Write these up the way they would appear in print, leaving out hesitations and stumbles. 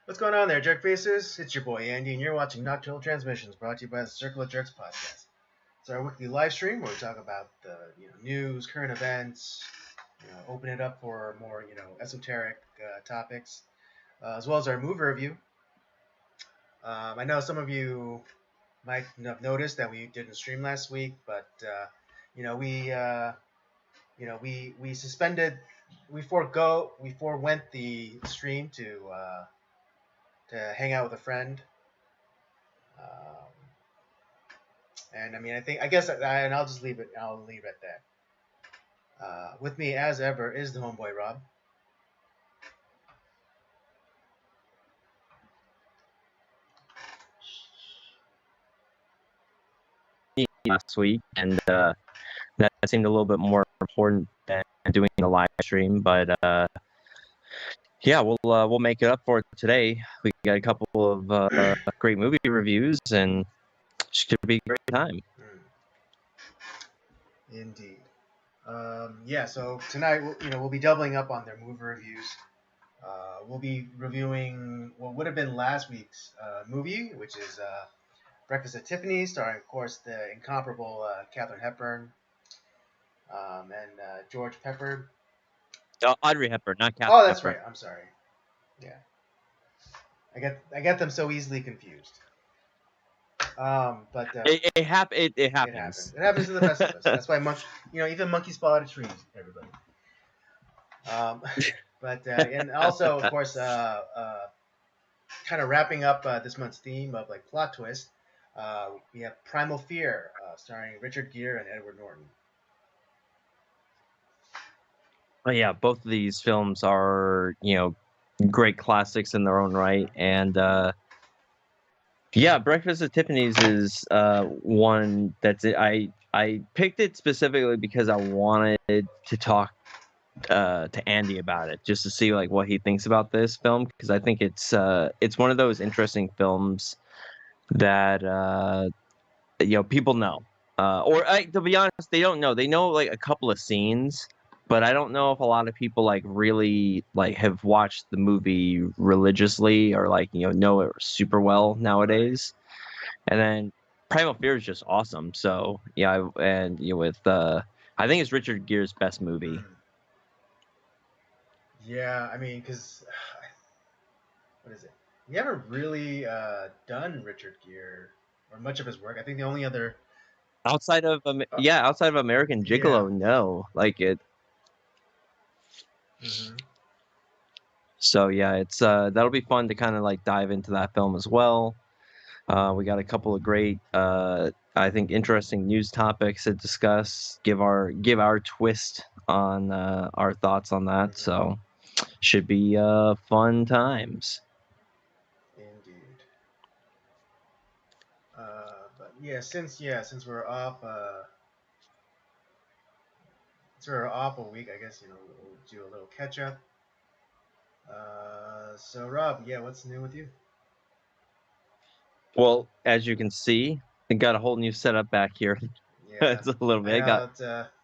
What's going on there, jerk faces? It's your boy Andy, and you're watching Nocturnal Transmissions, brought to you by the Circle of Jerks podcast. It's our weekly live stream where we talk about the news, current events, open it up for more esoteric topics, as well as our movie review. I know some of you might have noticed that we didn't stream last week, but we suspended, we forewent the stream to hang out with a friend. Um, and I mean, and I'll just leave it. I'll leave it at that. With me, as ever, is the homeboy Rob. Last week, and that seemed a little bit more important than doing the live stream. But yeah, we'll make it up for it today. We got a couple of great movie reviews, and it should be a great time. Indeed. Yeah. So tonight, we'll be doubling up on their movie reviews. We'll be reviewing what would have been last week's movie, which is Breakfast at Tiffany, starring, of course, the incomparable Katharine Hepburn and George Pepper. Audrey Hepburn, not Katharine. Oh, that's Hepburn. right. I'm sorry. Yeah, I get them so easily confused. But it happens. It happens. It happens to the best of us. That's why even monkeys fall out of trees. Everybody. But and also, of course, kind of wrapping up this month's theme of like plot twist. We have Primal Fear, starring Richard Gere and Edward Norton. Yeah, both of these films are great classics in their own right, and yeah, Breakfast at Tiffany's is one that's I picked it specifically because I wanted to talk to Andy about it, just to see like what he thinks about this film, because I think it's one of those interesting films that people know, or to be honest, they don't know. They know like a couple of scenes, but I don't know if a lot of people like really like have watched the movie religiously or like know it super well nowadays. And then Primal Fear is just awesome. So yeah, and with I think it's Richard Gere's best movie. Yeah, I mean, because what is it? We haven't really done Richard Gere or much of his work. I think the only other outside of American Gigolo, no, like it. Mm-hmm. So yeah, it's that'll be fun to kind of like dive into that film as well. We got a couple of great, I think, interesting news topics to discuss. Give our twist on our thoughts on that. Mm-hmm. So should be fun times. Indeed. But yeah, since we're off, a week, I guess we'll do a little catch up. So Rob, yeah, what's new with you? Well, as you can see, I got a whole new setup back here. Yeah, It's a little bit.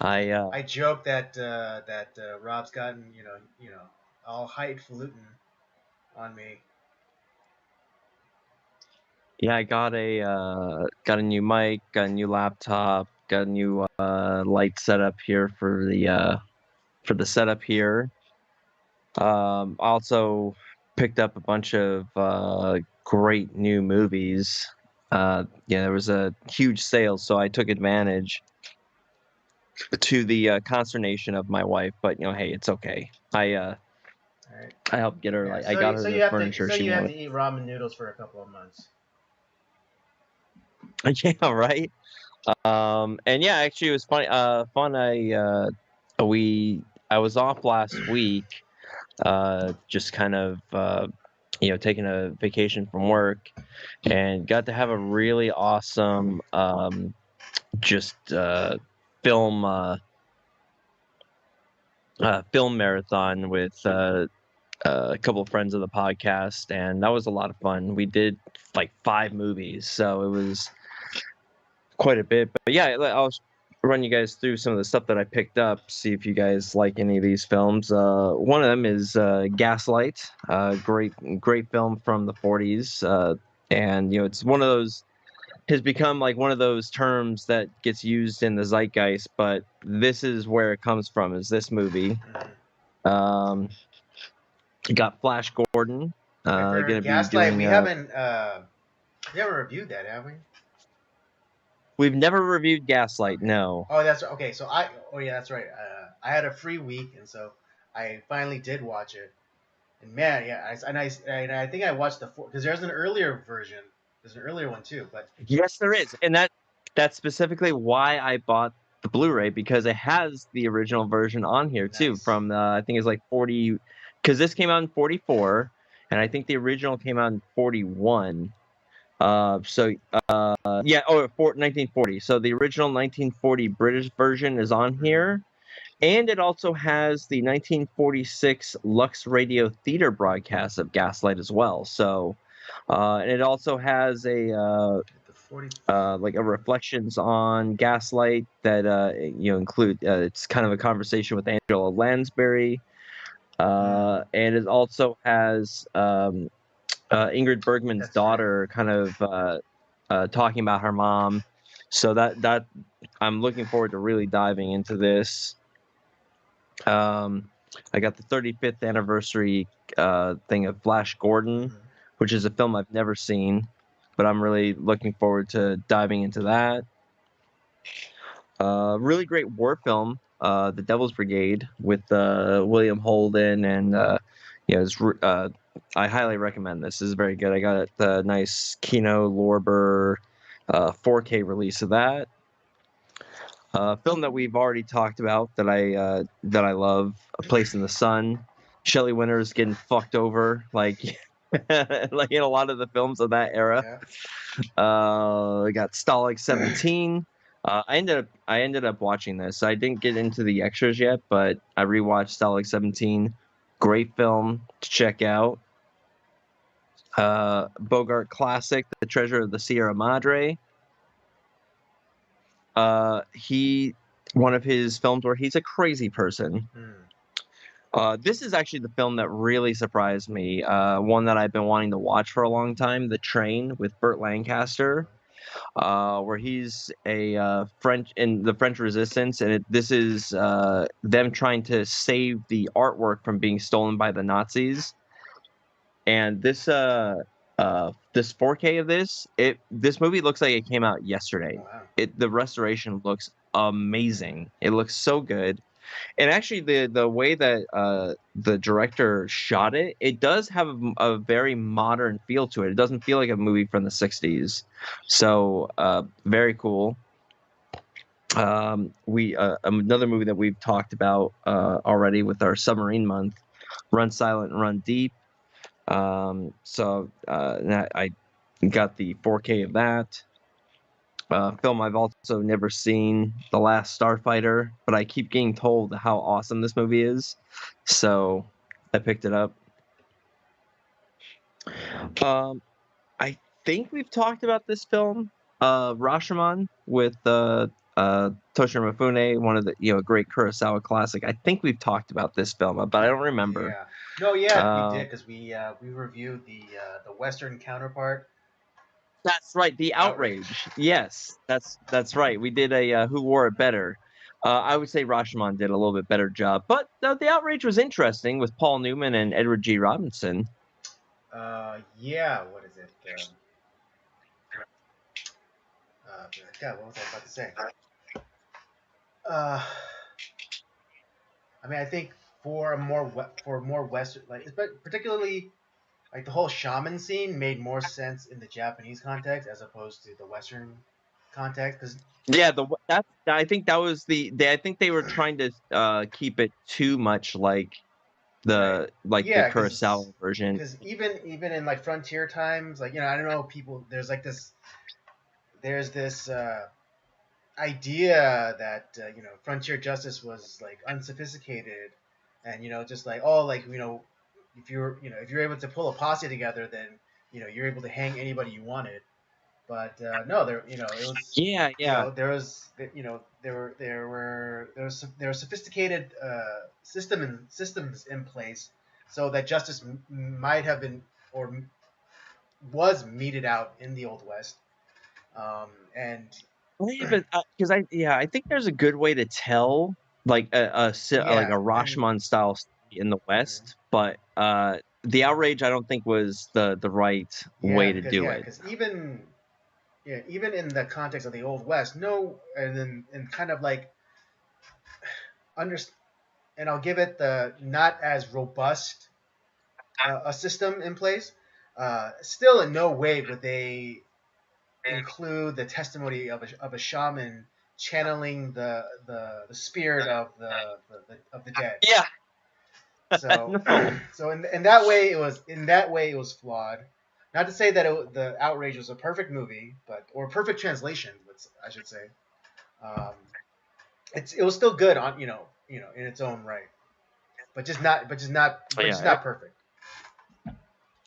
I joke that Rob's gotten all highfalutin on me. Yeah, I got a new mic, got a new laptop, got a new light setup here for the setup here. Also picked up a bunch of great new movies. Yeah, there was a huge sale, so I took advantage, to the consternation of my wife. But hey, it's okay. I helped get her. Yeah, I got her the furniture you have wanted. to eat ramen noodles for a couple of months. Yeah, right. And yeah, actually, it was funny. Fun. I was off last week. Just kind of taking a vacation from work, and got to have a really awesome just film film marathon with a couple of friends of the podcast, and that was a lot of fun. We did like 5 movies, so it was quite a bit. But yeah, run you guys through some of the stuff that I picked up, see if you guys like any of these films. One of them is Gaslight, great film from the 40s, and it's one of those has become like one of those terms that gets used in the zeitgeist, but this is where it comes from. Is this movie? Mhm. You got Flash Gordon, And for gonna be Gaslight, doing. we haven't reviewed that, have we? We've never reviewed Gaslight. Okay. No. Oh, that's okay. Oh yeah, that's right. I had a free week, and so I finally did watch it. And man, yeah, I think I watched the four because there's an earlier version. There's an earlier one too, but Yes, there is, and that's specifically why I bought the Blu-ray, because it has the original version on here too. nice. From I think it's like 40, because this came out in 44, and I think the original came out in 41. So yeah, 1940. So the original 1940 British version is on Mm-hmm. here, and it also has the 1946 Lux Radio Theater broadcast of Gaslight as well. So, and it also has a The 40. like a reflections on Gaslight that include it's kind of a conversation with Angela Lansbury, Mm, and it also has Ingrid Bergman's that's right. daughter kind of talking about her mom. So that I'm looking forward to really diving into this. I got the 35th anniversary thing of Flash Gordon, Mm-hmm. which is a film I've never seen, but I'm really looking forward to diving into that. Really great war film, The Devil's Brigade, with William Holden, and I highly recommend this. This is very good. I got the nice Kino Lorber 4K release of that. Film that we've already talked about that I love, A Place in the Sun. Shelley Winters getting fucked over like like in a lot of the films of that era. Yeah. I got Stalag 17. I ended up watching this. I didn't get into the extras yet, but I rewatched Stalag 17. Great film to check out. Bogart classic, The Treasure of the Sierra Madre. He One of his films where he's a crazy person. Mm. This is actually the film that really surprised me. One that I've been wanting to watch for a long time, The Train with Burt Lancaster, where he's a French in the French Resistance, and this is them trying to save the artwork from being stolen by the Nazis. And this 4K of this movie looks like it came out yesterday. Oh, wow. The restoration looks amazing. It looks so good. And actually, the way that the director shot it, it does have a very modern feel to it. It doesn't feel like a movie from the 60s. So very cool. We Another movie that we've talked about already with our submarine month, Run Silent, Run Deep. I got the 4K of that. Film I've also never seen, The Last Starfighter, but I keep getting told how awesome this movie is, so I picked it up. Um, I think we've talked about this film, Rashomon, with Toshiro Mifune, one of the great Kurosawa classic. I think we've talked about this film, but I don't remember. Yeah. No, yeah, we Uh, did because we reviewed the Western counterpart, That's right, The Outrage. Outrage. Yes, that's right. We did a Who Wore It Better. I would say Rashomon did a little bit better job, but The Outrage was interesting with Paul Newman and Edward G. Robinson. Yeah. What is it? God, what was I about to say? Uh, I mean, I think for more Western, like particularly like the whole shaman scene made more sense in the Japanese context as opposed to the Western context. Because Yeah, I think that was I think they were trying to keep it too much like right, the yeah, Kurosawa version. because even in like frontier times, like I don't know, people there's this idea that frontier justice was like unsophisticated, and just like oh like if you're able to pull a posse together, then you're able to hang anybody you wanted. But no, there it was Yeah, yeah. there was there were sophisticated systems in place so that justice might have been or was meted out in the Old West. And Well, yeah, but because I think there's a good way to tell like like yeah, a and Rashomon style story in the mhm. West, but the outrage I don't think was the right way to do it. Because even in the context of the Old West, no, and then and kind of like under, and I'll give it the not as robust a system in place. Still, in no way would they include the testimony of a shaman channeling the spirit of the dead. Yeah, So no. so in that way it was flawed. Not to say that the outrage was a perfect movie, but or a perfect translation, I should say. Um, it was still good on in its own right, just Yeah, not perfect.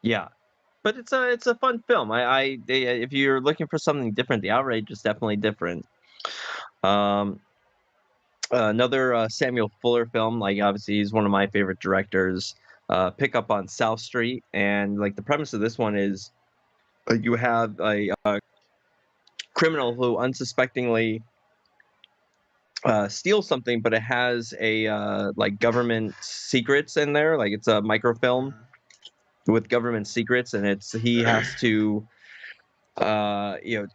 yeah. But it's a fun film. If you're looking for something different, The Outrage is definitely different. Um, another Samuel Fuller film, like obviously he's one of my favorite directors. Pick Up on South Street, and like the premise of this one is you have a criminal who unsuspectingly steals something, but it has a like government secrets in there. Like it's a microfilm Mm-hmm. with government secrets, and it's he has to you know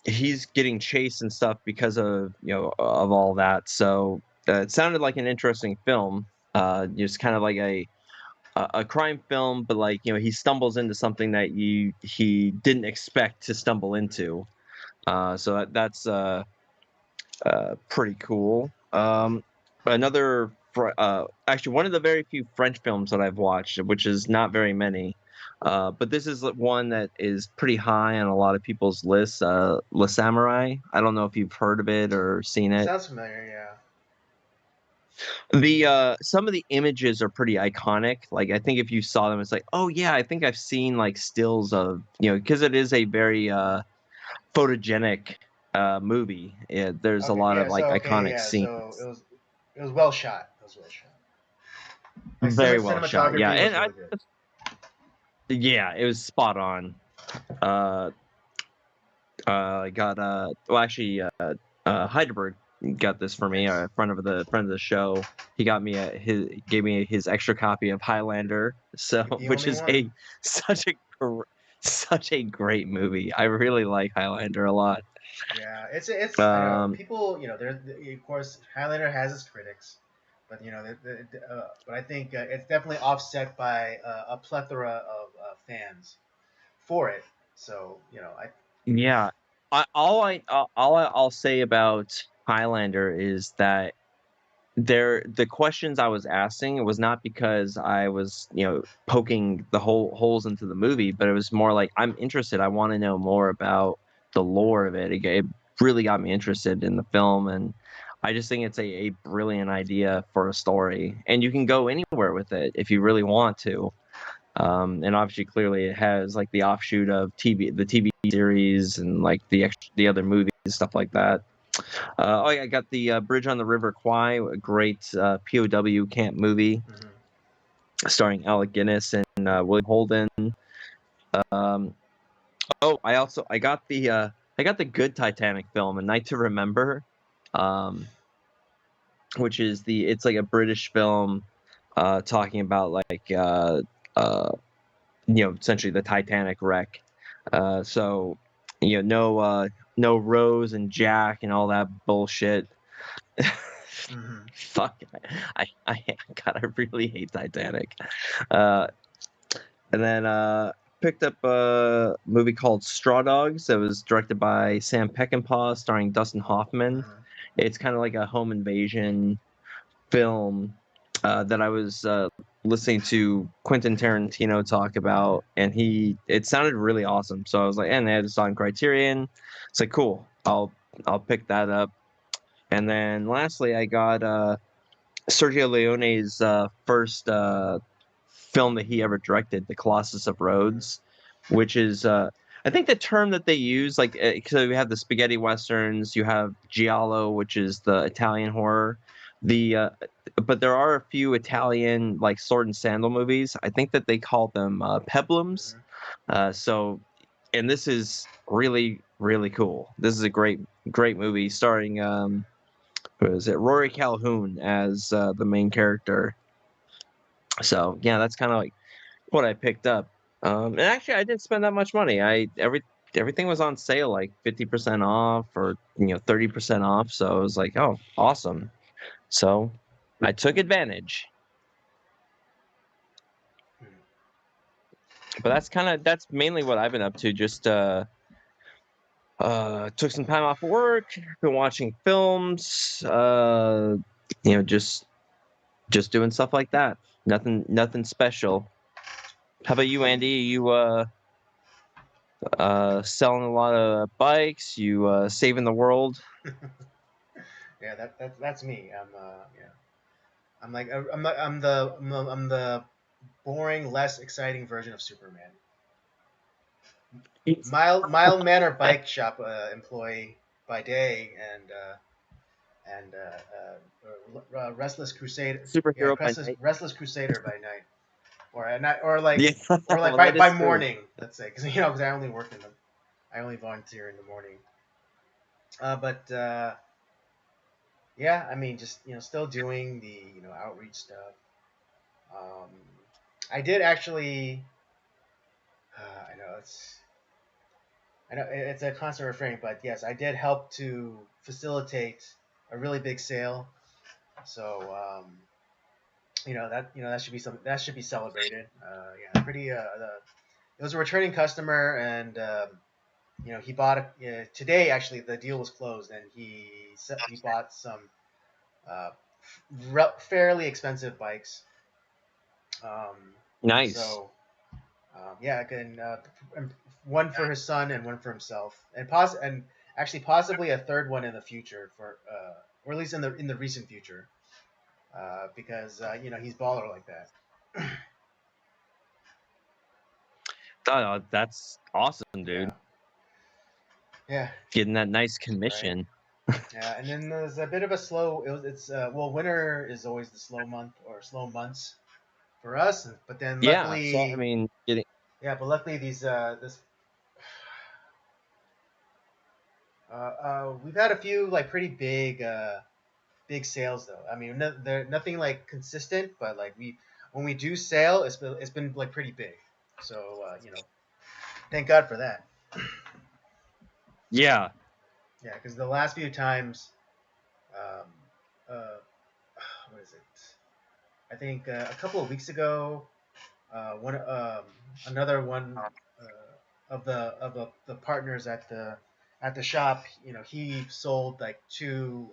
he's getting chased and stuff because of of all that. So it sounded like an interesting film. Just kind of like a crime film, but like he stumbles into something that he didn't expect to stumble into. So that's pretty cool. Actually, one of the very few French films that I've watched, which is not very many, but this is one that is pretty high on a lot of people's lists. Le Samurai. I don't know if you've heard of it or seen it. Sounds familiar, yeah. The some of the images are pretty iconic. Like I think if you saw them, it's like, oh yeah, I think I've seen like stills of because it is a very photogenic movie. There's a Okay, lot yeah. of like Okay, iconic yeah. scenes. So it was well shot. It was well shot. Like Very well shot, yeah, cinematography was and really good. yeah, it was spot on. Uh, I got well, actually, Heidelberg got this for me. Nice. A friend of the show. He got me gave me his extra copy of Highlander, so The which only is one. a such a such a great movie. I really like Highlander a lot. Yeah, it's I know Um, people. There of course Highlander has its critics, but but I think it's definitely offset by a plethora of fans for it. So I. yeah, I'll say about Highlander is that the questions I was asking was not because I was, poking the holes into the movie, but it was more like I'm interested. I want to know more about the lore of it. It really got me interested in the film, and I just think it's a brilliant idea for a story, and you can go anywhere with it if you really want to. And obviously, clearly, it has like the offshoot of the TV series, and like the other movies, stuff like that. Oh, yeah, I got the Bridge on the River Kwai, a great POW camp movie Mhm. starring Alec Guinness and William Holden. Um, oh, I got the good Titanic film, A Night to Remember, um, which is it's like a British film talking about like uh, essentially the Titanic wreck. So no Rose and Jack and all that bullshit. Mhm. Fuck, God, I really hate Titanic. Uh, and then picked up a movie called Straw Dogs that was directed by Sam Peckinpah, starring Dustin Hoffman. Mhm. It's kind of like a home invasion film that I was listening to Quentin Tarantino talk about, and it sounded really awesome. So I was like, and they had this on Criterion. It's like, cool, I'll pick that up. And then lastly, I got Sergio Leone's first film that he ever directed, The Colossus of Mhm. Rhodes, which is I think the term that they use, like, so we have the spaghetti westerns, you have giallo, which is the Italian horror. The but there are a few Italian like sword and sandal movies. I think that they call them peplums. Hmm. So, and this is really really cool. This is a great movie starring who is it? Rory Calhoun as the main character. So yeah, that's kind of like what I picked up. And actually, I didn't spend that much money. Everything was on sale, like 50% off or 30% off. So I was like, oh, awesome. So I took advantage. But that's mainly what I've been up to. Just took some time off of work, been watching films, just doing stuff like that. Nothing special. How about you, Andy? You selling a lot of bikes, you saving the world. Yeah, that's me. I'm like I'm the boring, less exciting version of Superman. Mild manner bike shop employee by day, and restless crusader. Yeah, Superhero by night. restless crusader by night, or at night, or like Yeah, well, by that is true. morning. Let's say, because I only volunteer in the morning. But yeah, I mean, just still doing the outreach stuff. Um, I did actually. I know it's a constant refrain, but yes, I did help to facilitate a really big sale. So that should be something that should be celebrated. Yeah, pretty. It was a returning customer, and he bought today. Actually, the deal was closed, and he bought some uh, fairly expensive bikes. Um, Nice. so yeah, I can one for his son and one for himself, and actually possibly a third one in the future for or at least in the recent future, because he's baller like that. Oh, that's awesome, Yeah, dude. yeah, Getting that nice right. commission. Yeah, and then there's a bit of a slow. It's well, winter is always the slow month or slow months for us, but then Yeah. So I luckily, mean, getting yeah, but luckily we've had a few like pretty big sales though. I mean, they're nothing like consistent, but like when we do sale, it's been like pretty big. So thank God for that. yeah. Yeah, because the last few times, um, uh, what is it? I think a couple of weeks ago, one another one of the partners at the shop, he sold like two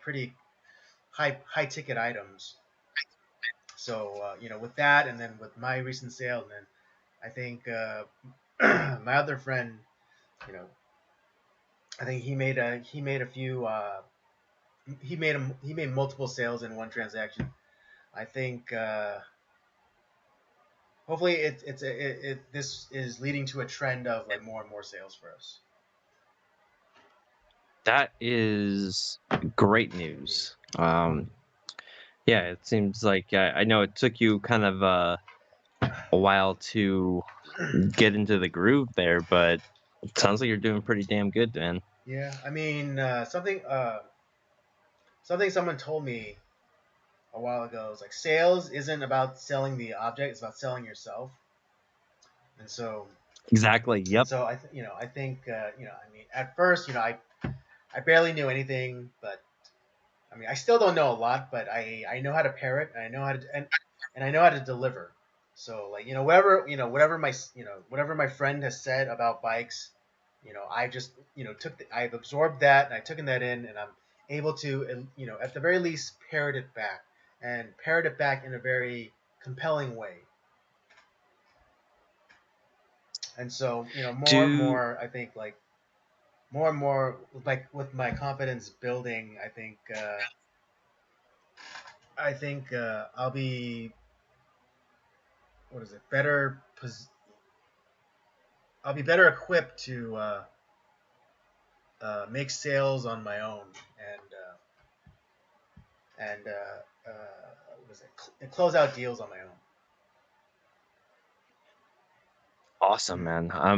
pretty high ticket items. So with that, and then with my recent sale, and then I think my other friend, you know, I think he made a few he made multiple sales in one transaction. I think hopefully this is leading to a trend of like more and more sales for us. That is great Indeed. news. Yeah, it seems like I know it took you kind of a while to get into the groove there, but it sounds like you're doing pretty damn good, man. Yeah, I mean something someone told me a while ago is like sales isn't about selling the object; it's about selling yourself. And so Exactly. and Yep. so I think I mean at first I barely knew anything, but I mean I still don't know a lot, but I know how to pair it, and I know how to and I know how to deliver. So like whatever my friend has said about bikes, I just I've absorbed that and I've taken that in, and I'm able to at the very least parrot it back, and parrot it back in a very compelling way. And so more and Do more I think like more and more like with my confidence building, I think I'll be, what is it, better I'll be better equipped to make sales on my own what was it? Close out deals on my own. Awesome, man. I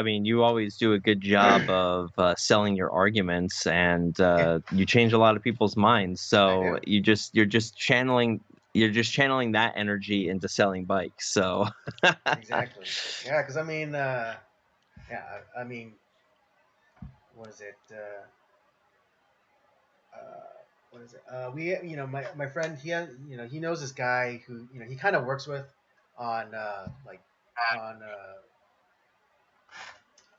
mean, you always do a good job of selling your arguments, and you change a lot of people's minds. I So do. you're just channeling that energy into selling bikes. So Exactly. Yeah, because I mean, yeah, I mean, what is it? What is it? We, my friend, he has, he knows this guy who, he kind of works with on, on,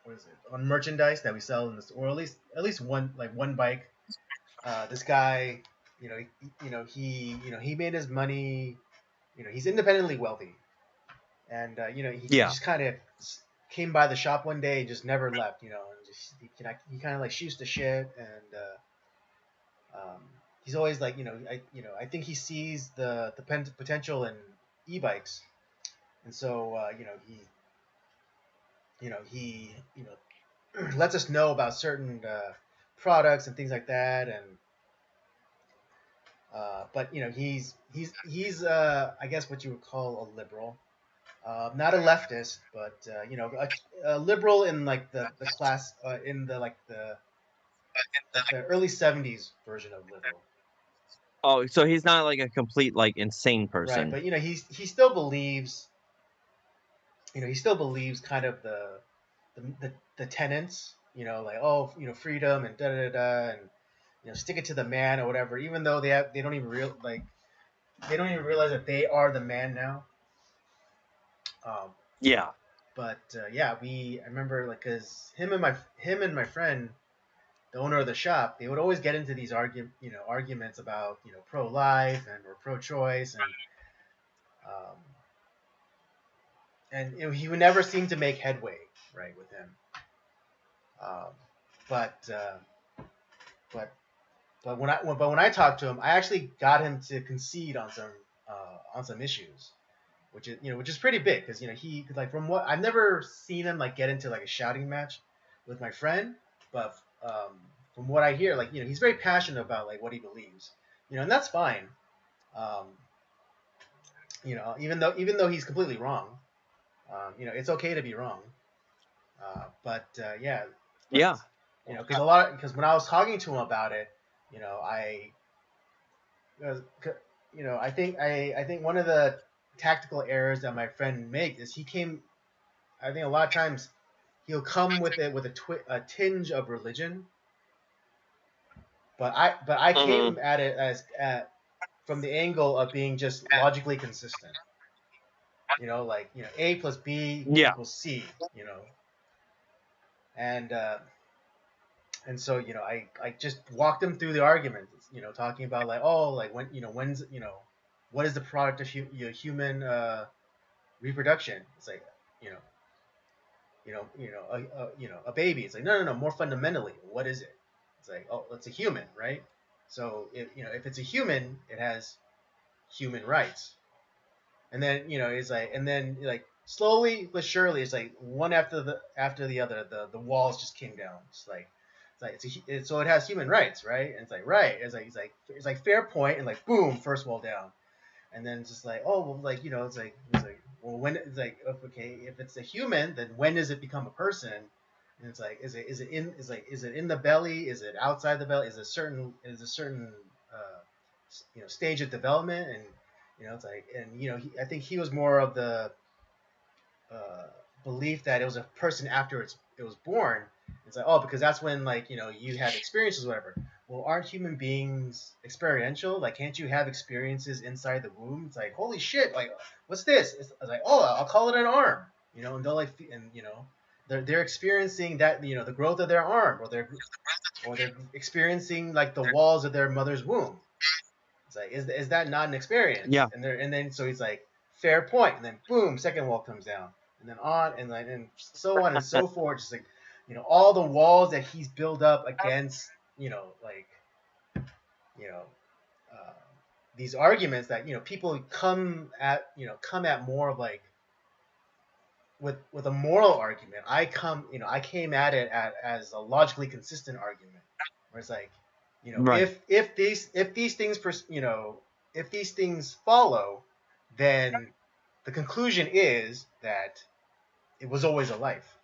what is it? On merchandise that we sell in this, or at least one bike. This guy, he made his money. He's independently wealthy, and he yeah, just kind of came by the shop one day and just never left. And just he kind of like shoots the shit, and he's always like, I think he sees the potential in e-bikes, and so lets us know about certain products and things like that, and but he's I guess what you would call a liberal, not a leftist, but a liberal in like the class in the like the early '70s version of liberal. oh, so he's not like a complete like insane Right, person. but he still believes, he still believes kind of the tenets, like, oh, freedom and da da da, and stick it to the man or whatever. Even though they don't even they don't even realize that they are the man now. Um, Yeah, but yeah, I remember, like, cause him and my friend, the owner of the shop, they would always get into these arguments about pro life and or pro choice, um, and he would never seem to make headway, right, with him. Um, but but when I talked to him, I actually got him to concede on some issues, which is pretty big, because he, like, from what I've never seen him like get into like a shouting match with my friend, but from what I hear, like, he's very passionate about like what he believes, and that's fine. Um, even though he's completely wrong, it's okay to be wrong. But yeah, but yeah, because when I was talking to him about it, I uh, I think one of the tactical errors that my friend makes is he came. I think a lot of times he'll come with it with a tinge of religion, but I hmm, came at it from the angle of being just logically consistent. Like, A plus B yeah, equals C. You know, and so I just walked him through the argument. Talking about, like, oh, like, when's what is the product of human reproduction? It's like, you know a baby. It's like, no, no, no. More fundamentally, what is it? It's like, oh, it's a human, right? So if it's a human, it has human rights. And then it's like, and then, like, slowly but surely, it's like one after the other, the walls just came down. So it has human rights, right? And it's like, right. It's like fair point, and like, boom, first wall down. And then it's just like, oh, well, like, it's like, well, when it's like, okay, if it's a human, then when does it become a person? And it's like, is it in the belly? Is it outside the belly? Is a certain uh, stage of development? And it's like, and I think he was more of the uh, belief that it was a person after it was born. It's like, oh, because that's when, like, you have experiences or whatever. Well, aren't human beings experiential? Like, can't you have experiences inside the womb? It's like, holy shit, like, what's this? It's like, oh, I'll call it an arm, and they'll, like, and they're experiencing that, the growth of their arm, or they're experiencing, like, the walls of their mother's womb. It's like, is that not an experience? yeah, And then so he's like, fair point, and then boom, second wall comes down, and then on, and like, and so on and so forth. Just like, all the walls that he's built up against, like, you know uh, these arguments that people come at more of, like, with a moral argument, I came at it as a logically consistent argument, where it's like, Right. if these things if these things follow, then the conclusion is that it was always a life.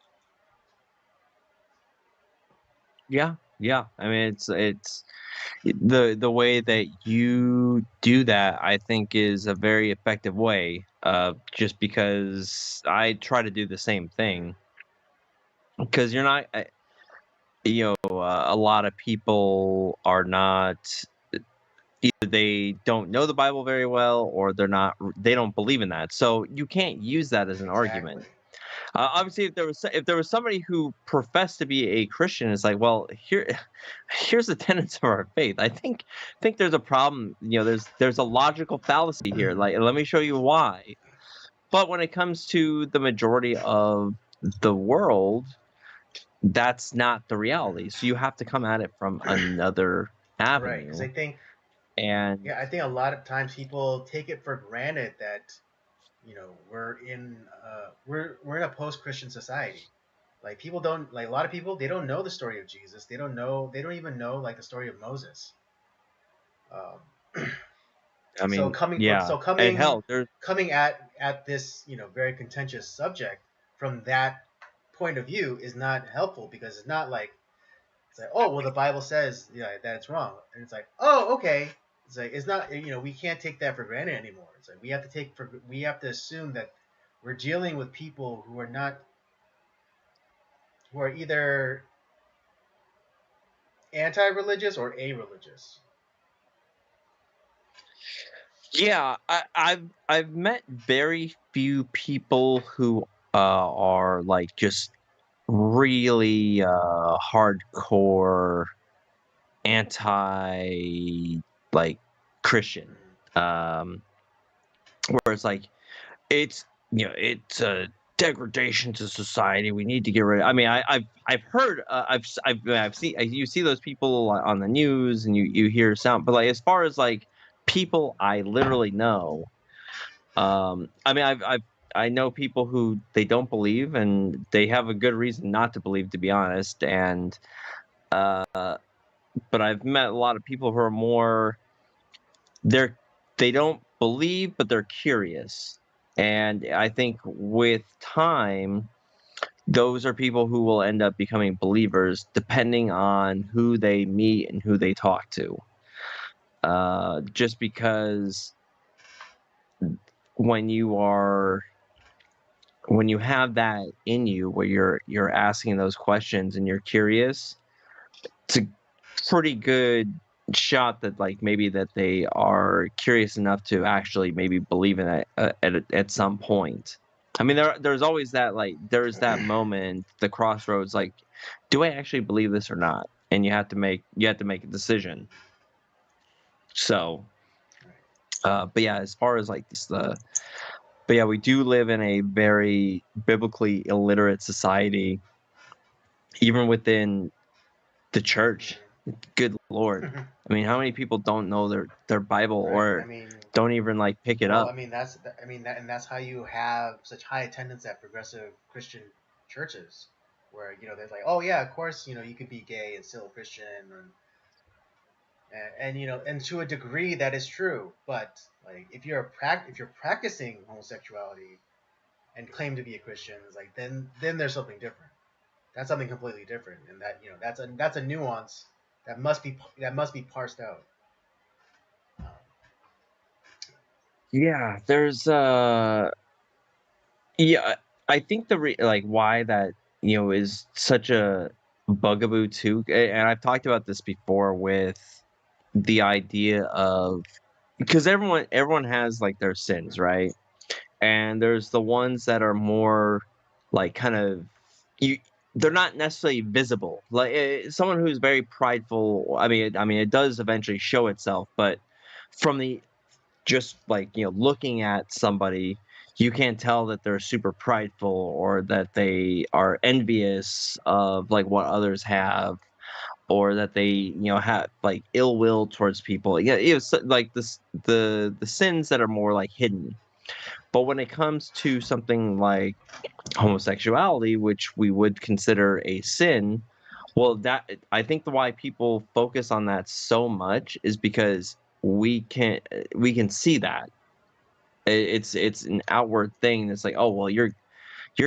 Yeah. Yeah. I mean, it's the way that you do that, I think, is a very effective way. Just because I try to do the same Mm-hmm. thing, because you're not, a lot of people are not, either they don't know the Bible very well, or they don't believe in that. So you can't use that as an Exactly. argument. Obviously, if there was somebody who professed to be a Christian, it's like, well, here's the tenets of our faith. I think there's a problem. There's a logical fallacy here. Mm-hmm. Like, let me show you why. But when it comes to the majority of the world, that's not the reality. So you have to come at it from another Right, because avenue. And I think a lot of times people take it for granted that we're in a post-Christian society. Like people don't like a lot of people they don't know the story of Jesus. They don't even know like the story of Moses. Um, I so mean, yeah, and hell, there's coming at this very contentious subject from that point of view is not helpful, because it's like, oh well, the Bible says that it's wrong, and it's like, oh okay. It's like it's not, we can't take that for granted anymore. It's like we have to assume that we're dealing with people who are either anti-religious or a-religious. Yeah, I've met very few people who are like just really hardcore anti, like, Christian. Mm-hmm. Um where it's like, it's a degradation to society. We need to get rid of. I mean, I've heard, I've seen, you see those people on the news, and you hear sound, but like, as far as like people I literally know, I mean, I know people who they don't believe, and they have a good reason not to believe, to be honest. And uh, but I've met a lot of people who are more, they're they don't believe, but they're curious. And I think with time, those are people who will end up becoming believers, depending on who they meet and who they talk to. Just because when you are when you have that in you, where you're asking those questions and you're curious, it's a pretty good shot that, like, maybe that they are curious enough to actually maybe believe in it at some point. I mean, there's always that, like, there's that moment, the crossroads, like, do I actually believe this or not? And you have to make a decision. So, but yeah, as far as like but yeah, we do live in a very biblically illiterate society, even within the church. Good lord. Mm-hmm. I mean, how many people don't know their Bible, Right. I or mean, don't even like pick it well, up? I mean and that's how you have such high attendance at progressive Christian churches, where they're like, oh yeah, of course, you could be gay and still a Christian, and and to a degree that is true, but like if you're practicing homosexuality and claim to be a Christian, it's like then there's something different. That's something completely different, and that's a nuance that must be parsed out. Yeah, there's yeah, I think like, why that, is such a bugaboo too, and I've talked about this before, with the idea of, because everyone has like their sins, Mm-hmm. right? And there's the ones that are more like, kind of, you they're not necessarily visible. Like, someone who's very prideful, I mean it does eventually show itself, but from the just, like, looking at somebody, you can't tell that they're super prideful, or that they are envious of like what others have, or that they, have like ill will towards people. Yeah, it's like this, the sins that are more like hidden. But when it comes to something like homosexuality, which we would consider a sin, well, that I think the why people focus on that so much is because we can see that it's an outward thing that's like, oh well, you're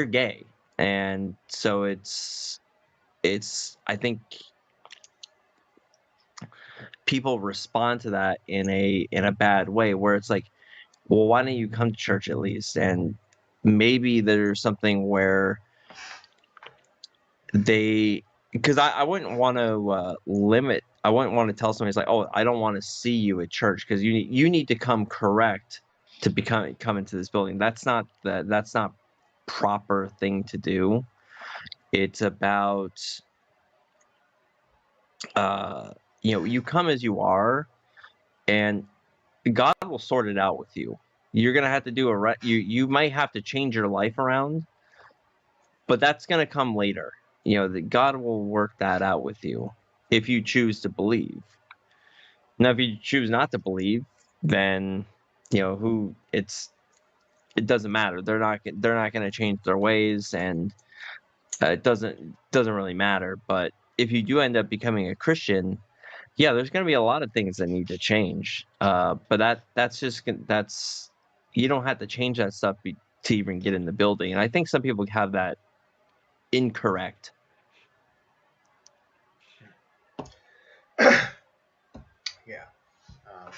gay, and so it's I think people respond to that in a bad way where it's like, well, why don't you come to church at least? And maybe there's something where they because I wouldn't want to limit. I wouldn't want to tell somebody it's like, oh, I don't want to see you at church because you need to come correct to come into this building. That's not proper thing to do. It's about uh you come as you are, and God will sort it out with you. You're gonna have to do you might have to change your life around, but that's gonna come later. That God will work that out with you if you choose to believe. Now, if you choose not to believe, then who it doesn't matter. They're not gonna change their ways, and it doesn't really matter. But if you do end up becoming a Christian, yeah, there's gonna be a lot of things that need to change. But that's you don't have to change that stuff to even get in the building. And I think some people have that incorrect. Yeah. Um,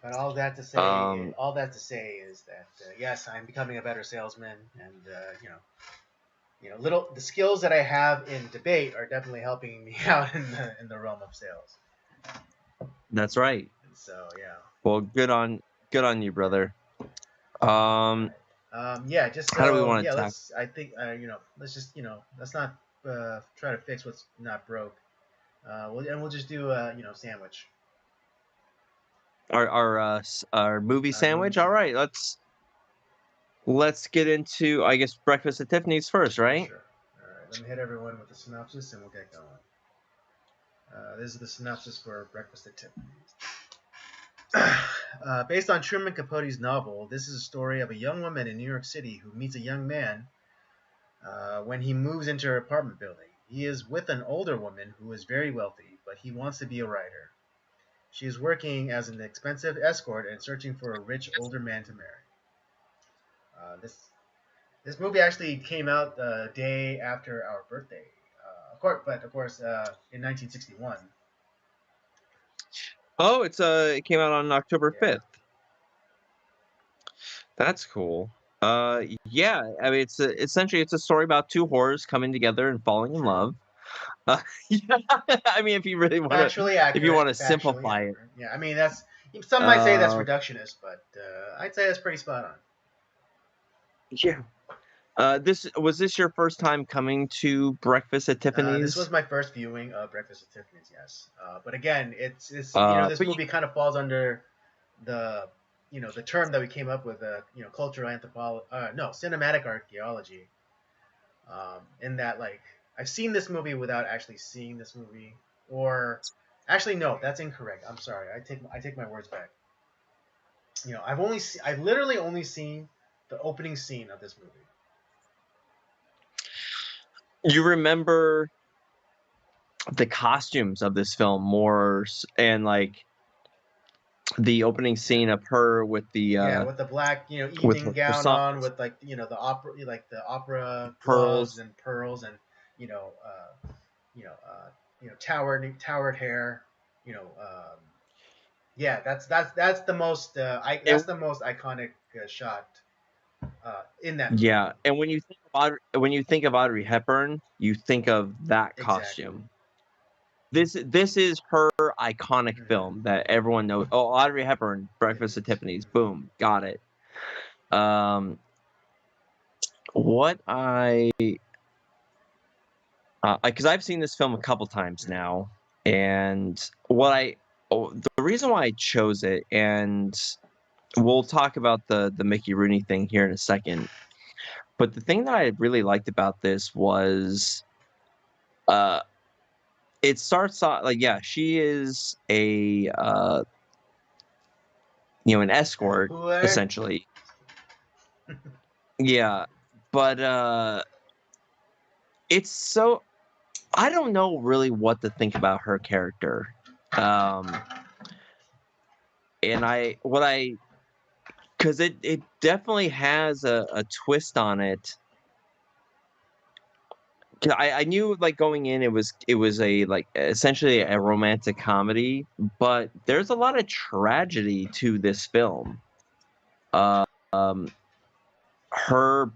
but Um, all that to say is that yes, I'm becoming a better salesman, and little the skills that I have in debate are definitely helping me out in the realm of sales. that's right. And so yeah. Well, good on you, brother. All Um, right. Yeah. Just how do we so want yeah. to tackle I think let's just let's not try to fix what's not broke. We'll just do sandwich. our movie Movie sandwich? All right, sandwich. let's get into, I guess, breakfast at Tiffany's first, For right? sure. All right. Let me hit everyone with the synopsis, and we'll get going. This is the synopsis for Breakfast at Tiffany's. Based on Truman Capote's novel, this is a story of a young woman in New York City who meets a young man when he moves into her apartment building. He is with an older woman who is very wealthy, but he wants to be a writer. She is working as an expensive escort and searching for a rich older man to marry. This movie actually came out the day after our birthday, of course, in 1961. Oh, it came out on October Yeah, 5th. That's cool. Yeah, I mean, essentially it's a story about two whores coming together and falling in true. love. Yeah, I mean, if you want to Factually simplify it. accurate. Yeah, I mean that's some might say that's Uh, reductionist, but I'd say that's pretty spot on. yeah. This your first time coming to breakfast at This was Tiffany's? my first viewing of Breakfast at Tiffany's, yes. But again, it's this But movie kind of falls under the the term that we came up with, cultural anthropology, no, cinematic archaeology. In that, like, I've seen this movie without actually seeing this movie, or actually no, that's incorrect. I'm sorry. I take my words back. I've literally only seen the opening scene of this movie. you remember the costumes of this film more, and like the opening Yeah. scene of her with the Yeah, with the black, with evening her gown croissant on, with like, the opera gloves pearls. and pearls, and you know, you know, towered hair. You know, yeah, that's the most And that's the most iconic shot in that movie. yeah, and when you think of Audrey Hepburn, you think of that Exactly. costume. This is her iconic Hmm. film that everyone knows. Oh, Audrey Hepburn, Breakfast at Tiffany's. Boom, got it. Um, what I because I've seen this film a couple times Hmm. now, and the reason why I chose it, and we'll talk about the Mickey Rooney thing here in a second. But the thing that I really liked about this was, uh, it starts off like, yeah, she is an escort Hooray. essentially. Yeah, but it's so I don't know really what to think about her character. Um, and because it definitely has a twist on it. 'Cause I knew like going in it was a like essentially a romantic comedy, but there's a lot of tragedy to this film. Um, her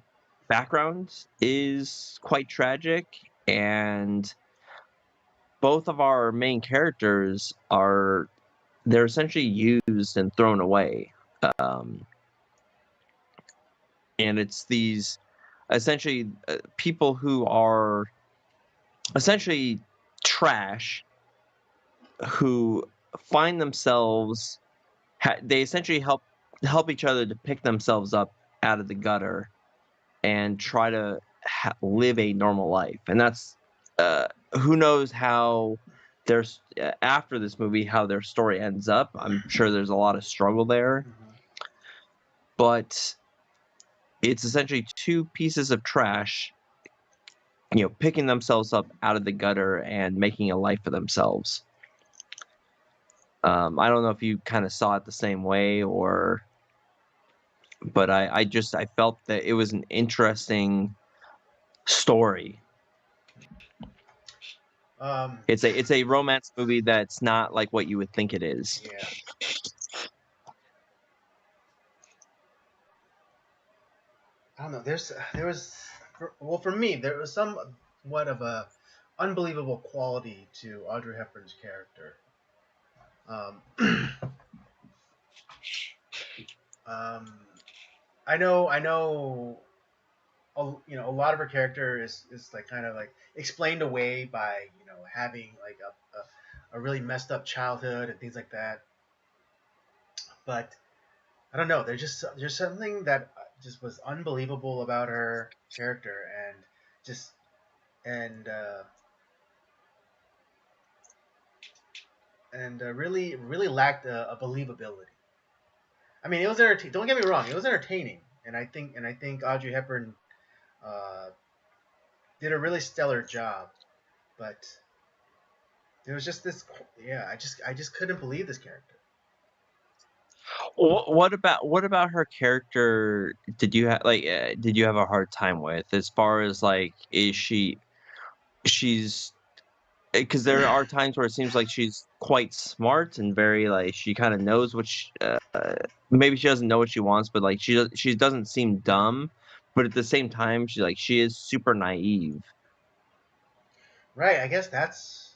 background is quite tragic, and both of our main characters they're essentially used and thrown away. Um, and it's these essentially people who are essentially trash who find themselves they essentially help each other to pick themselves up out of the gutter and try to live a normal life. And that's uh, who knows how there's after this movie how their story ends up. I'm sure there's a lot of struggle there, Mhm. but it's essentially two pieces of trash, picking themselves up out of the gutter and making a life for themselves. I don't know if you kind of saw it the same way, but I felt that it was an interesting story. Um, It's a romance movie that's not like what you would think it is. yeah. I don't know. There was well for me there was somewhat of a unbelievable quality to Audrey Hepburn's character. Um, um, I know, a lot of her character is like kind of like explained away by having like a really messed up childhood and things like that. But I don't know. There's something that just was unbelievable about her character just and uh, and really lacked a believability. I mean, it was entertaining. Don't get me wrong, it was entertaining, and I think Audrey Hepburn uh, did a really stellar job. But there was just this, yeah. I just couldn't believe this character. What about her character? Did you have a hard time with as far as like is she's because there are times where it seems like she's quite smart and very like she kind of knows maybe she doesn't know what she wants, but like she doesn't seem Hmm. dumb, but at the same time she is super naive. Right. I guess that's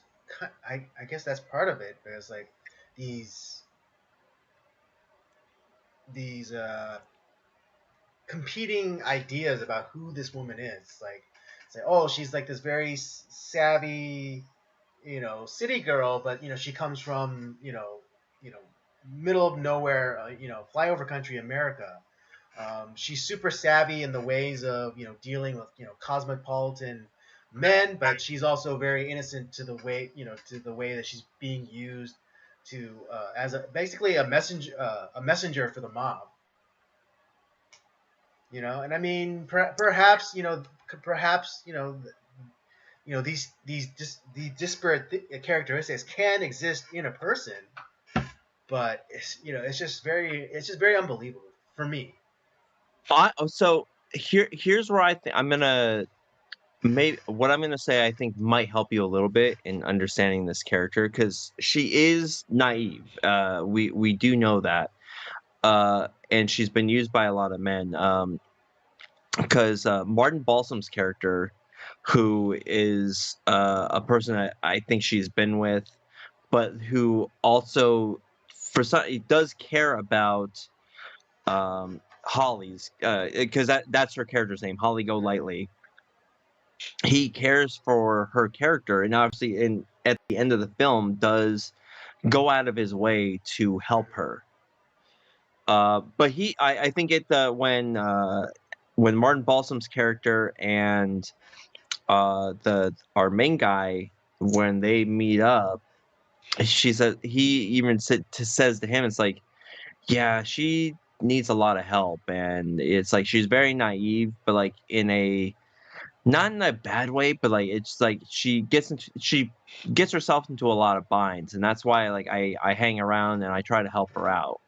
part of it because like these these competing ideas about who this woman is. Like, say, oh, she's like this very savvy, city girl, but she comes from middle of nowhere, flyover country America. She's super savvy in the ways of dealing with cosmopolitan men, but she's also very innocent to the way that she's being used to as basically a messenger for the mob. And I mean, perhaps these disparate characteristics can exist in a person, but it's just very unbelievable for me. So here's where I'm gonna maybe what I'm gonna say I think might help you a little bit in understanding this character because she is naive. We do know that, and she's been used by a lot of men. Because Martin Balsam's character, who is a person I think she's been with, but who also for some he does care about Holly's because that's her character's name, Holly Golightly. He cares for her character, and obviously, at the end of the film, does go out of his way to help her. But I think when Martin Balsam's character and the our main guy when they meet up, he even says to him, it's like Yeah, she needs a lot of help, and it's like she's very naive, but like in a not in a bad way, but like it's like she gets herself into a lot of binds, and that's why like I hang around and I try to help her out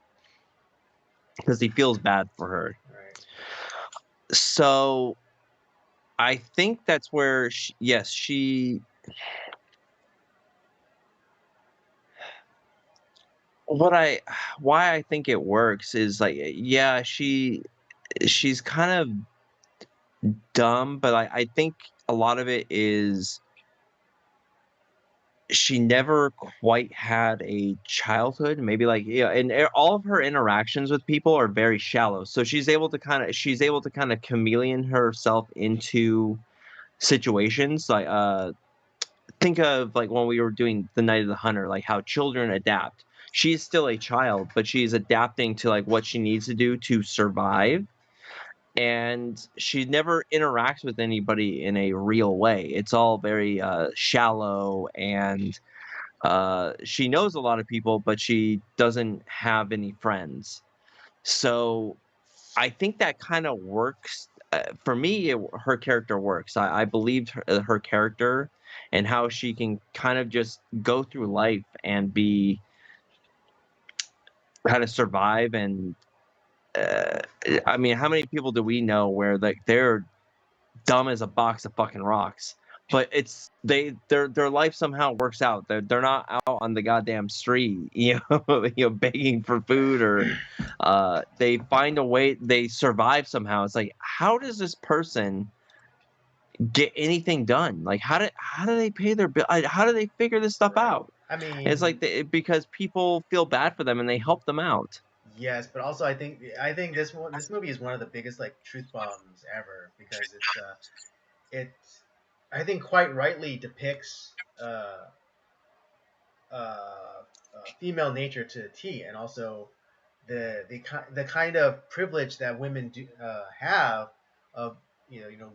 because he feels bad for her. Right. So I think that's where yes, what I why I think it works is like yeah, she's kind of dumb, but I think a lot of it is she never quite had a childhood, maybe, like, yeah, and all of her interactions with people are very shallow, so she's able to kinda chameleon herself into situations, like, think of, like, when we were doing The Night of the Hunter, like, how children adapt. She's still a child, but she's adapting to, like, what she needs to do to survive, and she never interacts with anybody in a real way. It's all very, shallow, and she knows a lot of people, but she doesn't have any friends. So I think that kind of works. For me, her character works. I believed her character and how she can kind of just go through life and be how to survive. And uh, I mean, how many people do we know where like they're dumb as a box of fucking rocks. But it's their life somehow works out. They're not out on the goddamn street, begging for food or they find a way. They survive somehow. It's like how does this person get anything done? Like how do they pay their bill? How do they figure this stuff Right. out? I It's like mean, because people feel bad for them and they help them out. yes, but also I think this movie is one of the biggest like truth bombs ever because it I think quite rightly depicts female nature to a T, and also the kind of privilege that women do have of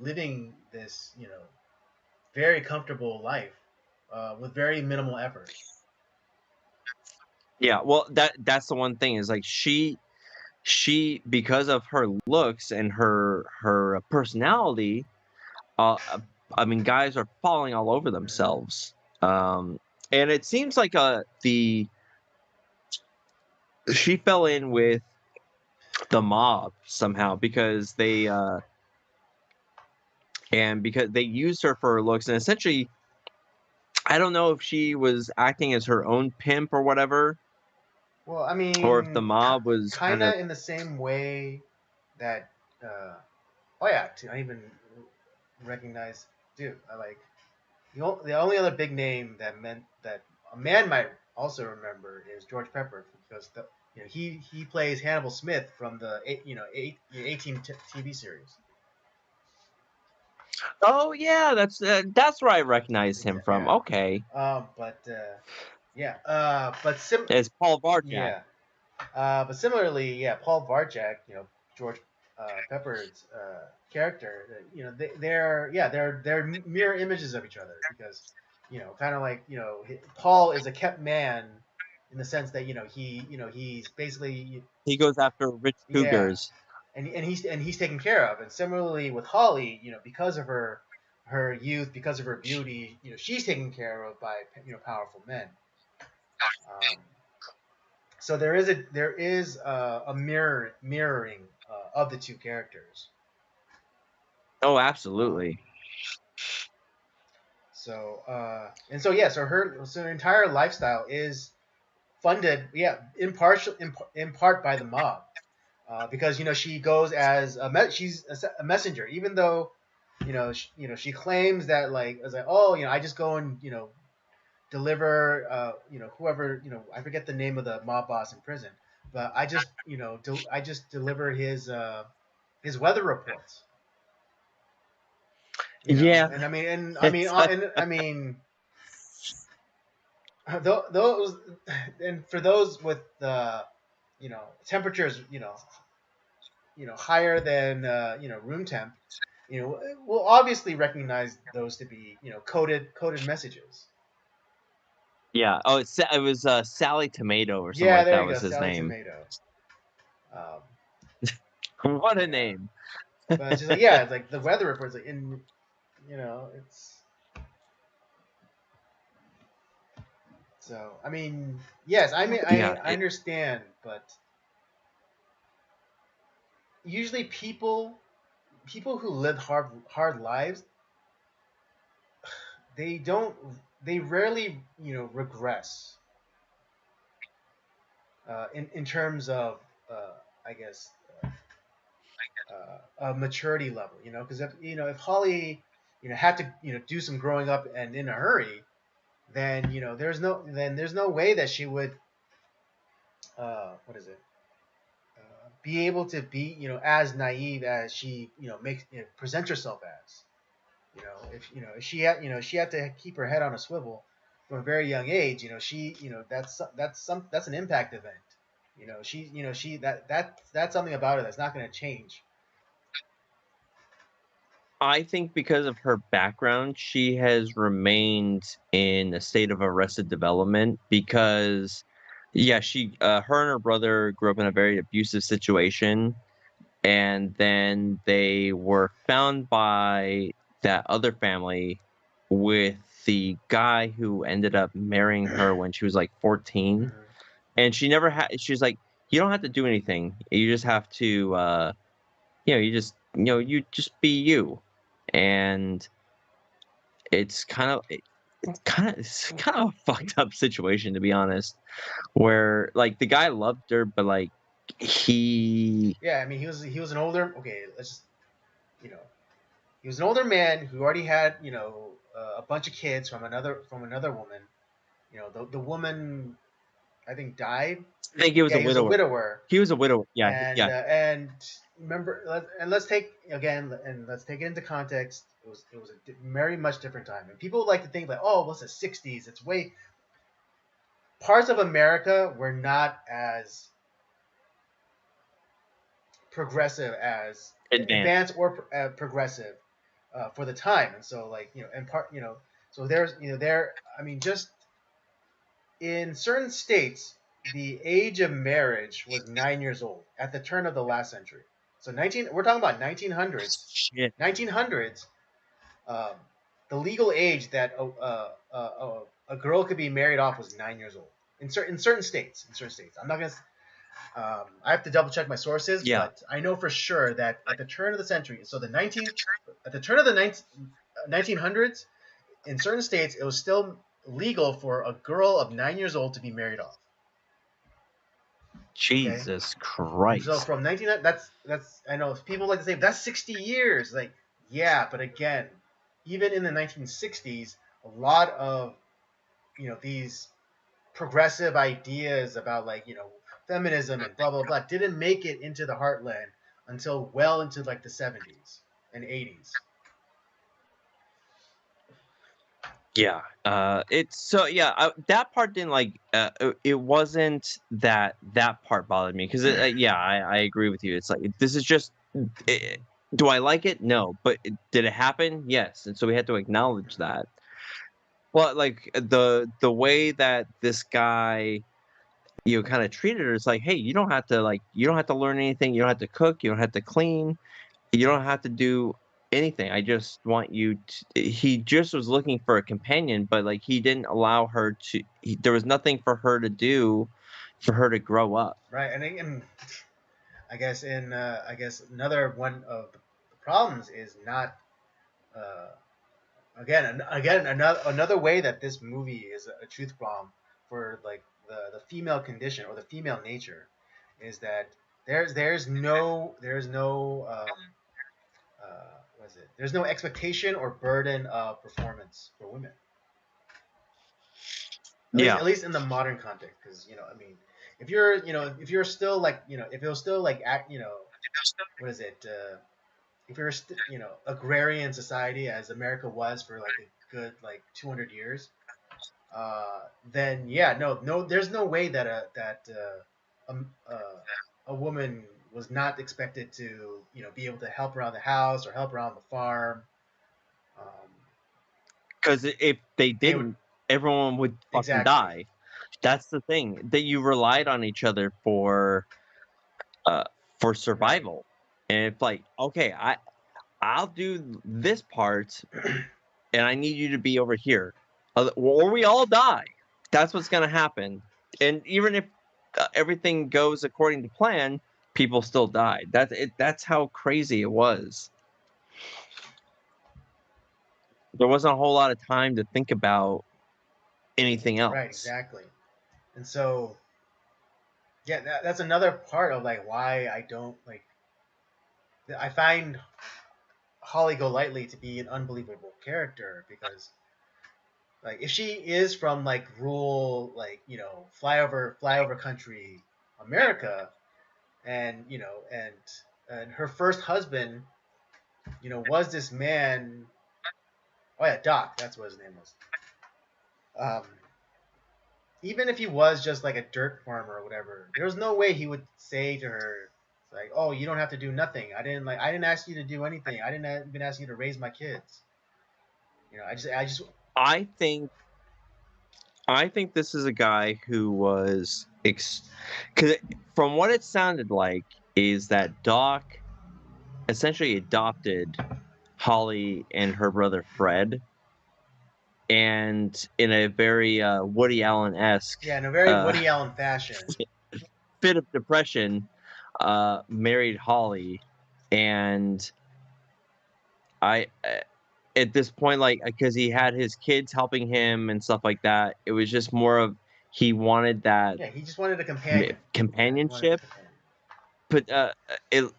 living this very comfortable life with very minimal effort. Yeah, well that's the one thing is like she because of her looks and her personality, uh, I mean, guys are falling all over Hmm. themselves. Um, and it seems like the she fell in with the mob somehow because because they used her for her looks and essentially I don't know if she was acting as her own pimp or whatever, Well, I or if the mean, mob was kind kind of of in the same way that. Oh yeah, I even recognize. Dude, I like the only other big name that meant that a man might also remember is George Pepper because he plays Hannibal Smith from the 18 TV series. oh yeah, that's where I recognized him Exactly. from. Yeah. Okay, But yeah. But it's Paul Varchak. yeah. But similarly, yeah, Paul Varchak, George Pepper's character, they're mirror images of each other because, kind of like, Paul is a kept man in the sense that, he's basically, He goes after rich yeah, cougars. and he's taken care of. And similarly with Holly, because of her youth, because of her beauty, she's taken care of by, powerful men. Um, so there is a mirroring of the two characters. Oh, Um, absolutely. so her entire lifestyle is funded, yeah, in part by the mob, because she goes as she's a messenger, even though she claims that, like, as like, oh, I just go and deliver, whoever, I forget the name of the mob boss in prison, but I just deliver his weather reports, Yeah, it's and I mean those, and for those with the temperatures higher than room temp, we'll obviously recognize those to be coded messages. yeah. Oh, it was Sally Tomato or something Yeah, like there that you go, was his Sally name. Tomato. What a Yeah, name. but it's just like yeah, it's like the weather reports like in it's so I mean yes, I mean Yeah, I understand, but usually people who live hard lives they don't they rarely regress in terms of I guess a maturity level, because if Holly had to do some growing up and in a hurry, then there's no way that she would what is it be able to be as naive as she makes presents herself as. If she had to keep her head on a swivel from a very young age, she that's an impact event. She that's something about her that's not going to change. I think because of her background, she has remained in a state of arrested development because, yeah, her and her brother grew up in a very abusive situation, and then they were found by that other family with the guy who ended up marrying her when she was like 14, Mhm. and she's like, you don't have to do anything. You just have to, you just be you. And it's kind of a fucked up situation, to be honest, where like the guy loved her, but like he Yeah, I mean he was an older okay. Let's just you know he was an older man who already had a bunch of kids from another woman. The woman I think died. I think he was Yeah, a he was a widower. widower. He was a widower. Yeah, yeah. And remember let's take again and let's take it into context. It was a very much different time, and people like to think like, oh, what's the '60s? It's way parts of America were not as progressive as Advanced. advanced or progressive for the time, and so like and part so there's there I mean just in certain states the age of marriage was 9 years old at the turn of the last century. So we're talking about 1900s. Shit. 1900s. Um, the legal age that a girl could be married off was 9 years old in certain states. In certain states, I'm not gonna. I have to double check my sources, Yeah. but I know for sure that at the turn of the century, so at the turn of the 1900s, in certain states, it was still legal for a girl of 9 years old to be married off. Okay, Jesus so Christ. from 19 that's I know people like to say that's 60 years. Like yeah, but again, even in the 1960s, a lot of these progressive ideas about like feminism and blah blah blah didn't make it into the heartland until well into like the 70s and 80s. Yeah. It's so yeah. That part didn't like. It wasn't that part bothered me because yeah, I agree with you. It's like this is just. eh, do I like it? No, but did it happen? Yes, and so we had to acknowledge that. Well, like the way that this guy kind of treated her, it's like, hey, you don't have to learn anything. You don't have to cook. You don't have to clean. You don't have to do anything. I just want you to. He just was looking for a companion, but like he didn't allow her to. There was nothing for her to do, for her to grow up. Right, and I guess another one of the problems is not uh, again another way that this movie is a truth bomb for like the female condition or the female nature is that there's no what is it? There's no expectation or burden of performance for women. Yeah, At least in the modern context, because I mean, if you're still like if it was still like act what is it? If you're agrarian society as America was for like a good like 200 years, then yeah, no, there's no way that a woman was not expected to be able to help around the house or help around the farm. Um, because if they they would didn't, everyone would fucking exactly die. That's the thing that you relied on each other for. uh, for Right. survival. And it's like, okay, I'll do this part, and I need you to be over here, or we all die. That's what's gonna happen. And even if everything goes according to plan, people still died. That's it. That's how crazy it was. There wasn't a whole lot of time to think about anything Right, else. exactly. And so, yeah, that's another part of like why I don't like. I find Holly Golightly to be an unbelievable character because, like, if she is from like rural, like flyover country America, and and her first husband, was this man. Oh yeah, Doc. That's what his name was. Um, Even if he was just like a dirt farmer or whatever, there was no way he would say to her, like, "Oh, you don't have to do nothing. I didn't ask you to do anything. I didn't even ask you to raise my kids." I just I think I think this is a guy who was because from what it sounded like is that Doc essentially adopted Holly and her brother Fred, and in a very Woody Allen esque yeah, in a very uh, Woody Allen fashion. fit of depression, married Holly, and I at this point, like, because he had his kids helping him and stuff like that, it was just more of he wanted that Yeah, he just wanted a companion. Yeah, he wanted a companionship, companion. but it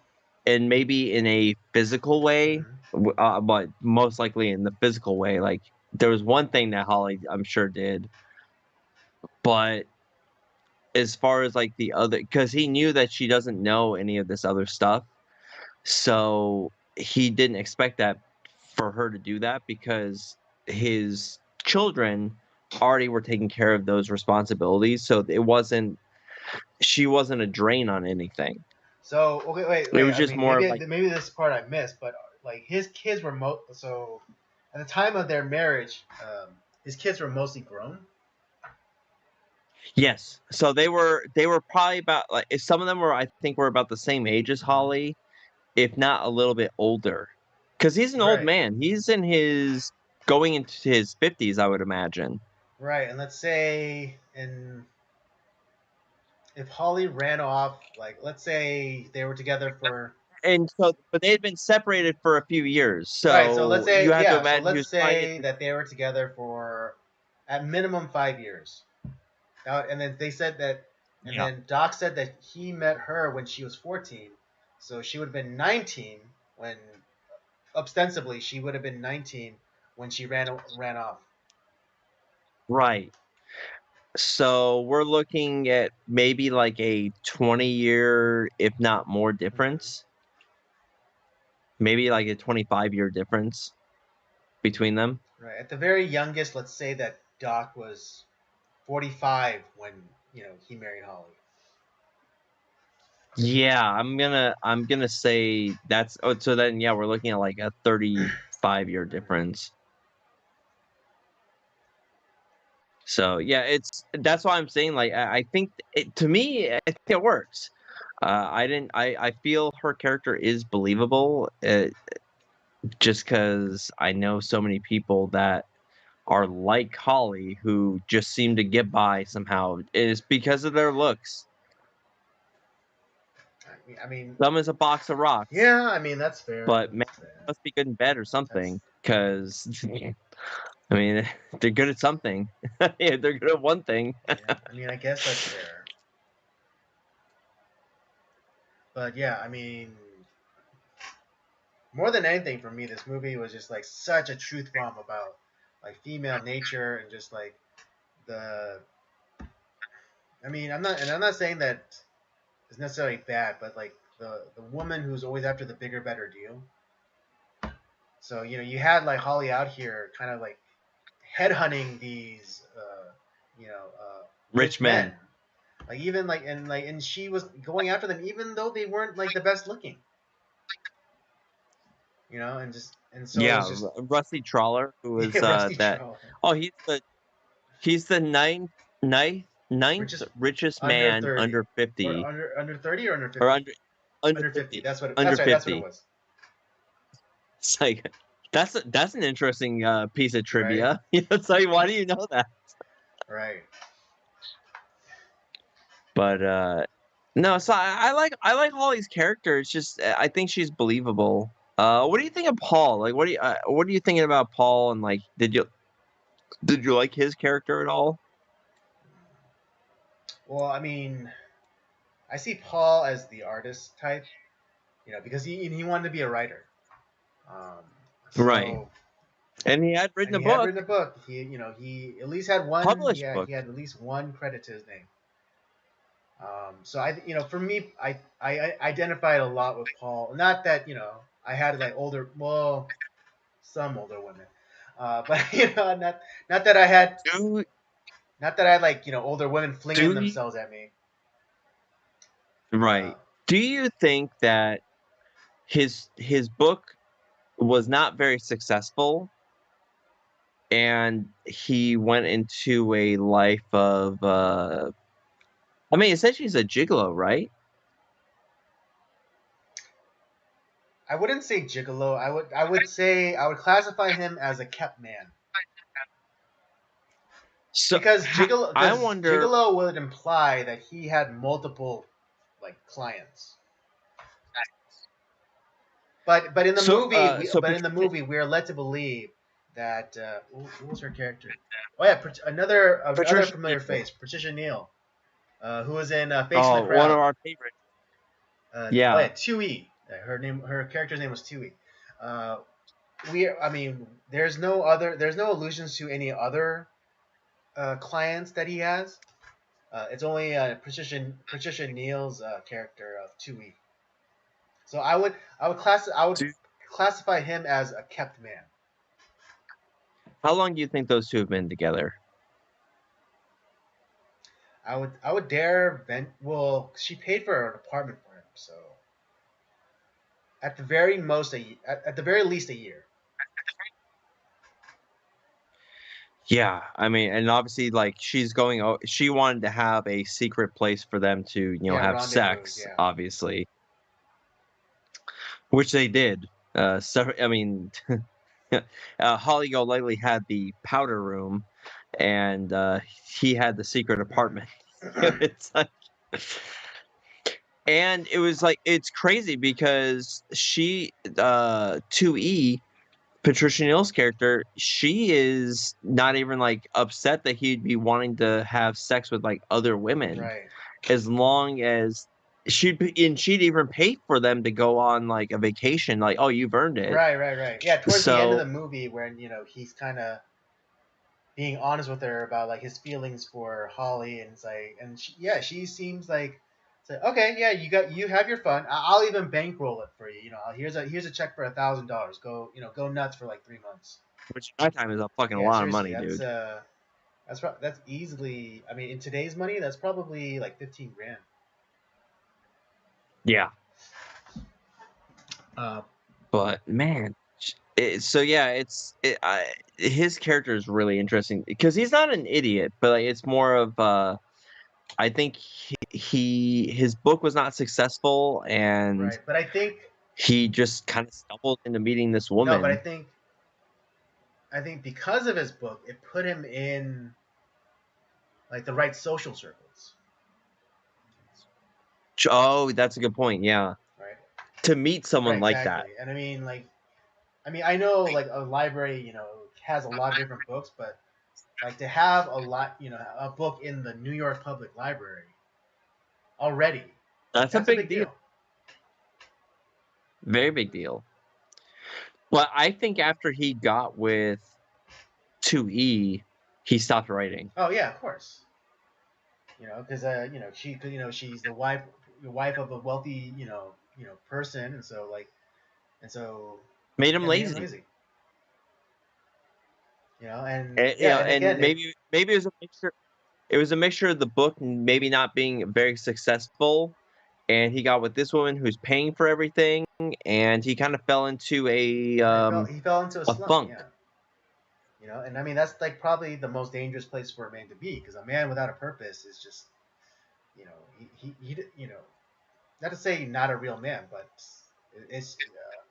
and maybe in a physical way, Mm-hmm. but most likely in the physical way. Like there was one thing that Holly, I'm sure, did, but as far as like the other, because he knew that she doesn't know any of this other stuff, so he didn't expect that for her to do that because his children already were taking care of those responsibilities. So it wasn't she wasn't a drain on anything. So okay, It wait. was I just mean, more of like, maybe this part I missed, but like his kids were so at the time of their marriage, his kids were mostly grown. yes. So they were probably about like some of them were I think were about the same age as Mm-hmm. Holly, if not a little bit older. Because he's an old Right, man. He's in his going into his 50s, I would imagine. right. And let's say, and if Holly ran off, like let's say they were together for And so but they had been separated for a few years. right. So let's So you say have to yeah. So imagine he let's was trying to get say that they were together for at minimum 5 years. And then they said that, and yeah. then Doc said that he met her when she was 14, so she would have been 19 when ostensibly she would have been 19 when she ran off. Right. So we're looking at maybe like a 20-year, if not more Mm-hmm. difference. Maybe like a 25-year difference between them. Right. At the very youngest, let's say that Doc was 45 when he married Holly. Yeah, I'm gonna say that's so then yeah, we're looking at like a 35-year Mm-hmm. difference. So yeah, that's why I'm saying like I think to me I think it works. I didn't I feel her character is believable just because I know so many people that are like Holly who just seem to get by somehow. It's because of their looks. I mean, Some is a box of rocks, yeah. I mean that's fair. but man, must be good in bed or That's something. Because I mean, they're good at something. Yeah, they're good at one thing. yeah. I mean, I guess that's fair. But yeah, I mean, more than anything for me, this movie was just like such a truth bomb about like female nature and just like the. I mean, I'm not saying that it's necessarily bad, but like the woman who's always after the bigger, better deal. So you had like Holly out here, kind of like headhunting these, Rich rich men. men. Like even and she was going after them, even though they weren't like the best looking. And so it Yeah, was just Rusty Trawler, who was Rusty that. Troll. Oh, he's the ninth. ninth richest under man 30 under or 50 under 30 or under or 50? under Under 50. 50 That's what. under That's right. That's what it 50. was. It's like that's an interesting piece of Right. trivia. It's like, why do you know that? Right. But no, so I like Holly's character. It's just I think she's believable. What do you think of Paul? Like, what are you thinking about Paul? And like, did you like his character at all? Well, I mean, I see Paul as the artist type, because he wanted to be a writer. Um, Right, so and he had written and a he had book, written a book. He at least had one. published book. He had at least one credit to his name. So for me, I identified a lot with Paul. Not that I had like some older women, but not that I had Do not that I had like older women flinging do you, themselves at me. Uh, right? Do you think that his book was not very successful, and he went into a life of I mean, essentially he's a gigolo, right? I wouldn't say gigolo. I would classify him as a kept man. So I Because wonder. gigolo would imply that he had multiple like clients. But in the movie, So we're led to believe that what was her character? Oh yeah, another Patricia familiar Neal. face, Patricia Neal, who was in Facing the Oh, one of Crowd. our favorites. Oh Yeah. yeah, 2E. Her character's name was 2E. Uh, I mean, there's no allusions to any other clients that he has. It's only Patricia Neal's character of 2E. So I would Do- classify him as a kept man. How long do you think those two have been together? I would dare vent. Well, she paid for an apartment for him, so at the very least a year. Yeah, I mean, and obviously, like she wanted to have a secret place for them to, Yeah, have rendezvous. sex, Yeah, obviously, which they did. So I mean, Holly Golightly had the powder room, and he had the secret apartment. It's like, and it was like it's crazy because 2E, Patricia Neal's character, she is not even like upset that he'd be wanting to have sex with like other women, right, as long as she'd even pay for them to go on like a vacation. Like, oh, you've earned it. right. Yeah, towards the end of So, the movie, when he's kind of being honest with her about like his feelings for Holly, and it's like, she seems like, it's like, okay, yeah, you have your fun. I'll even bankroll it for you. Here's a check for $1,000. Go, go nuts for like 3 months. which at that time is a fucking Yeah, lot of seriously, money, dude. that's easily. I mean, in today's money, that's probably like 15 grand. Yeah, Uh, but man, so yeah, his character is really interesting because he's not an idiot, but like it's more of I think his book was not successful, and right, but he just kind of stumbled into meeting this no, but woman. I think because of his book, it put him in like the right social circles, Oh, that's a good point. Yeah, right? to meet Right, someone like that. exactly. And I know like a library, has a lot of different books, but like to have a book in the New York Public Library already, That's a that's a big big deal. deal. Very big deal. But I think after he got with 2E, he stopped writing. Oh yeah, of course. Because she's the wife of a wealthy person, and so Made him yeah, made him lazy. lazy. And And again, maybe it was a mixture. It was a mixture of the book maybe not being very successful, and he got with this woman who's paying for everything, and he kind of fell into he fell into a slump. funk. Yeah, You know, and I mean that's like probably the most dangerous place for a man to be, because a man without a purpose is just, you know, you know, not to say not a real man, but it's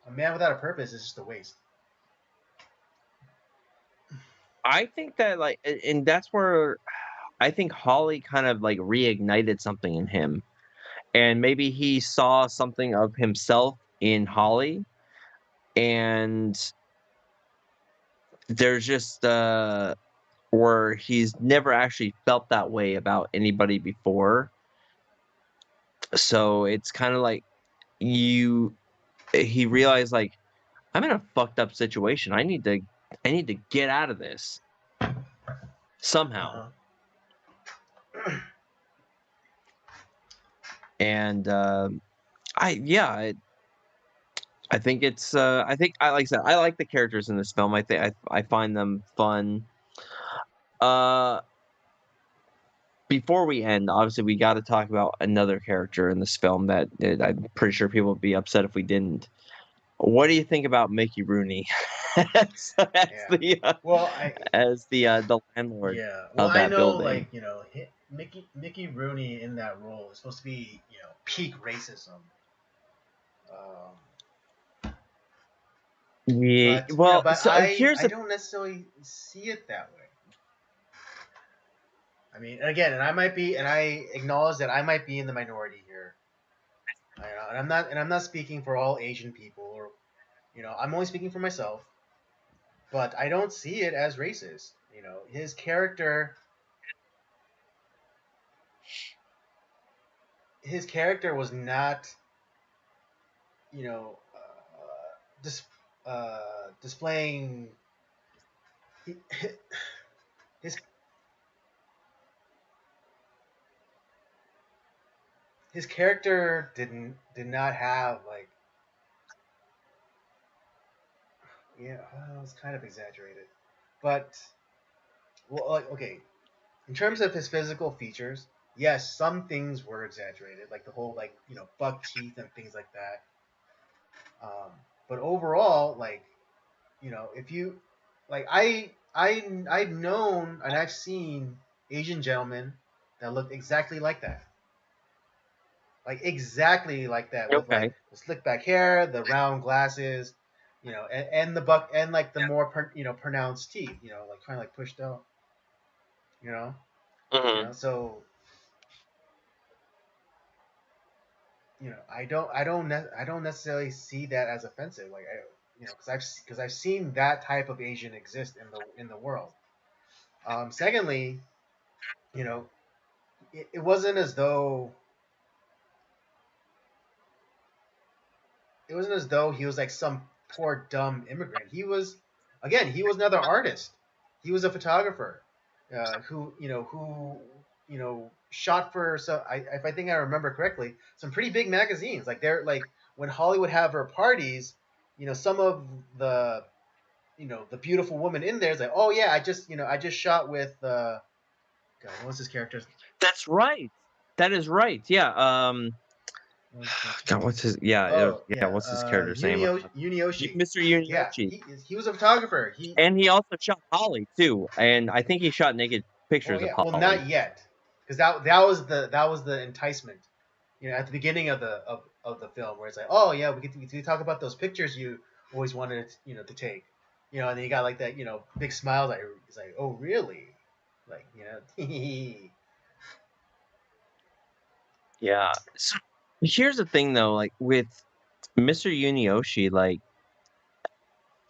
a man without a purpose is just a waste. I think that and that's where I think Holly kind of like reignited something in him, and maybe he saw something of himself in Holly, and there's just where he's never actually felt that way about anybody before. So it's kind of like you he realized like I'm in a fucked up situation. I need to get out of this somehow. Uh-huh. And I think it's I think I like I said I like the characters in this film. I find them fun. Uh Before we end, obviously we got to talk about another character in this film that I'm pretty sure people would be upset if we didn't. What do you think about Mickey Rooney as, Yeah. Well, I the landlord yeah. Well, of I that know building? like Mickey Rooney in that role is supposed to be, you know, peak racism. Um, Yeah. but you know, Well, but so here's I the don't necessarily see it that way. I mean, again, and I might be, and I acknowledge that I might be in the minority here. And I'm not speaking for all Asian people, or you know, I'm only speaking for myself. But I don't see it as racist. You know, his character was not, you know, displaying his his character did not have like, yeah, well, it's kind of exaggerated, but well, like, okay, in terms of his physical features, yes, some things were exaggerated, like the whole, like, you know, buck teeth and things like that. Um, but overall, like, you know, if you like, I've known and I've seen Asian gentlemen that looked exactly like that, like exactly like that, with like okay. the slick back hair, the round glasses, you know, and the buck, and like the more you know, pronounced teeth, you know, like kind of like pushed out, you know, Hmm. so you know, I don't necessarily see that as offensive, like I, you know, because I've seen that type of Asian exist in the world. Secondly, you know, it wasn't as though he was like some poor dumb immigrant. He was, again, he was another artist. He was a photographer, who you know, shot for, so if I think I remember correctly, some pretty big magazines. Like they're like, when Hollywood have her parties, you know, some of the, you know, the beautiful woman in there is like, oh yeah, I just shot with God, what was his character's, That's right. That is right. Yeah. what was his character's God, name? what's his? Yeah. Oh Yeah. yeah, What's his character's name? Unioshi. Mr. Yeah, Yunioshi. he was a photographer. And he also shot Holly too, and I think he shot naked Well, pictures of yeah, well, Holly. not yet, because that was the enticement. You know, at the beginning of the film, where it's like, oh yeah, we get to talk about those pictures you always wanted, you know, to take. You know, and then you got like that, you know, big smile. Like, it's like, oh really? Like, you know, Yeah. So here's the thing though, like with Mr. Yunioshi, like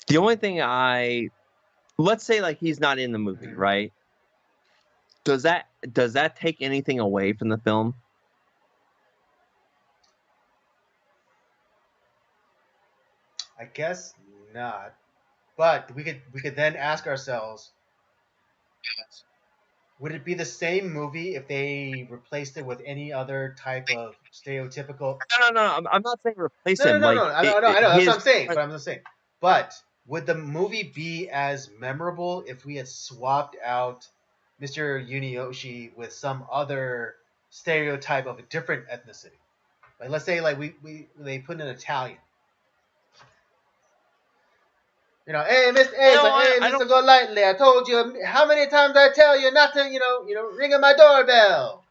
the only thing let's say like he's not in the movie, Mhm. right? Does that take anything away from the film? I guess not. But we could then ask ourselves, would it be the same movie if they replaced it with any other type of stereotypical? No. I'm not saying replace No, no, him. no, Like no. I know. That's what his I'm saying. But I'm just saying. But would the movie be as memorable if we had swapped out Mr. Unioshi with some other stereotype of a different ethnicity? Like, let's say like we they put in Italian. Hey, Mr. Hey, No, hey, I Mr. don't. Golightly, I told you how many times I tell you not to, ringing my doorbell.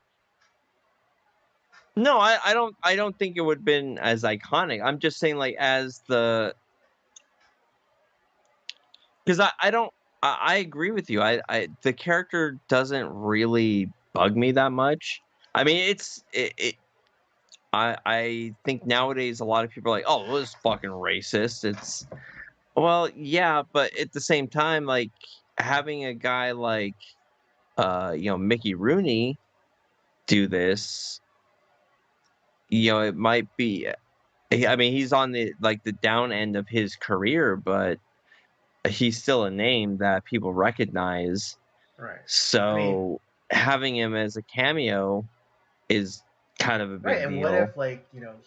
No, I don't think it would have been as iconic. I'm just saying, like, as the because I don't. I agree with you. The character doesn't really bug me that much. I mean, I think nowadays a lot of people are like, "Oh, it was fucking racist." It's well, yeah, but at the same time, like having a guy like Mickey Rooney do this, it might be. I mean, he's on the down end of his career, but he's still a name that people recognize. Right. I mean, So having him as a cameo is kind of a right. big And what deal. if,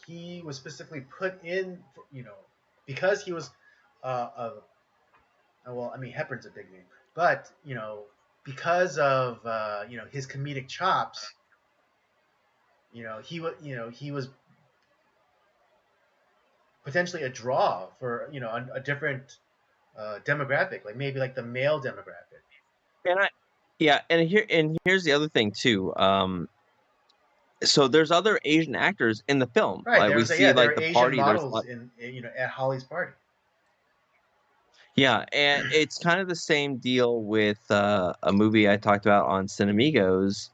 he was specifically put in, because he was, well, I mean, Hepburn's a big name, but, because of, his comedic chops, he was potentially a draw for, a different demographic, like maybe like the male demographic. And yeah, and here's the other thing too. So there's other Asian actors in the film. Right. Like There we was see there like were the Asian party. There's a models lot. at Holly's party. Yeah, and it's kind of the same deal with a movie I talked about on Cinemigos,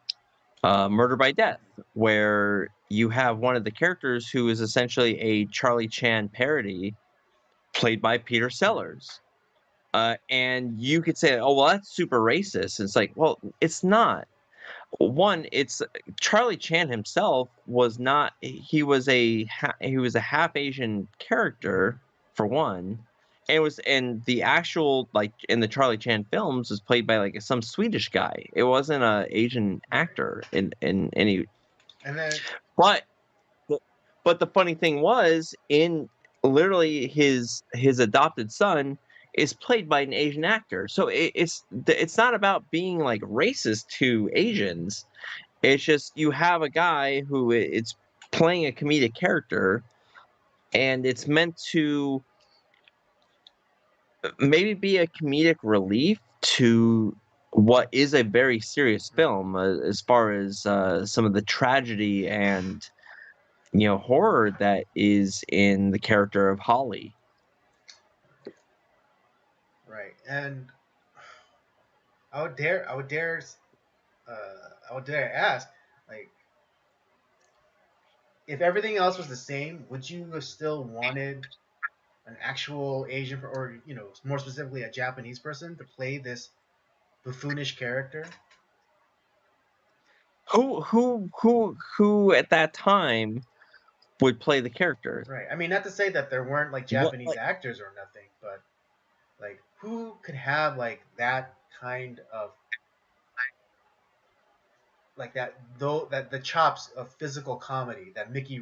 Murder by Death, where you have one of the characters who is essentially a Charlie Chan parody, played by Peter Sellers. And you could say, "Oh, well, that's super racist." It's like, well, it's not. One, it's Charlie Chan himself was not. He was a half Asian character for one, and the actual like in the Charlie Chan films was played by like some Swedish guy. It wasn't a Asian Right. actor in any. And then But the but the funny thing was, in literally his adopted son is played by an Asian actor. So it's not about being like racist to Asians. It's just you have a guy who it's playing a comedic character, and it's meant to maybe be a comedic relief to what is a very serious film, as far as some of the tragedy and horror that is in the character of Holly. right. And I would dare ask, like, if everything else was the same, would you have still wanted an actual Asian, or more specifically, a Japanese person to play this buffoonish character? Who at that time would play the character? Right. I mean, not to say that there weren't like What Japanese like actors or nothing, but like who could have like that kind of like that though that the chops of physical comedy that Mickey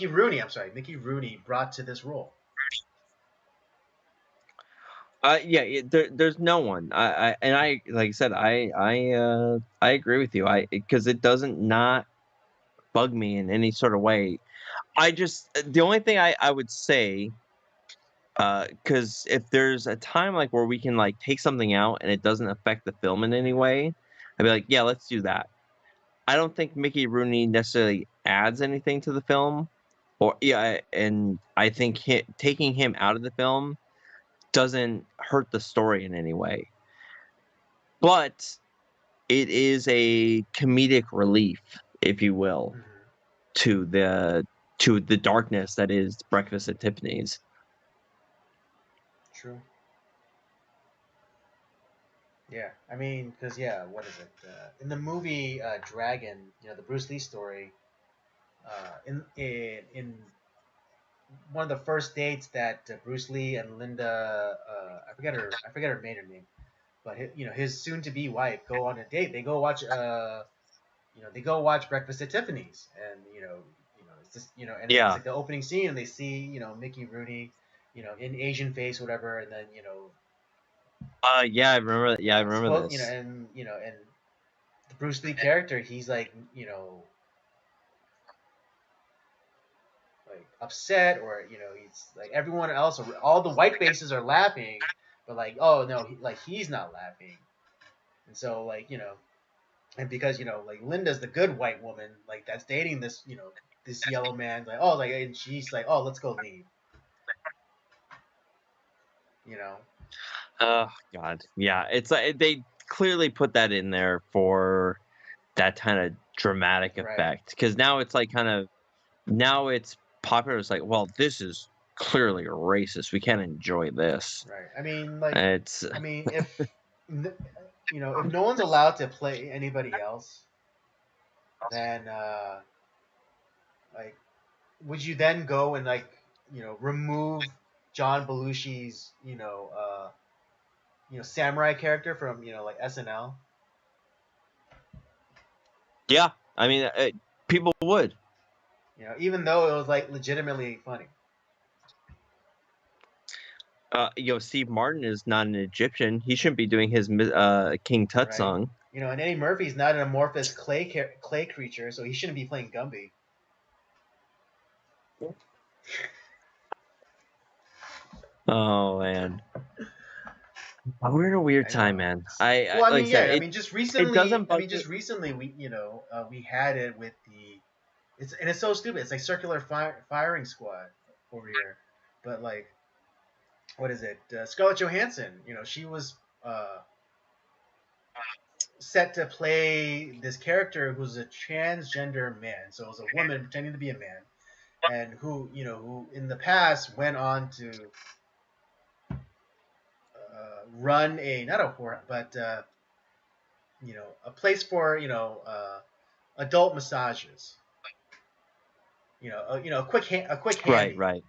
Rooney, I'm sorry, Mickey Rooney brought to this role. Yeah, there's no one. I like I said, I agree with you. I because it doesn't not bug me in any sort of way. I just the only thing I would say, because if there's a time like where we can like take something out and it doesn't affect the film in any way, I'd be like, yeah, let's do that. I don't think Mickey Rooney necessarily adds anything to the film, or yeah, and I think taking him out of the film doesn't hurt the story in any way. But it is a comedic relief, if you will, Mm-hmm. to the darkness that is Breakfast at Tiffany's. True. Yeah, I mean, because yeah, what is it? In the movie Dragon, the Bruce Lee story, in one of the first dates that Bruce Lee and Linda, I forget her maiden name, but his soon-to-be wife go on a date. They go watch Breakfast at Tiffany's, and it's just and then it's Yeah. like the opening scene, and they see Mickey Rooney, in Asian face, whatever, and then Yeah, I remember that. Yeah, I remember spoke, this. and the Bruce Lee character, he's like upset, or he's like everyone else, all the white faces are laughing, but like, oh no, he's not laughing. And so and because like Linda's the good white woman, like that's dating this this yellow man, like, oh, like, and she's like, oh, let's go leave. Oh God, yeah. It's like they clearly put that in there for that kind of dramatic Right, effect because now it's like kind of now it's popular. It's like, well, this is clearly racist. We can't enjoy this. right. I mean, like, It's if if no one's allowed to play anybody else, then like, would you then go and like remove John Belushi's samurai character from like SNL? yeah. I mean, people would. Even though it was like legitimately funny. Steve Martin is not an Egyptian. He shouldn't be doing his King Tut Right. song. And Eddie Murphy's not an amorphous clay creature, so he shouldn't be playing Gumby. Oh man, we're in a weird I time, know. man. Well, I Like mean, I said, yeah. I mean, just it recently. doesn't I bug mean, me. just recently we had it with it's so stupid. It's like circular firing squad over here, but like, what is it? Scarlett Johansson. She was uh, set to play this character who's a transgender man. So it was a woman pretending to be a man, and who in the past went on to run a not a horror, but a place for adult massages. A quick Right, handy. right.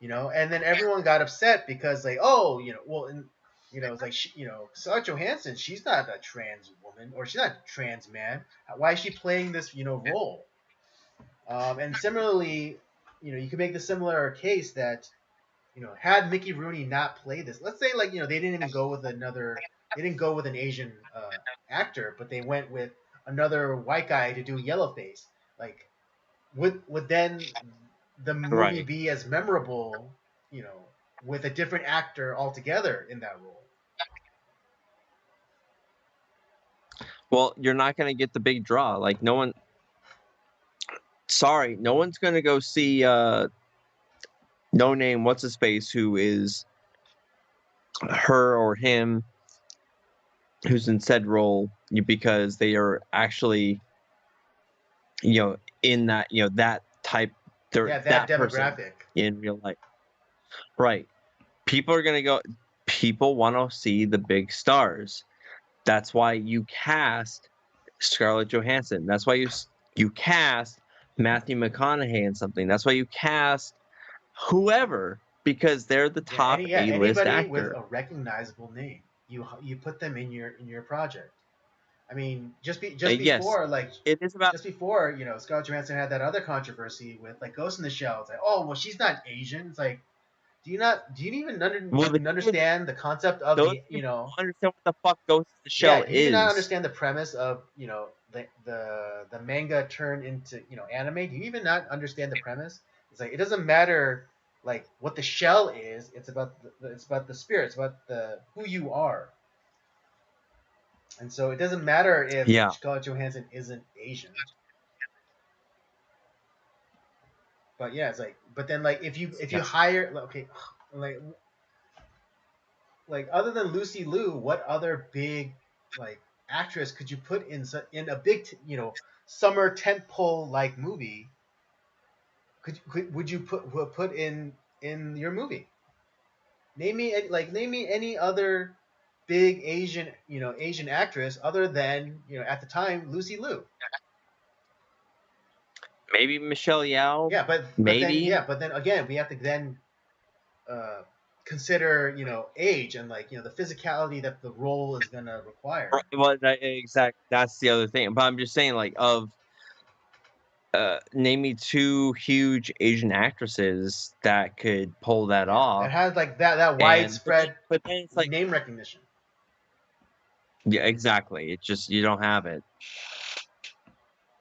And then everyone got upset because like, oh, well, and it's like Scarlett Johansson, she's not a trans woman, or she's not a trans man. Why is she playing this role? And similarly, you can make the similar case that had Mickey Rooney not played this, let's say like they didn't even go with they didn't go with an Asian actor, but they went with another white guy to do Yellowface. Like, would then the movie Right. be as memorable, with a different actor altogether in that role? Well, you're not gonna get the big draw. Like no one. Sorry, no one's gonna go see no name what's his face who is her or him who's in said role because they are actually in that that type they're Yeah, that that person demographic. in real life. Right. People are gonna go. People want to see the big stars. That's why you cast Scarlett Johansson. That's why you cast Matthew McConaughey in something. That's why you cast whoever because they're the top A-list Anybody with actor. a recognizable name, you put them in your project. I mean, just Yes, before like it is about just before Scarlett Johansson had that other controversy with like Ghost in the Shell. It's like, oh, well, she's not Asian. It's like, do you even well the kids. understand the concept of Those the kids don't understand what the fuck Ghost in the Shell do you not is. understand the premise of the manga turned into anime? Do you even not understand the premise? It's like, it doesn't matter like what the shell is. It's about it's about the spirit. It's about the who you are. And so it doesn't matter if Yeah. Scarlett Johansson isn't Asian. But yeah, it's like, but then like if you Yeah. hire, okay, like other than Lucy Liu, what other big like actress could you put in a big summer tentpole like movie? Would you put in your movie? Name me any other big Asian actress other than at the time Lucy Liu. Maybe Michelle Yao. Yeah, Maybe. but then again we have to then uh, consider age and like the physicality that the role is gonna require. Well, exact. That's the other thing. But I'm just saying, like, of name me two huge Asian actresses that could pull that Yeah, that off. has like that And widespread but then it's like, name recognition. yeah, exactly. It's just you don't have it.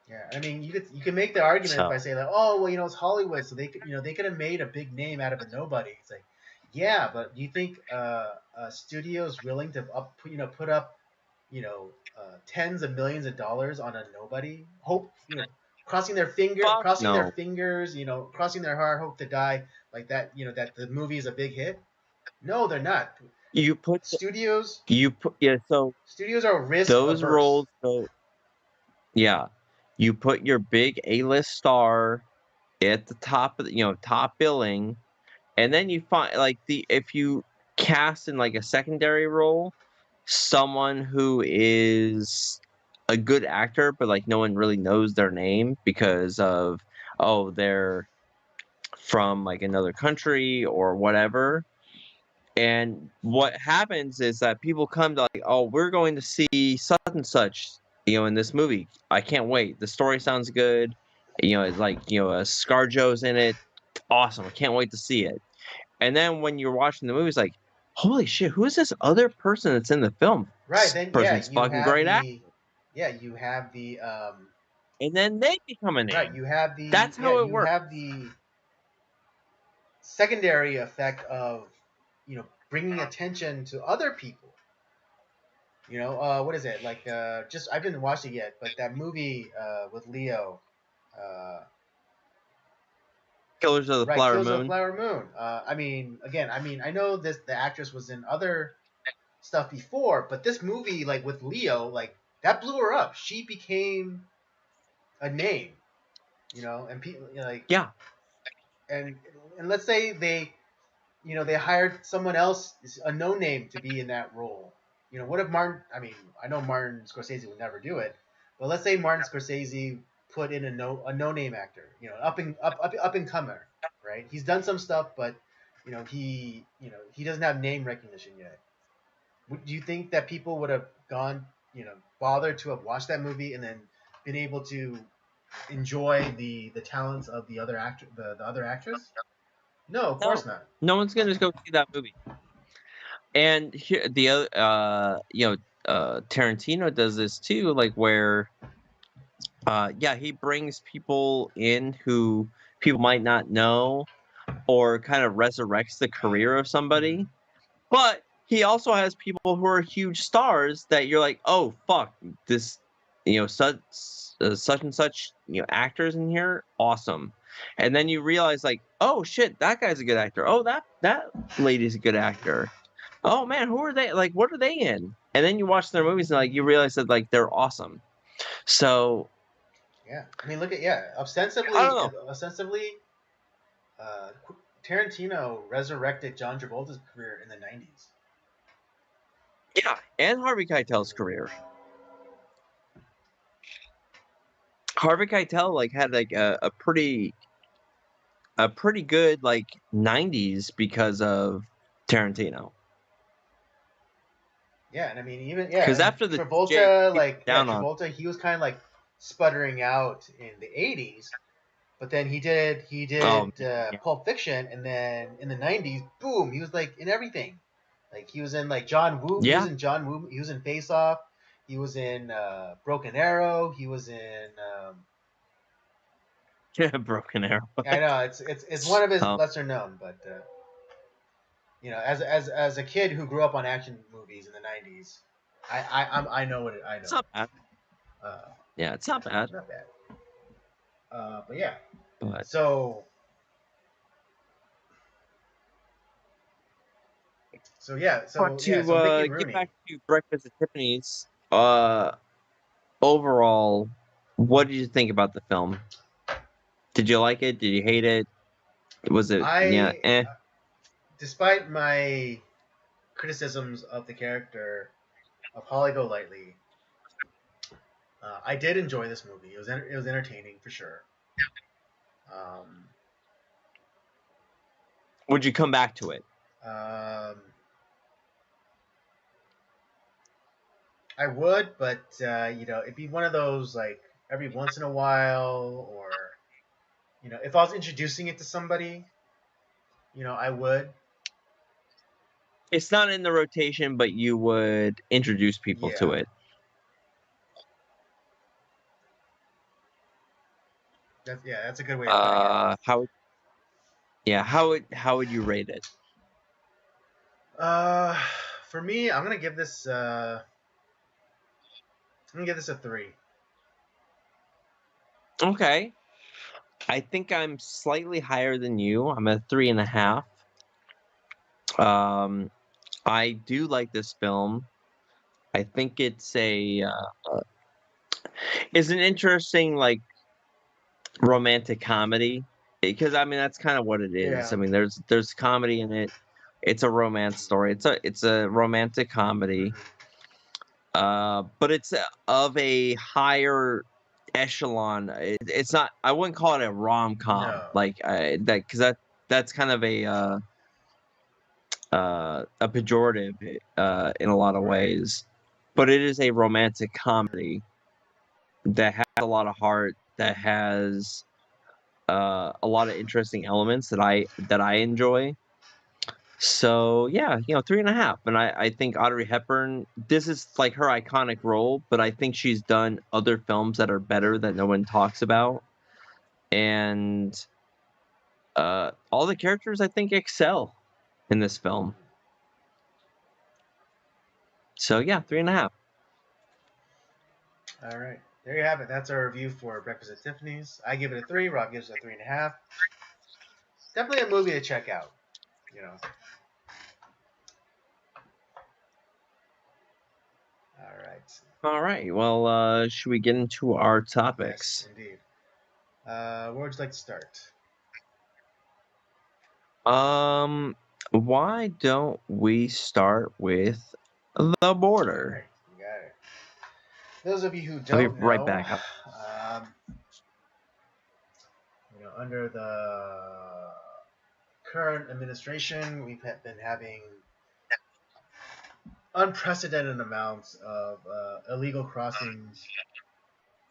Yeah, I mean, you could make the argument by So saying like, oh, well, it's Hollywood, so they could have made a big name out of a nobody. It's like, yeah, but do you think studios willing to put up tens of millions of dollars on a nobody? Hope fuck crossing their no. fingers, crossing their heart, hope to die like that. That the movie is a big hit. No, they're not. You put Studios you put yeah. So studios are risk those averse. roles. So yeah, you put your big A-list star at the top of top billing, and then you find like the if you cast in like a secondary role someone who is a good actor, but like no one really knows their name because of they're from like another country or whatever. And what happens is that people come to like, oh, we're going to see such and such, in this movie. I can't wait. The story sounds good. It's like, ScarJo's in it. Awesome. I can't wait to see it. And then when you're watching the movie, it's like, holy shit, who is this other person that's in the film? Right, This then yeah, person's fucking great actor. you have the And then they become a right, name. That's how it you works. have the secondary effect of bringing attention to other people. What is it? Like just I haven't watched it yet, but that movie with Leo Killers of the right, Flower Kills of the Moon. Flower Moon. I mean, again, I know the actress was in other stuff before, but this movie like with Leo, like that blew her up. She became a name, and people like Yeah. and and let's say they hired someone else, a no name, to be in that role. What if Martin? I mean, I know Martin Scorsese would never do it, but let's say Martin Scorsese put in a no name actor, up and comer, right? He's done some stuff, but he doesn't have name recognition yet. Do you think that people would have gone, bothered to have watched that movie and then been able to enjoy the talents of the other actress? No, of No. course not. No one's gonna go see that movie. And here the other Tarantino does this too, like where yeah, he brings people in who people might not know or kind of resurrects the career of Mm-hmm. somebody. But he also has people who are huge stars that you're like, "Oh, fuck, this, such and such, actors in here, awesome." And then you realize like, "Oh shit, that guy's a good actor. Oh, that lady's a good actor. Oh man, who are they? Like, what are they in?" And then you watch their movies and like you realize that like they're awesome. So Yeah, I mean, look at I don't know. ostensibly, uh, Tarantino resurrected John Travolta's career in the '90s. Yeah, and Harvey Keitel's career. Harvey Keitel like had like a pretty good like 90s because of Tarantino. Yeah, and I mean, even Because and after the TJ, Travolta, people like down on. Travolta, he was kind of like sputtering out in the '80s, but then he Oh did yeah, Pulp Fiction, and then in the '90s, boom, he was like in everything. Like he was in like John Woo, he was yeah, in John Woo, he was in Face Off, he was in Broken Arrow, he was in. yeah, Broken Arrow. I know it's one of his Um, lesser known, but as a kid who grew up on action movies in the '90s, I know what I it's know. not bad. Uh, Yeah, it's yeah, not bad. not bad. But yeah, But so so Mickey get Rooney. back to Breakfast at Tiffany's, overall, what did you think about the film? Did you like it? Did you hate it? Was it yeah? I, despite my criticisms of the character of Holly Golightly, I did enjoy this movie. It was entertaining for sure. Um, Would you come back to it? um, I would, but it'd be one of those like every once in a while, or if I was introducing it to somebody, I would. It's not in the rotation, but you would introduce people to Yeah, it. That's a good way of putting it. How would you rate it? Uh, for me, I'm gonna give this. I'm gonna give this a 3. Okay. I think I'm slightly higher than you. I'm at 3.5. I do like this film. I think it's an interesting like romantic comedy because I mean that's kind of what it is. I Yeah. mean there's comedy in it. It's a romance story. It's a romantic comedy. Hmm. But it's of a higher echelon. It's not. I wouldn't call it a rom com No. like because that's kind of a pejorative in a lot of Right. ways. But it is a romantic comedy that has a lot of heart. That has a lot of interesting elements that I enjoy. So yeah, 3.5. And I think Audrey Hepburn, this is like her iconic role, but I think she's done other films that are better that no one talks about. And all the characters I think excel in this film. So yeah, 3.5. All right. There you have it. That's our review for Breakfast at Tiffany's. I give it a 3. Rob gives it a 3.5. Definitely a movie to check out. You know. All right. All right. Well, should we get into our Yes, topics? indeed. Where would you like to start? Why don't we start with the All border? right. You got it. Those of you who I'll be don't right know, back. under the current administration, we've been having unprecedented amounts of illegal crossings,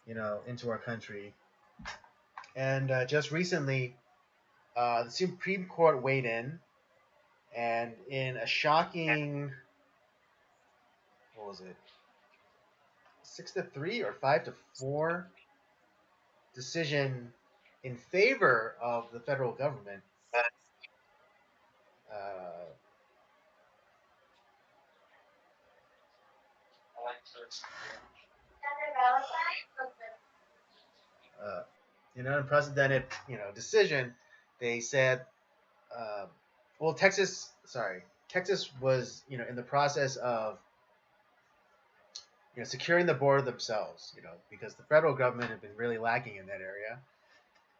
into our country. And just recently, the Supreme Court weighed in, and in a shocking, what was it, 6-3 or 5-4 decision in favor of the federal government, uh, uh, in an unprecedented, decision, they said, uh, well, Texas was, in the process of, securing the border themselves, because the federal government had been really lacking in that area,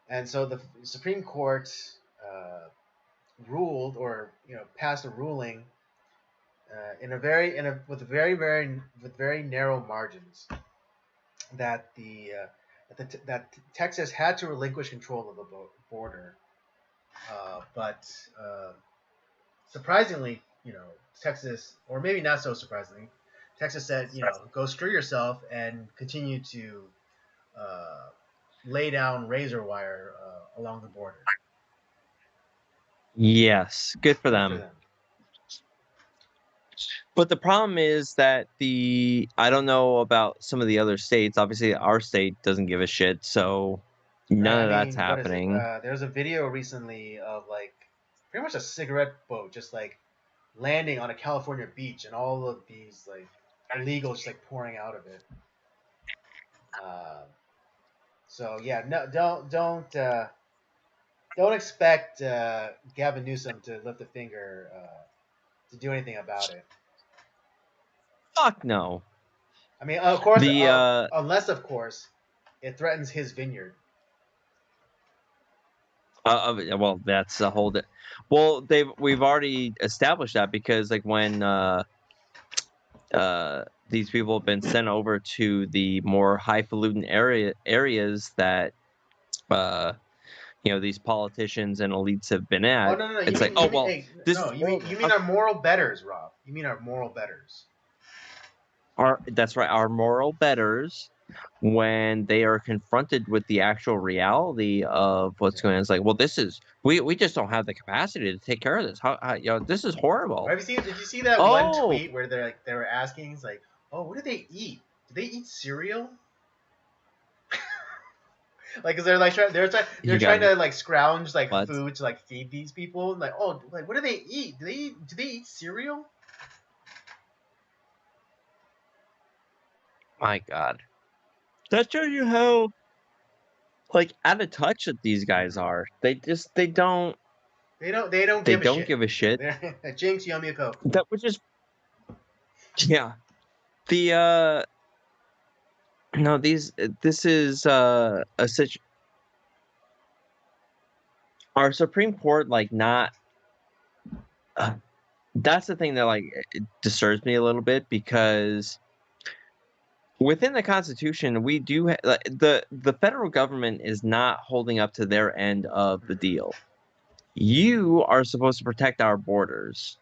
and so the Supreme Court uh, ruled, or passed a ruling, in a very in a with very narrow margins, that that Texas had to relinquish control of the border, but surprisingly, Texas, or maybe not so surprisingly, Texas said, go screw yourself and continue to uh, lay down razor wire along the border. Yes, good for Good for them. them. But the problem is that I don't know about some of the other states. Obviously, our state doesn't give a shit, so Right? none I of that's mean, what is it? happening. There's a video recently of like pretty much a cigarette boat just like landing on a California beach, and all of these like illegals just like pouring out of it. Uh, so yeah, no, don't expect Gavin Newsom to lift a finger to do anything about it. Fuck no. I mean, of course, The unless of course it threatens his vineyard. well, that's a whole. Well, we've already established that because like when these people have been sent over to the more highfalutin areas that uh these politicians and elites have been Oh at. no, no, no. You It's like, mean oh you mean well, hey this is no, horrible. you mean our moral betters, Rob. You mean our moral betters. Our That's right, our moral betters, when they are confronted with the actual reality of what's Yeah. going on, it's like, well, we just don't have the capacity to take care of this. This is horrible. Have you seen? Did you see that one Oh, tweet where they were asking, it's like, oh, what do they eat? Do they eat cereal? Like, cause they're You trying got to like scrounge like what? food to like feed these people. Like, oh, like what do they eat? Do they eat cereal? My God, that shows you how like out of touch that these guys Mm-hmm. are. They don't They give a don't shit. give a Yeah, shit. they're Jinx, yummy a Coke. That which is yeah. The no these this is a such our Supreme Court like not uh, that's the thing that like it disturbs me a little bit because within the Constitution we do like, the federal government is not holding up to their end of the Mm-hmm. deal. You are supposed to protect our borders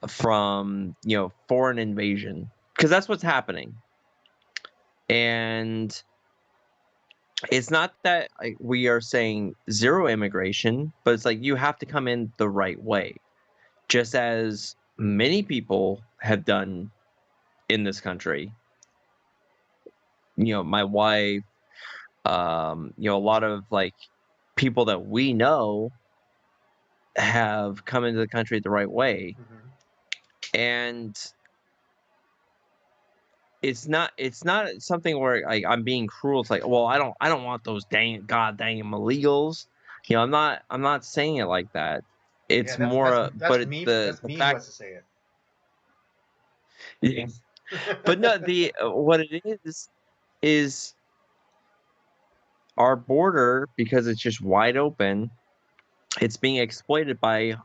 from foreign invasion because that's what's happening. And it's not that like, we are saying zero immigration, but it's like you have to come in the right way, just as many people have done in this country. My wife, a lot of like people that we know have come into the country the right way. Mm-hmm. And it's not something where like I'm being cruel. It's like, well, I don't want those god dang illegals. I'm not saying it like that. Yeah, It's more but that's the me who fact has to say yeah. But no, it. the what it is our border because it's just wide open. It's being exploited by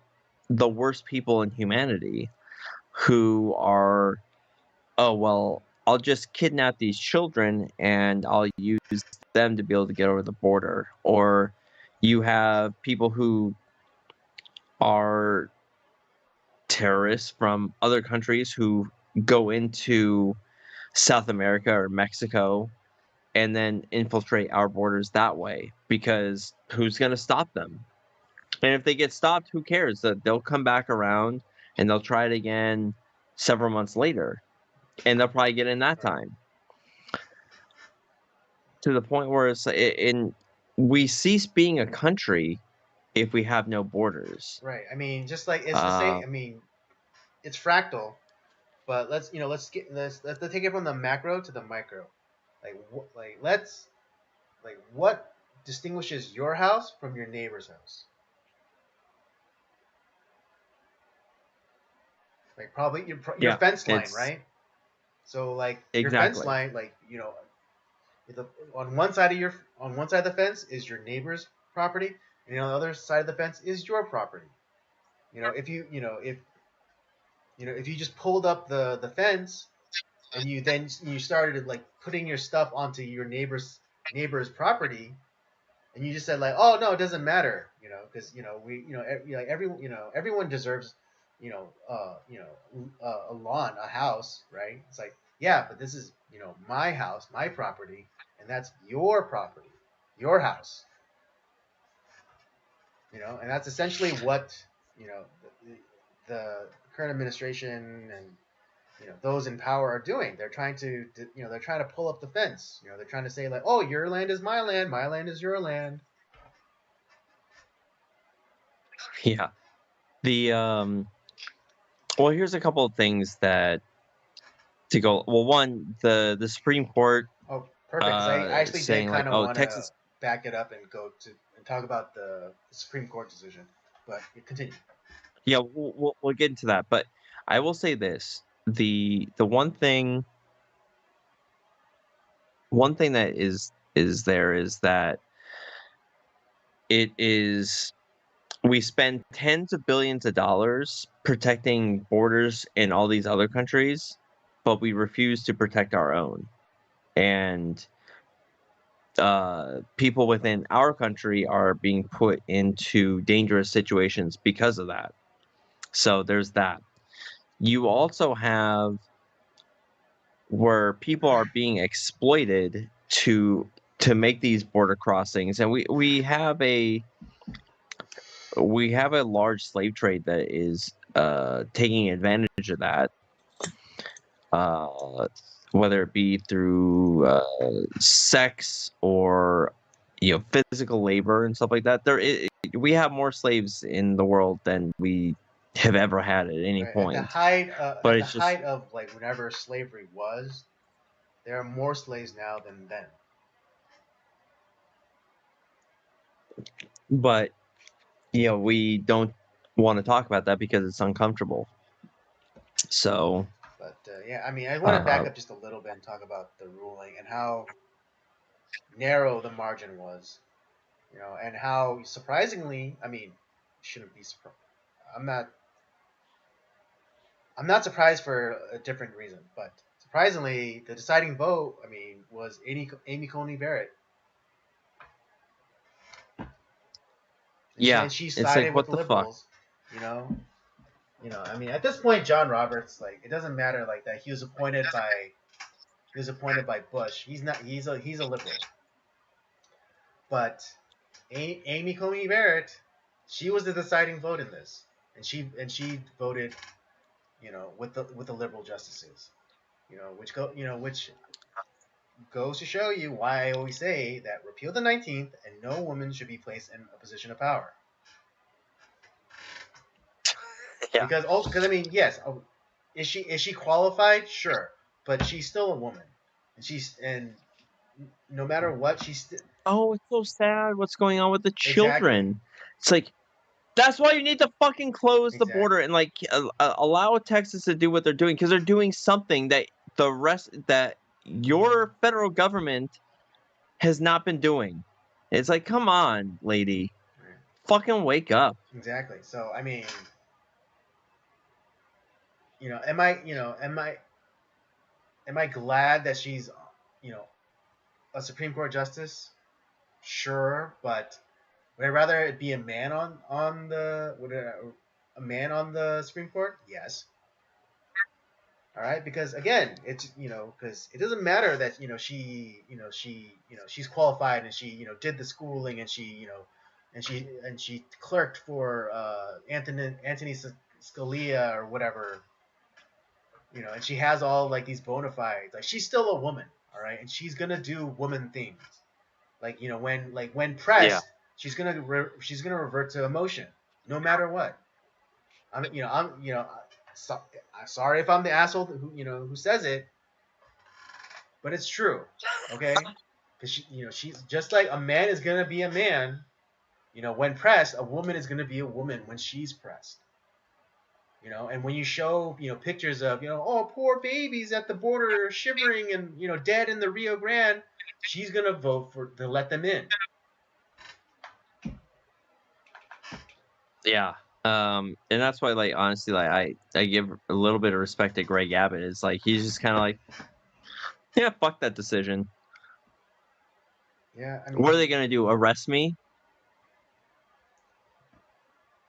the worst people in humanity who are, oh, well, I'll just kidnap these children and I'll use them to be able to get over the border. Or you have people who are terrorists from other countries who go into South America or Mexico and then infiltrate our borders that way because who's going to stop them? And if they get stopped, who cares? That they'll come back around and they'll try it again several months later and they'll probably get in that Right. time. To the point where it's in we cease being a country if we have no borders. Right. I mean, just like it's the same. Uh, I mean, it's fractal, but let's take it from the macro to the micro. What distinguishes your house from your neighbor's house? Like probably your yeah, fence line, it's right? So like your fence exactly. line, like the, on one side of the fence is your neighbor's property, and on the other side of the fence is your property. If if you just pulled up the fence and you started like putting your stuff onto your neighbor's property, and you just said like, oh no, it doesn't matter, because we like everyone deserves a lawn, a house, right? It's like, yeah, but this is my house, my property, and that's your property, your house, and that's essentially what the current administration and those in power are doing. They're trying to pull up the fence. They're trying to say like, oh, your land is my land is your land. Yeah. The well, here's a couple of things that to go. Well, one, the Supreme Court Oh, perfect. Because I actually did saying like, kind of oh, want to Texas. back it up and go to and talk about the Supreme Court decision, but continue. Yeah, we'll get into that, but I will say this: the one thing that is there is that it is we spend tens of billions of dollars protecting borders in all these other countries, but we refuse to protect our own. And people within our country are being put into dangerous situations because of that. So there's that. You also have where people are being exploited to make these border crossings, and we have a large slave trade that is taking advantage of that, uh, whether it be through sex or physical labor and stuff like that. We have more slaves in the world than we have ever had at any Right. At the point. height, But it's just, of like whenever slavery was, there are more slaves now than then. but we don't want to talk about that because it's uncomfortable. So, But yeah, I mean, I want to back uh, up just a little bit and talk about the ruling and how narrow the margin was, and how surprisingly, I mean, shouldn't be surprised. I'm not. I'm not surprised for a different reason, but surprisingly, the deciding vote, I mean, was Amy Coney Barrett, and yeah, she it's like, sided with what the the fuck? liberals, you know. I mean, at this point, John Roberts, like, it doesn't matter like that. He was appointed by Bush. He's not. He's a liberal, but Amy Coney Barrett, she was the deciding vote in this, and she voted, with the liberal justices, which goes to show you why I always say that repeal the 19th and no woman should be placed in a position of power. Yeah. Because I mean, yes, is she qualified? Sure, but she's still a woman, and no matter what, she's Oh, it's so sad what's going on with the exactly, children. It's like, that's why you need to fucking close the border exactly. and like allow Texas to do what they're doing, because they're doing something that your federal government has not been doing. It's like, come on, lady, Right. fucking wake up. Exactly. So I mean, am I glad that she's, you know, a Supreme Court justice? Sure, but would I rather it be a man on the would it, a man on the Supreme Court? Yes. All right, because again, it's because it doesn't matter that she's qualified and she did the schooling and she and she clerked for Anthony Scalia or whatever, and she has all like these bona fides. Like she's still a woman, all right, and she's gonna do woman things. Like when Yeah. pressed, she's gonna revert to emotion, no matter what. So, I'm sorry if I'm the asshole who says it, but it's true, okay? Because she's just like a man is gonna be a man. When pressed, a woman is gonna be a woman when she's pressed. And when you show pictures of oh, poor babies at the border shivering and dead in the Rio Grande, she's gonna vote to let them in. Yeah. And that's why, like, honestly, like, I give a little bit of respect to Greg Abbott. It's like, he's just kind of like, yeah, fuck that decision. Yeah, I What are they mean, gonna do? Arrest me?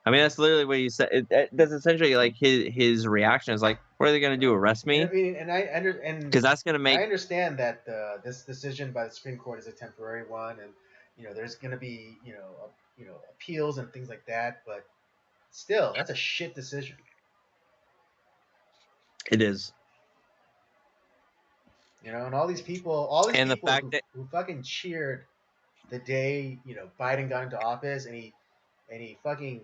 I mean, that's literally what he said. That's essentially like his reaction is like, what are they gonna do? right. Arrest And I me? mean, and Because that's gonna I make, understand that this decision by the Supreme Court is a temporary one, and there's gonna be appeals and things like that, but still, that's a shit decision. it is. And all these And the people fact who that, who fucking cheered the day Biden got into office, and he fucking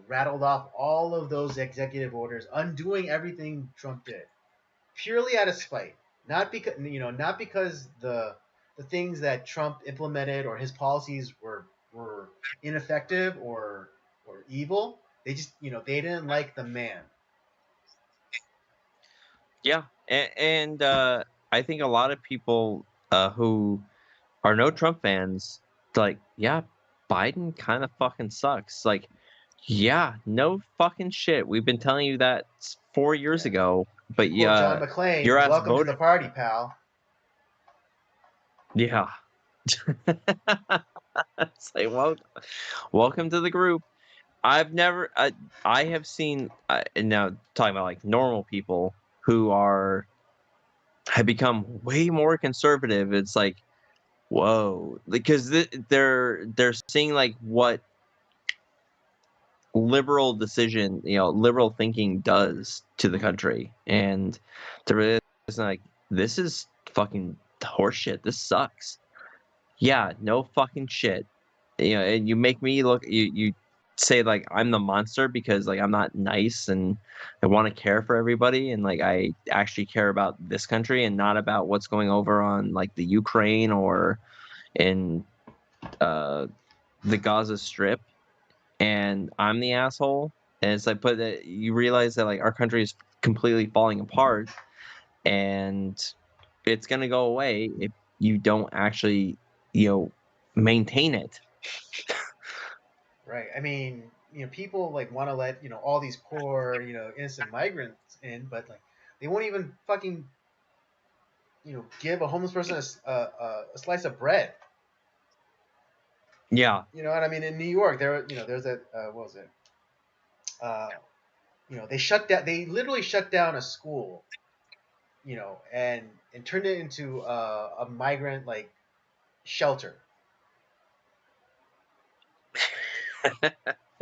rattled off all of those executive orders, undoing everything Trump did, purely out of spite, not because the things that Trump implemented or his policies were ineffective or evil. They just they didn't like the man. yeah, and I think a lot of people who are no Trump fans, like, yeah, Biden kind of fucking sucks. Like, yeah, no fucking shit. We've been telling you that 4 years Yeah. ago, To but quote John yeah, your McClane, ass "Welcome to voted. the party, pal." Yeah. It's like, well, welcome to the group. I have seen, and now talking about like normal people who have become way more conservative. It's like, whoa, because they're seeing like what liberal thinking does to the country, and they're like, this is fucking horseshit. This sucks. Yeah, no fucking shit. And you make me look. You say like I'm the monster because like I'm not nice and I want to care for everybody and like I actually care about this country and not about what's going over on like the Ukraine or in uh the Gaza Strip. And I'm the asshole. And it's like, but you realize that like our country is completely falling apart, and it's gonna go away if you don't actually, maintain it. Right. I mean, people like want to let all these poor innocent migrants in, but like they won't even fucking give a homeless person a slice of bread. Yeah, You know what I mean? In New York, there's a what was it? Uh, they shut down. They literally shut down a school. And turned it into a migrant like shelter.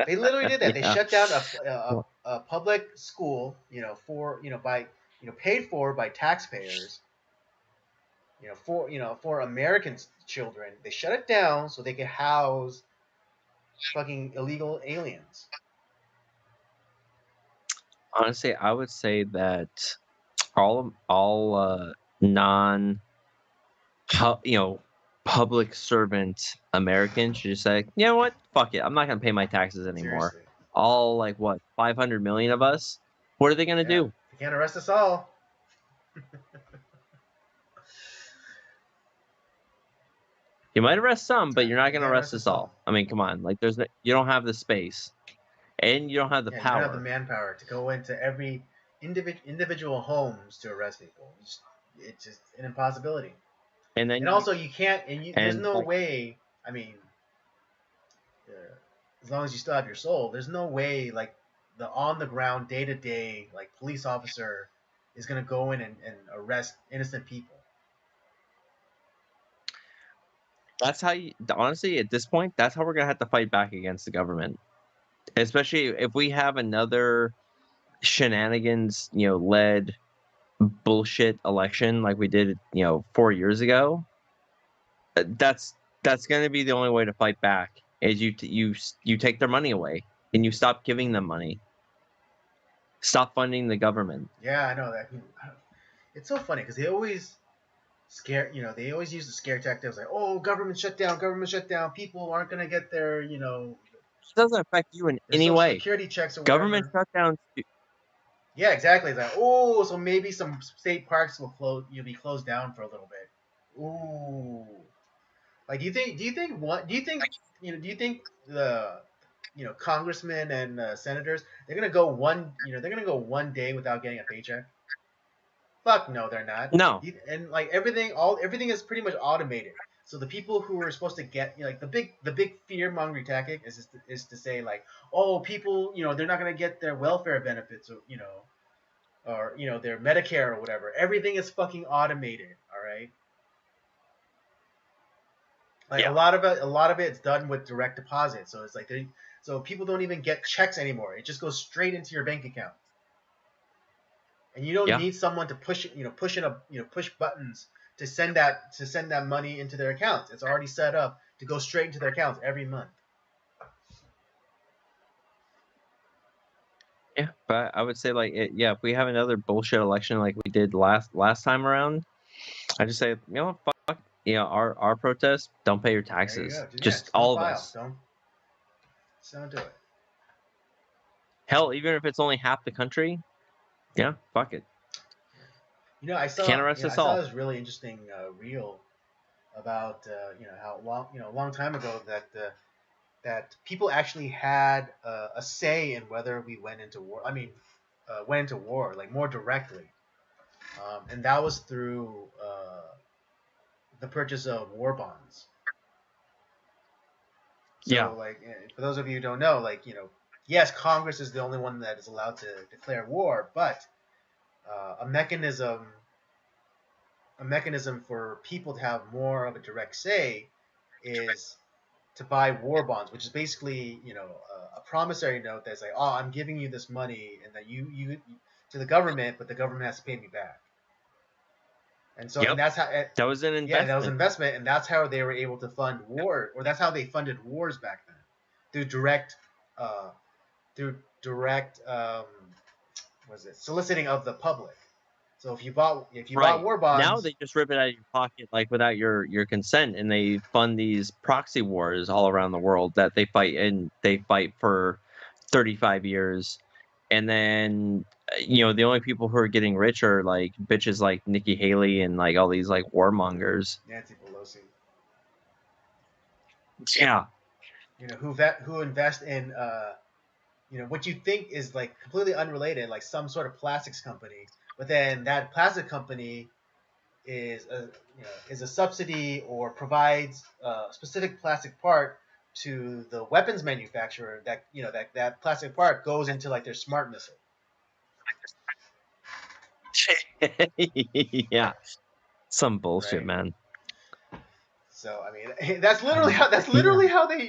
They literally did that. They yeah. shut down Well, a public school, for by paid for by taxpayers, for American children. They shut it down so they could house fucking illegal aliens. honestly, I would say that all non pu- you know public servant Americans should just say, you know what, fuck it, I'm not gonna pay my taxes anymore. Seriously. All like what 500 million of us. What are they gonna Yeah. do? They can't arrest us all. You might arrest some, but you're not They gonna can't arrest arrest us us all. all. I mean, come on, like you don't have the space and you don't have the Yeah, you don't have the power. manpower to go into every individual homes to arrest people. It's just an impossibility. And And then also, you can't. There's and no like way. I mean, uh, as long as you still have your soul, there's no way like the on the ground day to day like police officer is gonna go in and arrest innocent people. that's how you honestly at this point, that's how we're gonna have to fight back against the government. Especially if we have another shenanigans, led bullshit election like we did, 4 years ago. That's going to be the only way to fight back is you take their money away and you stop giving them money. Stop funding the government. Yeah, I know that. It's so funny because they always scare. They always use the scare tactics like, "Oh, government shutdown, government shutdown. People aren't gonna get their It doesn't affect you in their any social way. security checks or Government whatever." shutdowns. Yeah, exactly. It's like, oh, so maybe some state parks will close. You'll be closed down for a little bit. Ooh, like do you think what? Do you think Do you think the congressmen and senators they're gonna go they're gonna go one day without getting a paycheck? Fuck no, they're not. No. And like everything is pretty much automated. So the people who are supposed to get like the big fear mongering tactic is to say like, oh, people they're not gonna get their welfare benefits or their Medicare or whatever. Everything is fucking automated. All right. Like Yeah. a lot of it's done with direct deposit. So it's like so people don't even get checks anymore. It just goes straight into your bank account, and you don't Yeah. need someone to push buttons to send that money into their accounts. It's already set up to go straight into their accounts every month. Yeah. But I would say like yeah, if we have another bullshit election like we did last time around, I just say, fuck, our protest, don't pay your There you taxes. go. Yeah, Just just don't all of file. us. Don't do it. Hell, even if it's only half the country, yeah, fuck it. Can't arrest I us saw all. this really interesting reel about how a long time ago that people actually had a say in whether we went into war. I mean, went into war like more directly, and that was through the purchase of war bonds. Yeah. So, like, for those of you who don't know, like, yes, Congress is the only one that is allowed to declare war, but uh, a mechanism a mechanism for people to have more of a direct say is to buy war bonds, which is basically a promissory note that's like, oh, I'm giving you this money and that you to the government, but the government has to pay me back. And so, and Yep. that's how, That was an yeah, that was investment. investment, and that's how they were able to fund war, or that's how they funded wars back then, through uh, direct, was it soliciting of the public. So if you bought Right. war Now bonds, they just rip it out of your pocket, like, without your consent, and they fund these proxy wars all around the world that they fight for 35 years. And then, the only people who are getting rich are, like, bitches like Nikki Haley and, like, all these, like, warmongers. Nancy Pelosi, Yeah. who invest in what you think is like completely unrelated, like some sort of plastics company, but then that plastic company is a subsidy or provides a specific plastic part to the weapons manufacturer, that that plastic part goes into like their smart missile, Yeah. Some bullshit, right? man. So I mean, that's literally Um, how yeah.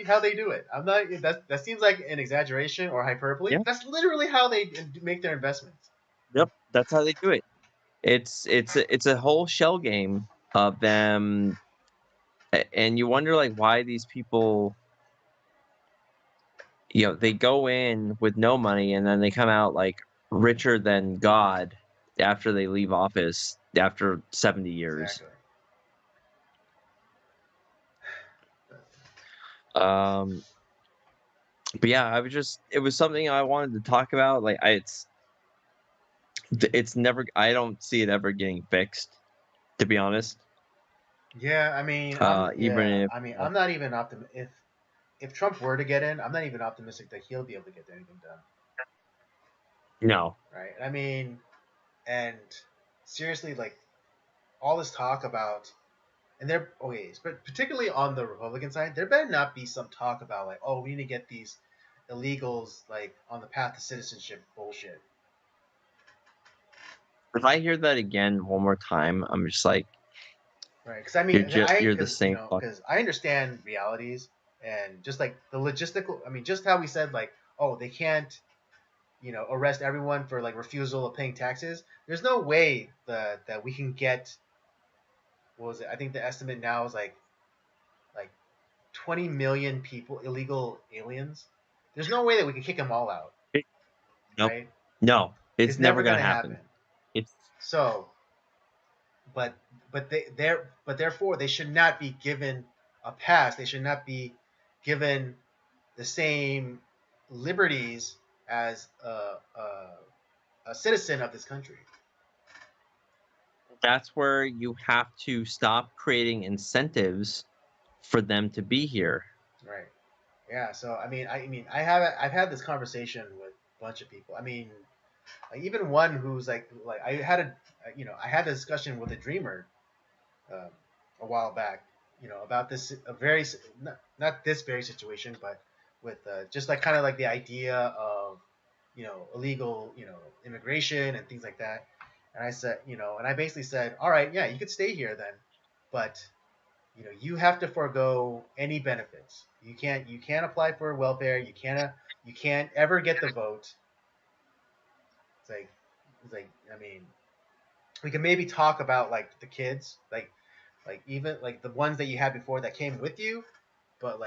how they do it. I'm not that seems like an exaggeration or hyperbole. Yeah. That's literally how they make their investments. Yep. That's how they do it. It's a whole shell game of them, and you wonder, like, why these people, they go in with no money, and then they come out, like, richer than God after they leave office after 70 years. Exactly. Um, but yeah, it was something I wanted to talk about. Like, it's never, I don't see it ever getting fixed, to be honest. Yeah, I mean, Even if, I'm not even if Trump were to get in, I'm not even optimistic that he'll be able to get anything done, no, right? I mean, and seriously, like all this talk about, and there, okay, but particularly on the Republican side, there better not be some talk about like, oh, we need to get these illegals like on the path to citizenship bullshit, if I hear that again one more time, I'm just like, right? Because I mean, you're the because same fuck. because I understand realities and just like the logistical. I mean, just how we said like, oh, they can't arrest everyone for like refusal of paying taxes. There's no way that we can get, what was it? I think the estimate now is like 20 million people, illegal aliens. There's no way that we can kick them all out, Nope. right? No, It's it's never never gonna gonna happen. happen. It's So, but but therefore they should not be given a pass. They should not be given the same liberties as a citizen of this country. That's where you have to stop creating incentives for them to be here. Right. Yeah. So I mean, I've had this conversation with a bunch of people. I mean, like even one who's like I had a discussion with a dreamer um, a while back, about this a very not this very situation, but with just like kind of like the idea of illegal immigration and things like that. And I said, and I basically said, all right, yeah, you could stay here then, but you have to forego any benefits. You can't apply for welfare. You can't ever get the vote. It's like I mean, we can maybe talk about like the kids, like even like the ones that you had before that came with you, but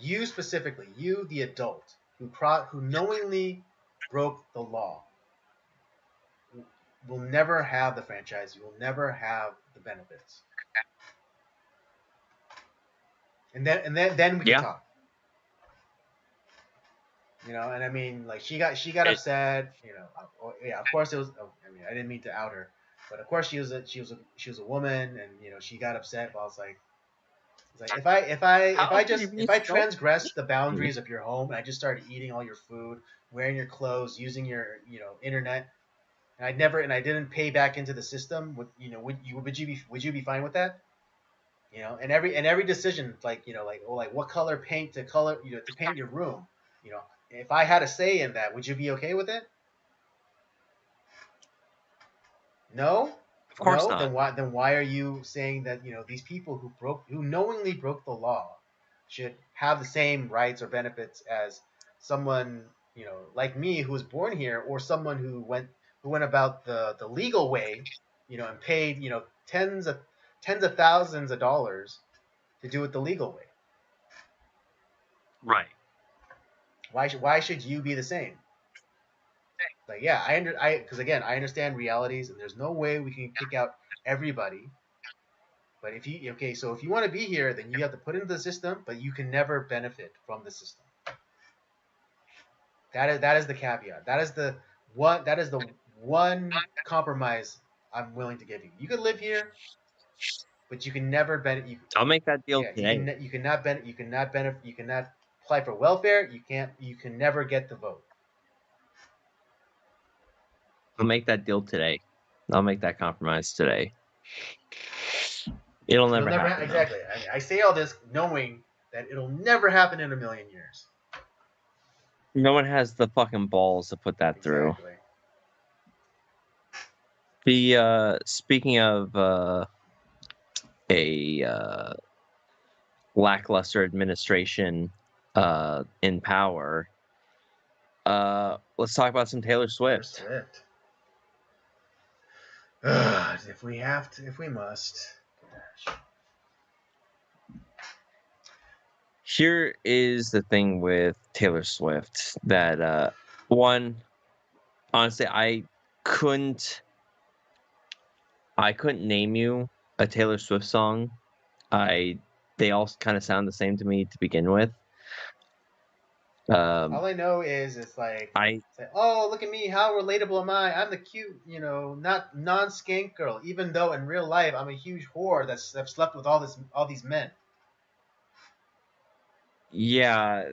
you specifically, you the adult who knowingly broke the law, will never have the franchise. You will never have the benefits. And then we could Yeah. talk. And I mean, like she got It, upset. Yeah, of course it was. Oh, I mean, I didn't mean to out her, but of course she was a woman, and she got upset. But I was like, how could you be if I so transgress the mean? boundaries of your home and I just started eating all your food, wearing your clothes, using your internet, and I didn't pay back into the system, would you be fine with that? And every decision, like what color paint to color, to paint your room, if I had a say in that, would you be okay with it? No. Of course No, not. then why are you saying that these people who knowingly broke the law should have the same rights or benefits as someone like me who was born here, or someone who went about the legal way, and paid, tens of thousands of dollars to do it the legal way. Right. Why should you be the same? Like, yeah, because again, I understand realities, and there's no way we can kick out everybody. But if you want to be here, then you have to put into the system, but you can never benefit from the system. That is the caveat. That is the one compromise I'm willing to give you. You could live here, but you can never benefit. I'll make that deal Yeah, today. you cannot benefit. You cannot apply for welfare. You can never get the vote. I'll make that deal today. I'll make that compromise today. It'll never happen. Exactly. I say all this knowing that it'll never happen in a million years. No one has the fucking balls to put that through. Exactly. The speaking of a lackluster administration in power, let's talk about some Taylor Swift. If we have to, if we must. Gosh. Here is the thing with Taylor Swift that one, honestly, I couldn't name you a Taylor Swift song. They all kind of sound the same to me to begin with. All I know is it's like, oh, look at me, how relatable am I? I'm the cute, not non-skank girl, even though in real life I'm a huge whore that's slept with all these men. Yeah,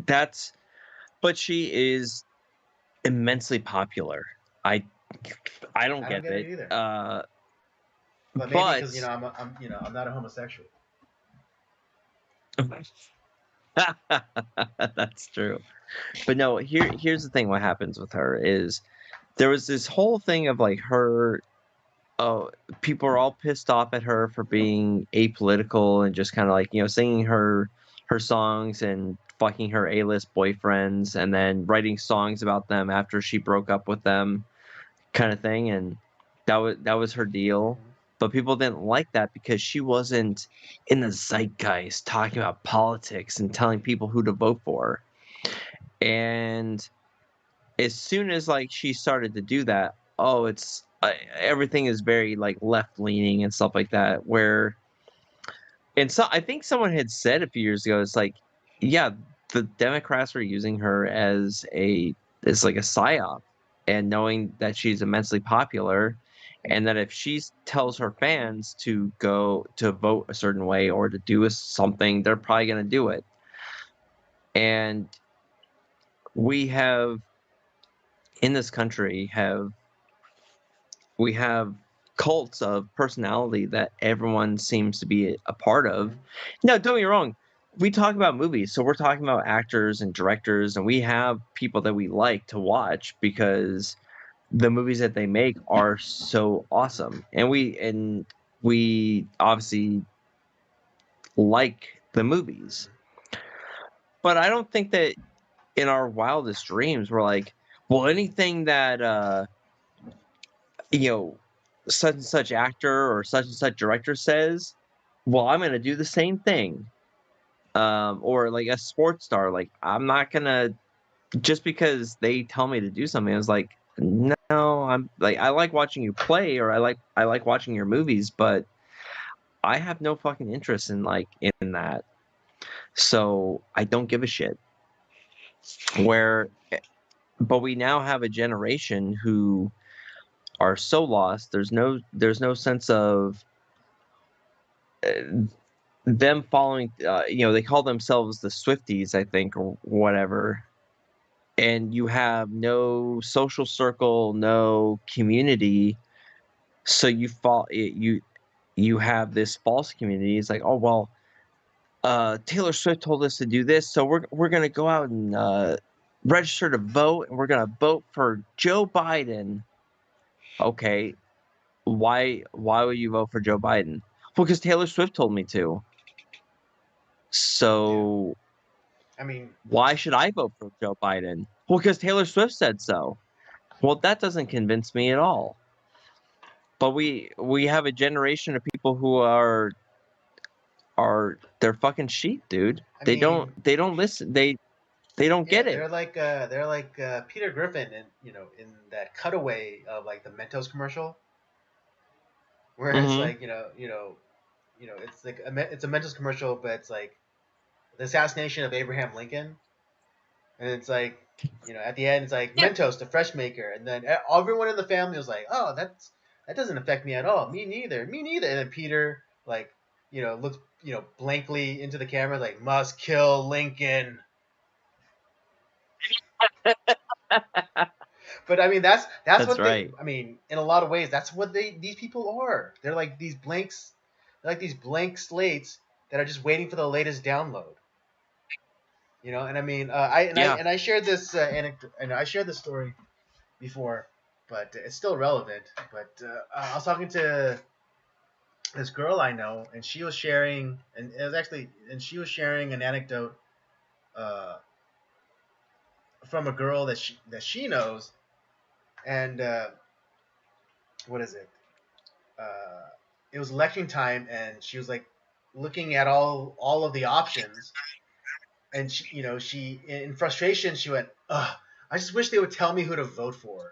but she is immensely popular. I don't get it either. But maybe because I'm not a homosexual. That's true. But no, here's the thing. What happens with her is there was this whole thing of like her. Oh, people are all pissed off at her for being apolitical and just kind of like singing her songs and fucking her A-list boyfriends and then writing songs about them after she broke up with them, kind of thing. And that was her deal. Mm-hmm. But people didn't like that because she wasn't in the zeitgeist talking about politics and telling people who to vote for. And as soon as like she started to do that, it's everything is very like left leaning and stuff like that. And so I think someone had said a few years ago, it's like, yeah, the Democrats are using her as like a psyop, and knowing that she's immensely popular, and that if she tells her fans to go to vote a certain way or to do something, they're probably going to do it. And we have in this country we have cults of personality that everyone seems to be a part of. Now, don't get me wrong, we talk about movies, so we're talking about actors and directors, and we have people that we like to watch because the movies that they make are so awesome, and we obviously like the movies. But I don't think that in our wildest dreams we're like, well, anything that such and such actor or such and such director says, well, I'm going to do the same thing. Or like a sports star, like I'm not going to, just because they tell me to do something, I was like, no, I'm like, I like watching you play, or I like watching your movies, but I have no fucking interest in that. So I don't give a shit. But we now have a generation who are so lost. There's no sense of them following. They call themselves the Swifties, I think, or whatever. And you have no social circle, no community. So you have this false community. It's like, oh well, Taylor Swift told us to do this, so we're gonna go out and register to vote, and we're gonna vote for Joe Biden. Okay, why would you vote for Joe Biden? Well, because Taylor Swift told me to. So, I mean, why should I vote for Joe Biden? Well, because Taylor Swift said so. Well, that doesn't convince me at all. But we have a generation of people who are they're fucking sheep, dude. I They mean, don't listen. They don't yeah, get it. they're like Peter Griffin in in that cutaway of like the Mentos commercial where it's Hmm. like it's like it's a Mentos commercial, but it's like the assassination of Abraham Lincoln, and it's like at the end it's like Yeah. Mentos, the fresh maker, and then everyone in the family was like, oh, that doesn't affect me at all. Me neither. Me neither. And then Peter like looks blankly into the camera like must kill Lincoln. But I mean, that's That's what they. right. I mean, in a lot of ways, that's what these people are. They're like these blanks, they're like these blank slates that are just waiting for the latest download. And I mean, Yeah. I shared this anecdote, and I shared this story before, but it's still relevant. But I was talking to this girl I know, and she was sharing, and it was actually, and she was sharing an anecdote uh, from a girl that she knows, and what is it? uh, it was election time, and she was like looking at all of the options, and she in frustration she went, "Ugh, I just wish they would tell me who to vote for."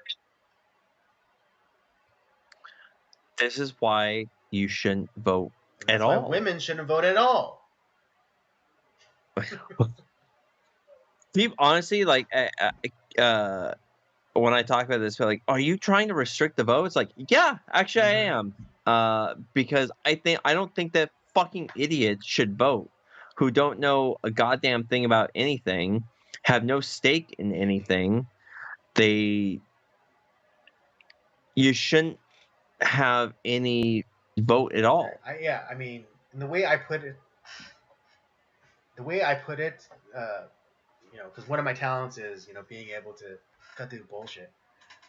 This is why you shouldn't vote And at that's why all. women shouldn't vote at all. People, honestly, like, when I talk about this, they're like, "Are you trying to restrict the vote?" It's like, yeah, actually, I Hmm. am. Because I don't think that fucking idiots should vote who don't know a goddamn thing about anything, have no stake in anything. They You shouldn't have any vote at Right. all. I mean, and the way I put it, because one of my talents is being able to cut through bullshit.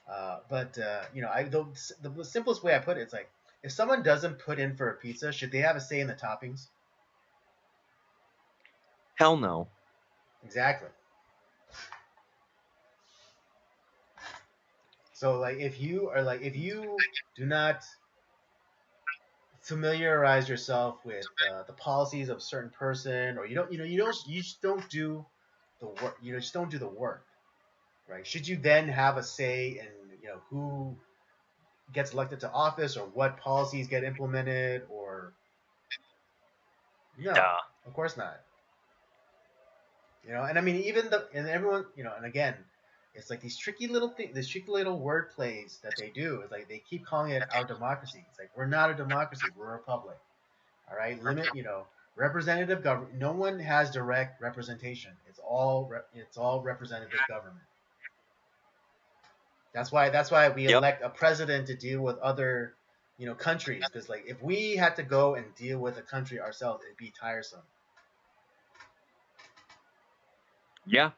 But the simplest way I put it is like, if someone doesn't put in for a pizza, should they have a say in the toppings? Hell no. Exactly. So like, if you do not familiarize yourself with the policies of a certain person, or you just don't do the work, just don't do the work, right? Should you then have a say in who gets elected to office, or what policies get implemented, or no? Duh. Of course not. And I mean, even and everyone, and again, it's like these tricky little things, these tricky little word plays that they do. It's like they keep calling it our democracy. It's like, we're not a democracy, we're a republic. All right, representative government. No one has direct representation. It's all representative government. That's why we Yep. elect a president to deal with other countries, because like, if we had to go and deal with a country ourselves, it'd be tiresome. Yeah.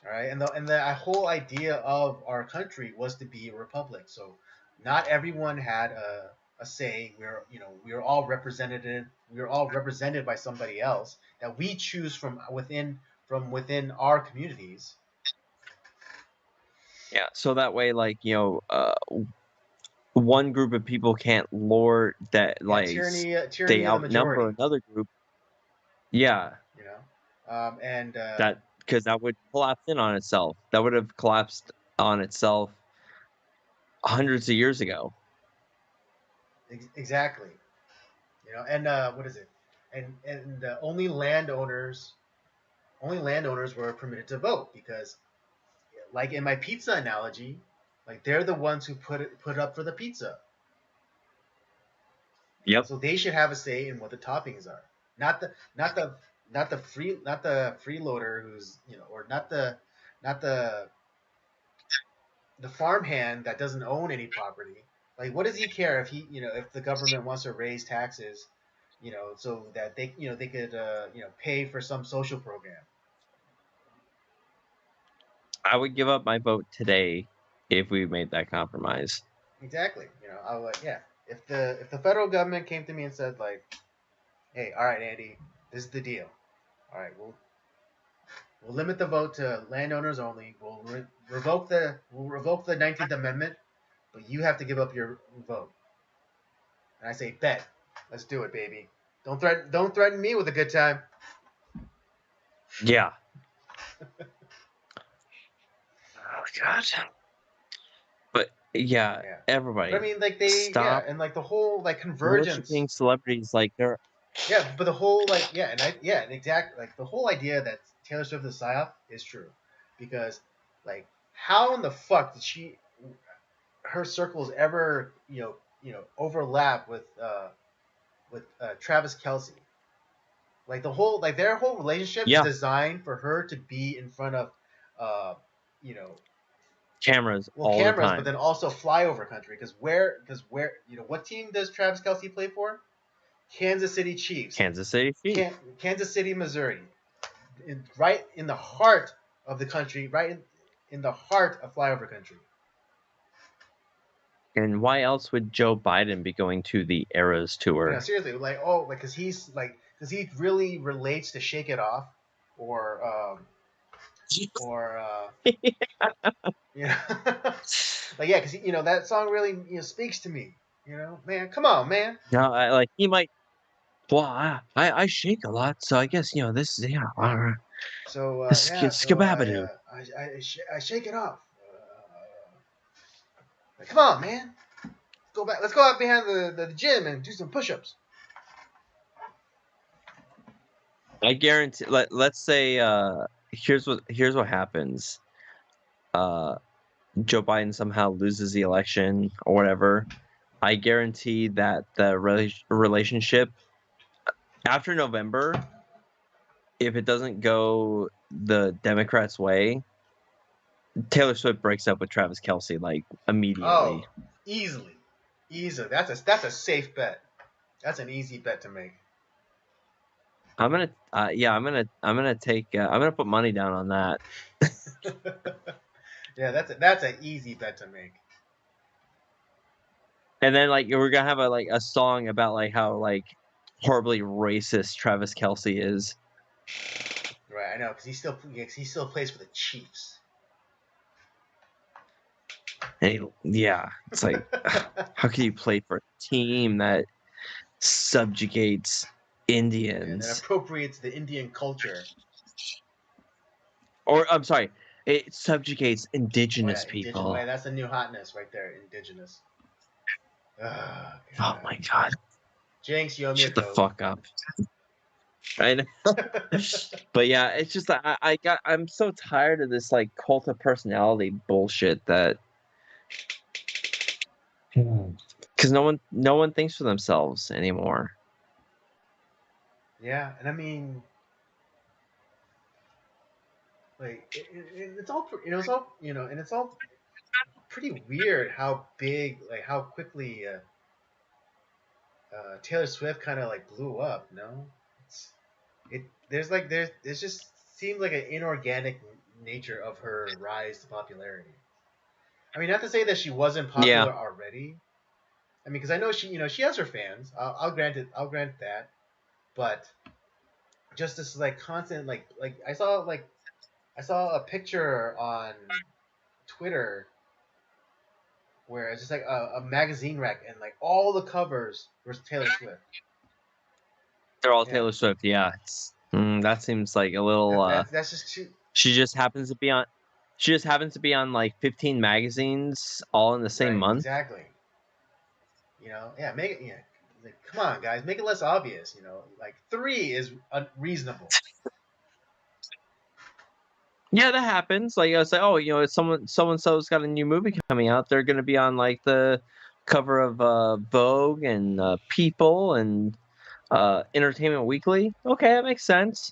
All right, and the whole idea of our country was to be a republic. So not everyone had a say. We're all represented. We're all represented by somebody else that we choose from within our communities. Yeah. So that way, like, one group of people can't lord that, Yeah, like, tyranny they of the outnumber majority. another group. Yeah. You know, and That Because that would collapse in on itself. That would have collapsed on itself hundreds of years ago. exactly. And what is it? And only landowners were permitted to vote, because, like in my pizza analogy, like they're the ones who put up for the pizza. Yep. So they should have a say in what the toppings are. Not the freeloader who's or not the farmhand that doesn't own any property. Like, what does he care if the government wants to raise taxes, so that they could pay for some social program. I would give up my vote today if we made that compromise. Exactly. I would, yeah. If the federal government came to me and said like, hey, all right, Andy, this is the deal. All right, we'll limit the vote to landowners only. We'll revoke the 19th Amendment. but you have to give up your vote. And I say, bet. Let's do it, baby. Don't threaten me with a good time. Yeah. Oh God. But yeah, Yeah. everybody, But I mean, like stop and like the whole like convergence. worshiping celebrities like they're. Yeah, but the whole like and exactly like the whole idea that Taylor Swift is psyop is true, because like how in the fuck did her circles ever overlap with Travis Kelsey? Like their whole relationship is Yeah, designed for her to be in front of uh you know cameras all the cameras, but time. then also flyover country, because where what team does Travis Kelsey play for? Kansas City Chiefs. Kansas City Chiefs. Kansas City, Missouri, right in the heart of the country, right in the heart of flyover country. And why else would Joe Biden be going to the Eras You know, tour? seriously, because he really relates to Shake It Off, or you know, like yeah, because that song really speaks to me. Man, come on, man. No, like he might. Well, I shake a lot, so I guess this is So skababadoo. I shake it off. Come on, man. Go back. Let's go out behind the gym and do some push-ups. I guarantee. Let's say here's what happens. Joe Biden somehow loses the election or whatever. I guarantee that the relationship after November, if it doesn't go the Democrats' way, Taylor Swift breaks up with Travis Kelsey like immediately. Oh, easily, easily. That's a safe bet. That's an easy bet to make. I'm gonna take, I'm gonna put money down on that. Yeah, that's an easy bet to make. And then like we're gonna have a song about like how like horribly racist Travis Kelsey is. Right, I know, because he still plays for the Chiefs. And it's like how can you play for a team that subjugates And that Indians? appropriates the Indian culture. Or I'm sorry, it subjugates Oh yeah, indigenous indigenous. Oh people. yeah, that's the new hotness right there. Indigenous. Oh Oh god. my God. Jinx, you owe me a Shut the Coke. fuck up. I know. But yeah, it's just I'm so tired of this like cult of personality bullshit that because no one thinks for themselves anymore. Yeah, and I mean, like it's all and it's all pretty weird how big, like how quickly Taylor Swift kind of like blew up. No, it's it. There's just seems like an inorganic nature of her rise to popularity. I mean, not to say that she wasn't Yeah, popular already. I mean, because I know she has her fans. I'll grant it. I'll grant that. But just this like constant like I saw a picture on Twitter where it's just like a magazine rack and like all the covers were Taylor Swift. they're all Yeah, Taylor Swift. Yeah, that seems like a little. that's just too. She just happens to be on. She just happens to be on like 15 magazines all in the same Right, month. exactly. Yeah, make it. Yeah, like, come on, guys, make it less obvious. Like three is reasonable. Yeah, that happens. Like I was like, oh, it's someone so's got a new movie coming out. They're gonna be on like the cover of Vogue and People and Entertainment Weekly. Okay, that makes sense.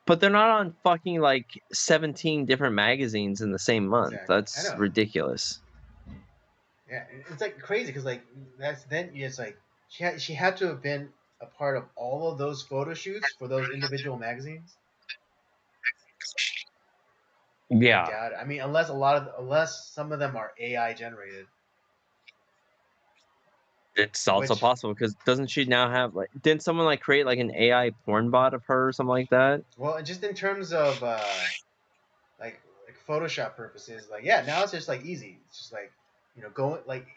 But they're not on fucking like 17 different magazines in the same month. Exactly, I That's know. ridiculous. Yeah, it's like crazy because like that's then it's like she had to have been a part of all of those photo shoots for those individual magazines. I Yeah, doubt it. I mean, unless some of them are AI generated, it's also which possible because doesn't she now have like didn't someone like create like an AI porn bot of her or something like that? well, just in terms of like Photoshop purposes, like yeah, now it's just like easy. It's just like go like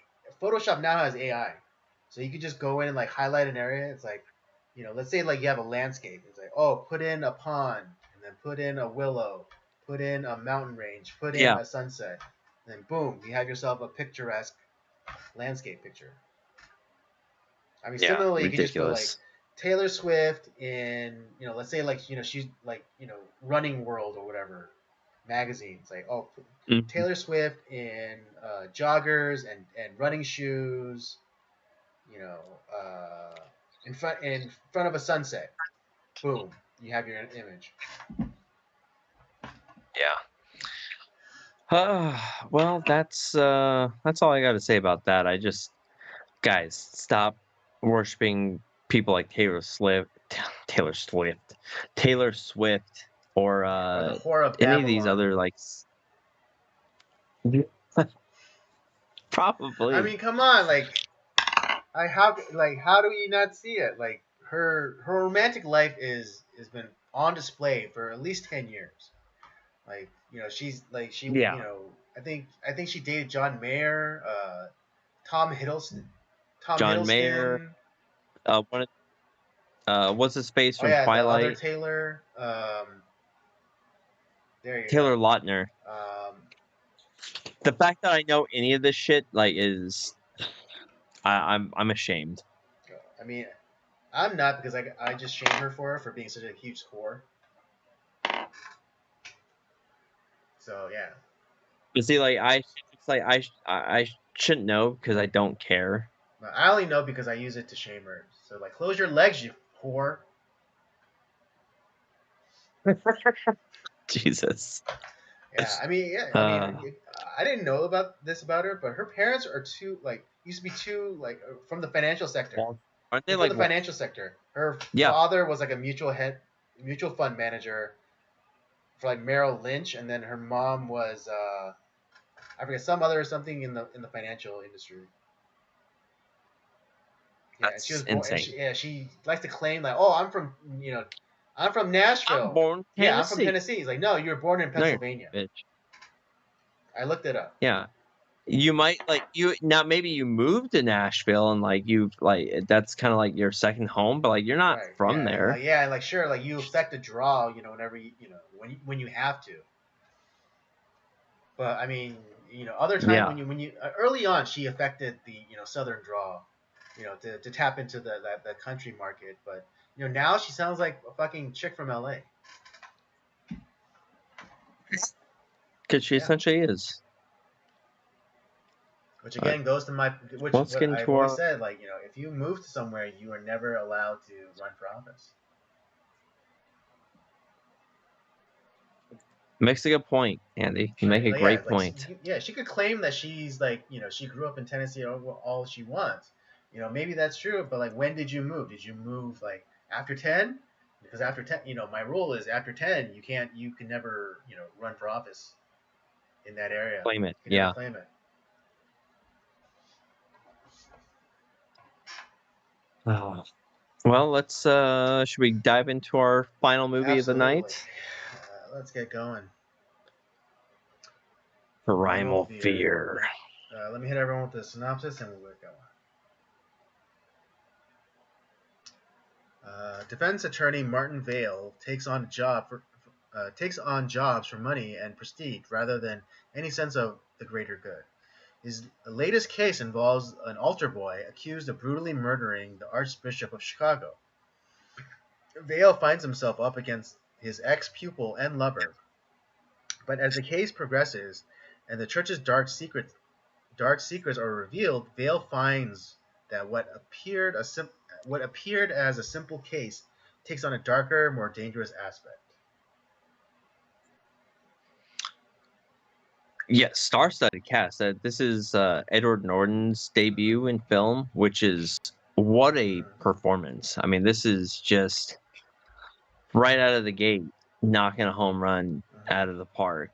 Photoshop now has AI, so you could just go in and like highlight an area. It's like, let's say like you have a landscape. It's like, oh, put in a pond, and then put in a willow, put in a mountain range, put in Yeah. a sunset, and then boom, you have yourself a picturesque landscape picture. I mean, Yeah. similarly, you could just put like Ridiculous. Taylor Swift in, let's say like she's like Running World or whatever magazines. Like, oh, Mhm. Taylor Swift in joggers and running shoes, you know, in front of a sunset. Boom, you have your image. Yeah. Well, that's all I got to say about that. Guys, stop worshiping people like Taylor Swift, Taylor Swift, or Yeah, or the whore of any of these Babylon. other like I probably. mean, come on, how do we not see it? Like her romantic life is been on display for at least 10 years. Like, she's like Yeah, I think she dated John Mayer, Tom Hiddleston, Tom John Mayer. Hiddleston. One what's his face Oh from yeah, the other Twilight? Taylor. There you go. Taylor Lautner. Um, The fact that I know any of this shit like is I'm ashamed. I mean, I'm not because I just shame her for being such a huge whore. So yeah, You see, like it's like I shouldn't know because I don't care. but I only know because I use it to shame her. So like, close your legs, you whore. Jesus. Yeah, I mean, yeah, I mean, Uh, I didn't know about her, but her parents are too like used to be too like from the financial sector. Wall, aren't they They're from like the financial sector. Her yeah, father was like a mutual fund manager for like Merrill Lynch, and then her mom was I forget something in the financial industry. Yeah, and she that's was born, and insane. she likes to claim like, oh, I'm from I'm Nashville. born in Yeah, I'm from Tennessee. Tennessee. He's like, no, you were born in No, you're Pennsylvania. not, bitch. I looked it up. Yeah. You might like you now maybe you moved to Nashville and like you've like that's kind of like your second home, but like you're not Right. from Yeah. And there. like yeah, and like sure, like you affect a draw, whenever when you have to. But I mean, other times Yeah. when you early on, she affected the southern draw, to tap into the country market. But now she sounds like a fucking chick from L.A. Because she Yeah. essentially is. Which But again goes to let's what get I've into always our said. Like if you move to somewhere, you are never allowed to run for office. makes a good point, Andy. You make Right? a Like yeah, great point. she could claim that she's like she grew up in Tennessee all she wants. Maybe that's true, but like when did you move? Did you move like after 10? Because after 10, my rule is after 10 you can never run for office in that area. Claim it. You can never Yeah. claim it. Oh. Well, let's should we dive into our final movie of the Absolutely. night? Let's get going. Primal Primal Fear. Fear. Let me hit everyone with the synopsis and we'll get going. Defense attorney Martin Vale takes on jobs for money and prestige rather than any sense of the greater good. His latest case involves an altar boy accused of brutally murdering the Archbishop of Chicago. Vale finds himself up against his ex-pupil and lover, but as the case progresses and the church's dark secrets are revealed, Vale finds that what appeared as a simple case takes on a darker, more dangerous aspect. Yes, star-studded cast. This is Edward Norton's debut in film, which is what a Mm-hmm. performance. I mean, this is just right out of the gate, knocking a home run out of the park.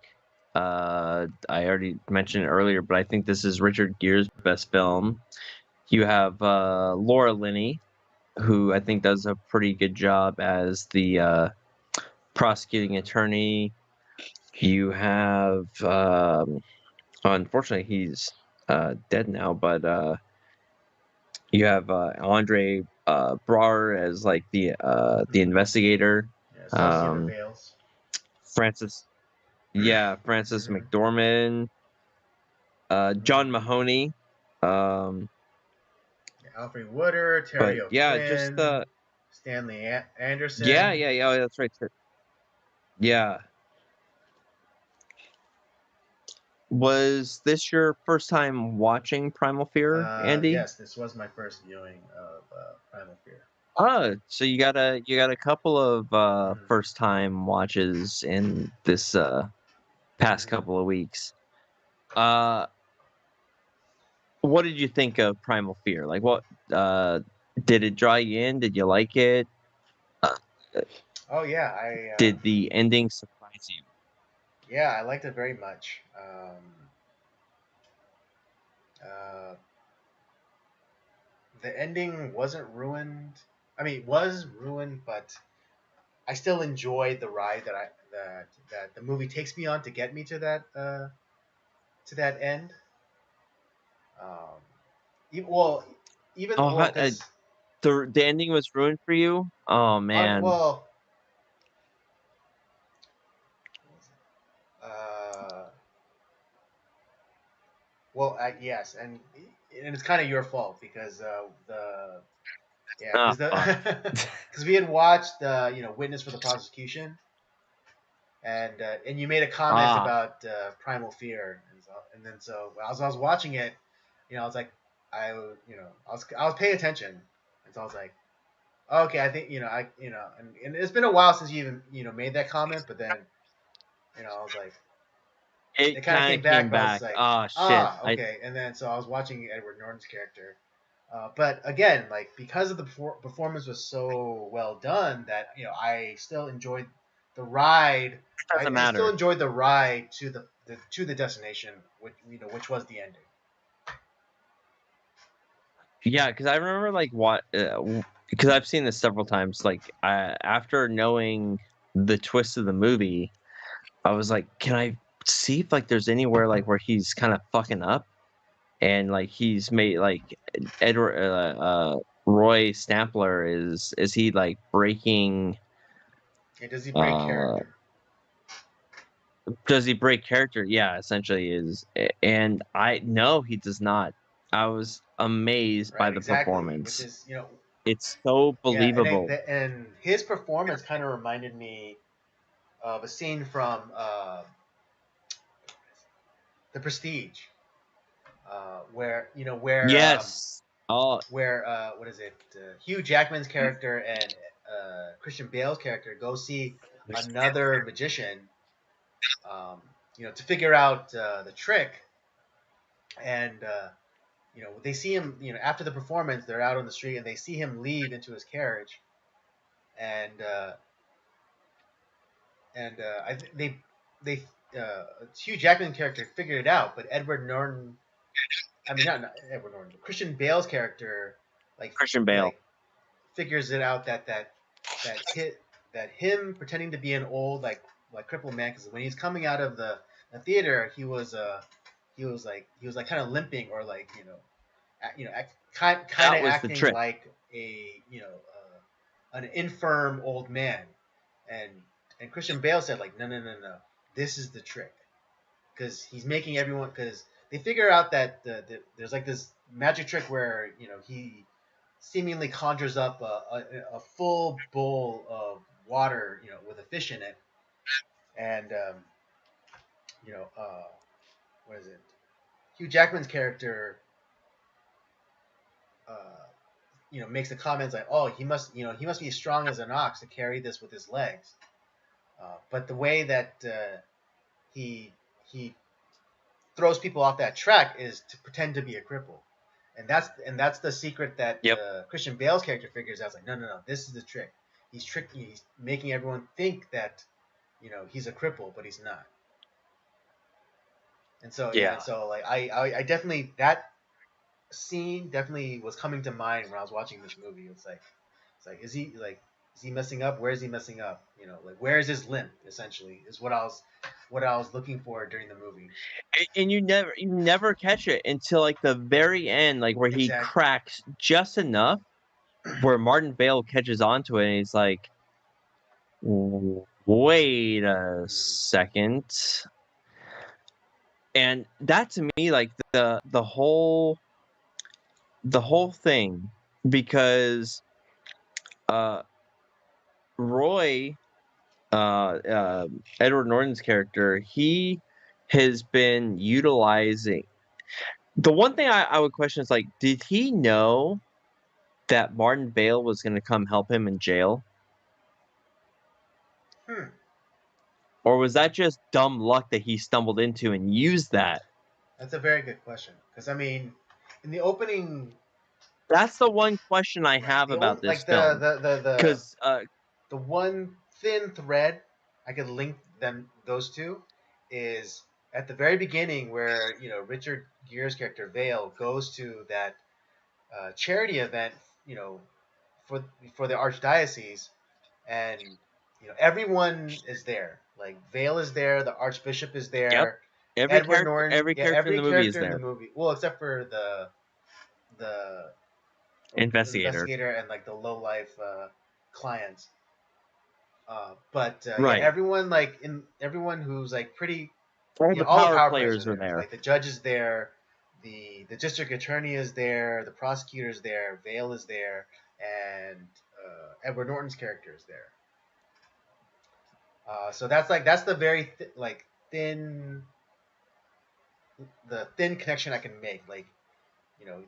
I already mentioned it earlier, but I think this is Richard Gere's best film. You have Laura Linney, who I think does a pretty good job as the prosecuting attorney. You have, unfortunately, he's dead now, but you have Andre Braugher as like the Mm-hmm. investigator. Yeah, Associate Um, Bales. Francis, Francis Mm-hmm. McDormand, John Mm-hmm. Mahoney. Um, Yeah, Alfred Wooder, but Terry yeah, just O'Quinn, Stanley Anderson. yeah. Oh, that's right. Yeah. Was this your first time watching Primal Fear, Andy? Yes, this was my first viewing of Primal Fear. Oh, so you got a couple of Mm-hmm. first time watches in this past Mm-hmm. couple of weeks. Uh, what did you think of Primal Fear? Like, what uh, did it draw you in? Did you like it? Uh, Oh did the ending surprise you? yeah, I liked it very much. Uh, the ending wasn't ruined. I mean, it was ruined, but I still enjoyed the ride that the movie takes me on to get me to that end. Um, well, even Oh, well, because the ending was ruined for you? Oh man. well, uh, yes, and it's kind of your fault because the yeah Ah, because the fuck. because we had watched Witness for the Prosecution, and you made a comment Ah, about Primal Fear, and then so as I was watching it, I was like, I was paying attention, and so I was like, okay, I think and it's been a while since you even made that comment, but then I was like, it it kind of kind came of back, came but I was back. like, Ah, shit. I okay, and then so I was watching Edward Norton's character. But again, like because of the performance was so well done that I still enjoyed the ride. doesn't I still matter. enjoyed the ride to the destination, which was the ending. Yeah, because I remember like what because I've seen this several times. Like after knowing the twist of the movie, I was like, can I see if like there's anywhere like where he's kind of fucking up and like he's made like Edward Roy Stampler is he like breaking Okay, does he break uh character? does he break character? Yeah, essentially and I no he does not. I was amazed by Right, the exactly. Which performance. is It's so yeah, believable. and his performance kind of reminded me of a scene from The Prestige, where Yes. Oh, what is it? Hugh Jackman's character and Christian Bale's character go see another magician, to figure out the trick, and they see him. After the performance, they're out on the street and they see him leave into his carriage, and they Hugh Jackman's character figured it out, but Edward Norton. I mean, not Edward Norton. Christian Bale's character, like Christian Bale. like figures it out that hit that him pretending to be an old like crippled man, because when he's coming out of the theater he was like kind of limping, or like kind That of was the acting trick. like an infirm old man, and Christian Bale said like no, this is the trick, because he's making everyone, because they figure out that there's like this magic trick where he seemingly conjures up a full bowl of water, with a fish in it, and you know, uh, what is it? Hugh Jackman's character, uh, makes the comments like, "Oh, he must be as strong as an ox to carry this with his legs." But the way that he he throws people off that track is to pretend to be a cripple, and that's the secret that Yep. Christian Bale's character figures out. It's like, no, this is the trick. He's making everyone think that he's a cripple, but he's not. And so Yeah. so like I definitely, that scene definitely was coming to mind when I was watching this movie. It's like is he like Is he messing up? Where is he messing up? You know, like where is his limp? Essentially, is what I was looking for during the movie. And you never catch it until like the very end, like where he Exactly. cracks just enough where Martin Vale catches onto it, and he's like, "Wait a second." And that to me, like the whole thing, because uh Roy, Edward Norton's character, he has been utilizing. The one thing I would question is like, did he know that Martin Vale was going to come help him in jail, Hmm. or was that just dumb luck that he stumbled into and used that? That's a very good question. Because I mean, in the opening, That's the one question I right? have The about only this like film, because the one thin thread I could link those two is at the very beginning where Richard Gere's character Vale goes to that charity event, you know, for the archdiocese, and everyone is there. Like Vale is there, the archbishop is yep, there, every Edward character Norton, every yeah, character in every the movie is character in the there. movie. Well, except for the Investigator, investigator and like the low life clients. But yeah, right? everyone who's like pretty, All the all the power power players are players are there. there. Like the judge is there, the district attorney is there, the prosecutor is there, Vale is there, and Edward Norton's character is there. So that's the very like thin the thin connection I can make. Like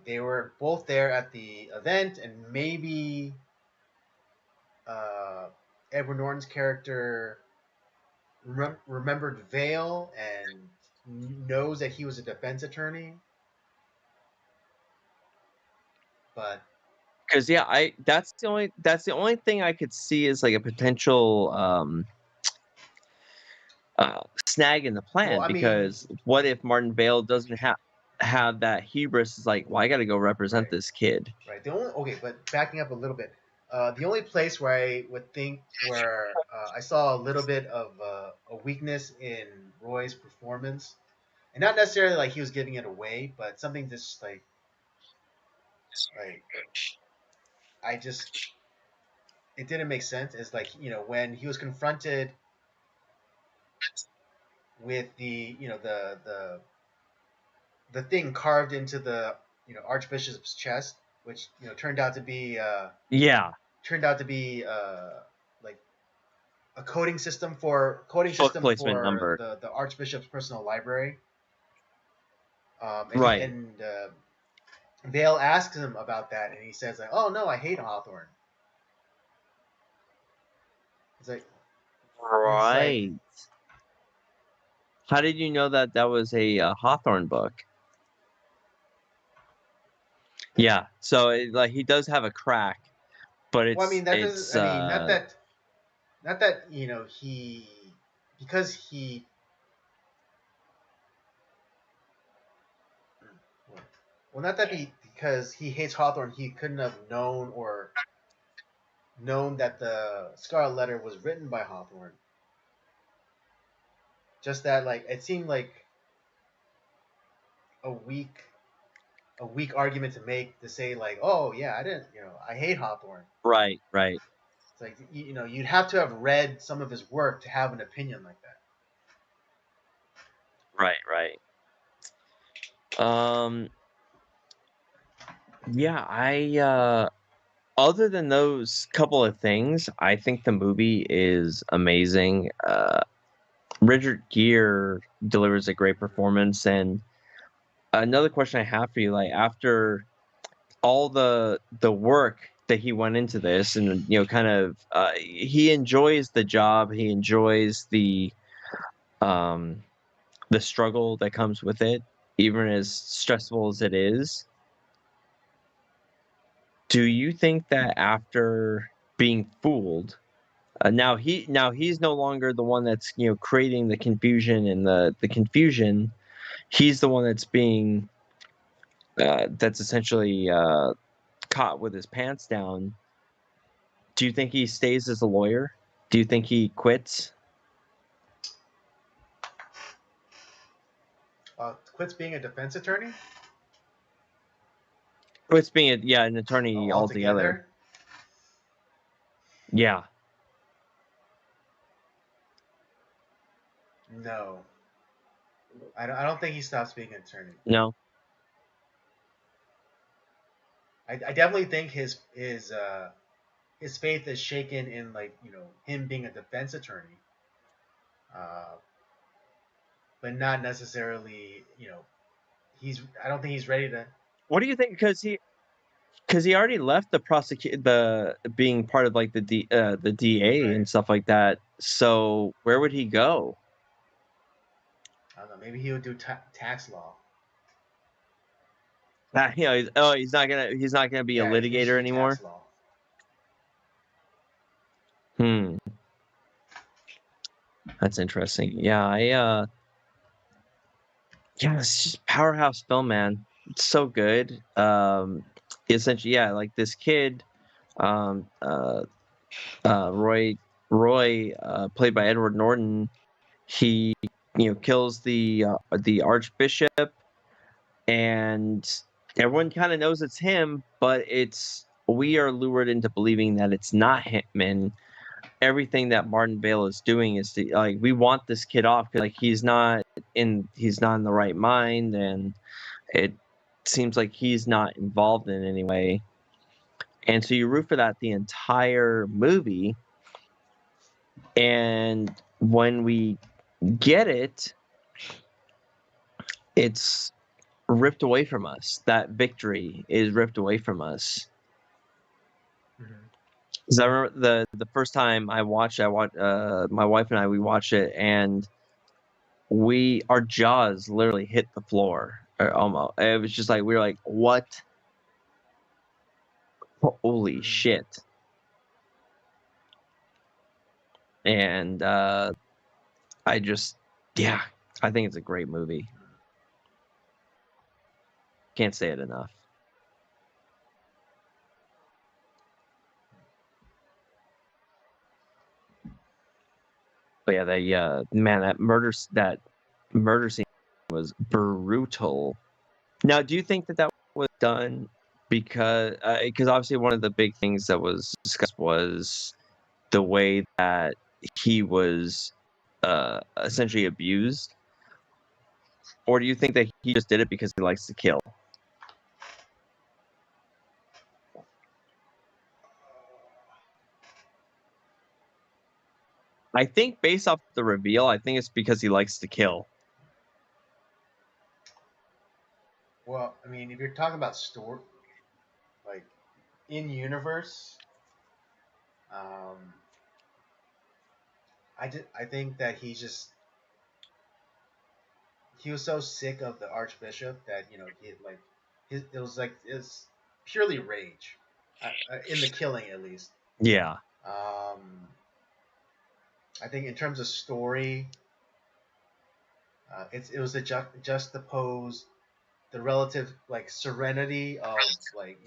they were both there at the event, and maybe uh, Edward Norton's character remembered Vale and knows that he was a defense attorney, but Because yeah, I that's the only thing I could see is like a potential snag in the well, plan. I mean, Because what if Martin Vale doesn't have that hubris? Is like, well, I got to go represent right, this kid. right. The only okay, but backing up a little bit, the only place where I would think where I saw a little bit of a weakness in Roy's performance, and not necessarily like he was giving it away, but something just like I just it didn't make sense. Is like when he was confronted with the thing carved into the archbishop's chest, which Yeah, turned out to be like a coding book system placement for number. the archbishop's personal library. And Right, Vale asks him about that, and he says like, "Oh no, I hate Hawthorne." It's like it's like right. How did you know that that was a Hawthorne book? Yeah, so like he does have a crack, but well, I it's mean that doesn't. it's I mean not that he because he well not that he because he hates Hawthorne he couldn't have known that the Scarlet Letter was written by Hawthorne. Just that, like, it seemed like a weak, a weak argument to make to say like, oh yeah, I didn't, I hate Hawthorne. right, right, It's like you'd have to have read some of his work to have an opinion like that. right, right. Um, yeah, other than those couple of things, I think the movie is amazing. Richard Gere delivers a great performance, and another question I have for you, like after all the work that he went into this, and kind of he enjoys the job, he enjoys um the struggle that comes with it, even as stressful as it is. Do you think that after being fooled, now he's no longer the one that's creating the confusion and the confusion. He's the one that's being that's essentially caught with his pants down. Do you think he stays as a lawyer? Do you think he quits? Quits being a defense attorney? Quits being an Oh, attorney altogether. altogether? Yeah. No. I don't think he stops being an attorney. No. I definitely think his faith is shaken in, like, him being a defense attorney, uh, but not necessarily, he's. I don't think he's ready to. What do you think? Because he already left the being part of like the DA Right. and stuff like that. So where would he go? I don't know. Maybe he would do tax law. He's not gonna be a Yeah, he should litigator do anymore. tax law. Hmm. That's interesting. Yeah, it's just powerhouse film, man. It's so good. Essentially, yeah, like this kid, um, uh, Roy, played by Edward Norton. He, kills the archbishop, and everyone kind of knows it's him, but we are lured into believing that it's not him, and everything that Martin Bale is doing is like we want this kid off because like he's not in the right mind, and it seems like he's not involved in any way. And so you root for that the entire movie. And when we get it, it's ripped away from us. That victory is ripped away from us. Mm-hmm. Because I remember the first time my wife and I we watched it, and our jaws literally hit the floor. Or almost, it was just like we were like, "What? Holy Mm-hmm. shit!" And I just, yeah, I think it's a great movie. Can't say it enough. But yeah, man, that murder scene was brutal. Now, do you think that was done because obviously one of the big things that was discussed was the way that he was essentially abused, or do you think that he just did it because he likes to kill? I think based off the reveal, I think it's because he likes to kill. Well, I mean, if you're talking about story, like in universe, um, I think that he was so sick of the archbishop that he like it's purely rage, in the killing at least. Yeah, Um, I think in terms of story, it was a juxtapose the relative, like, serenity of, like,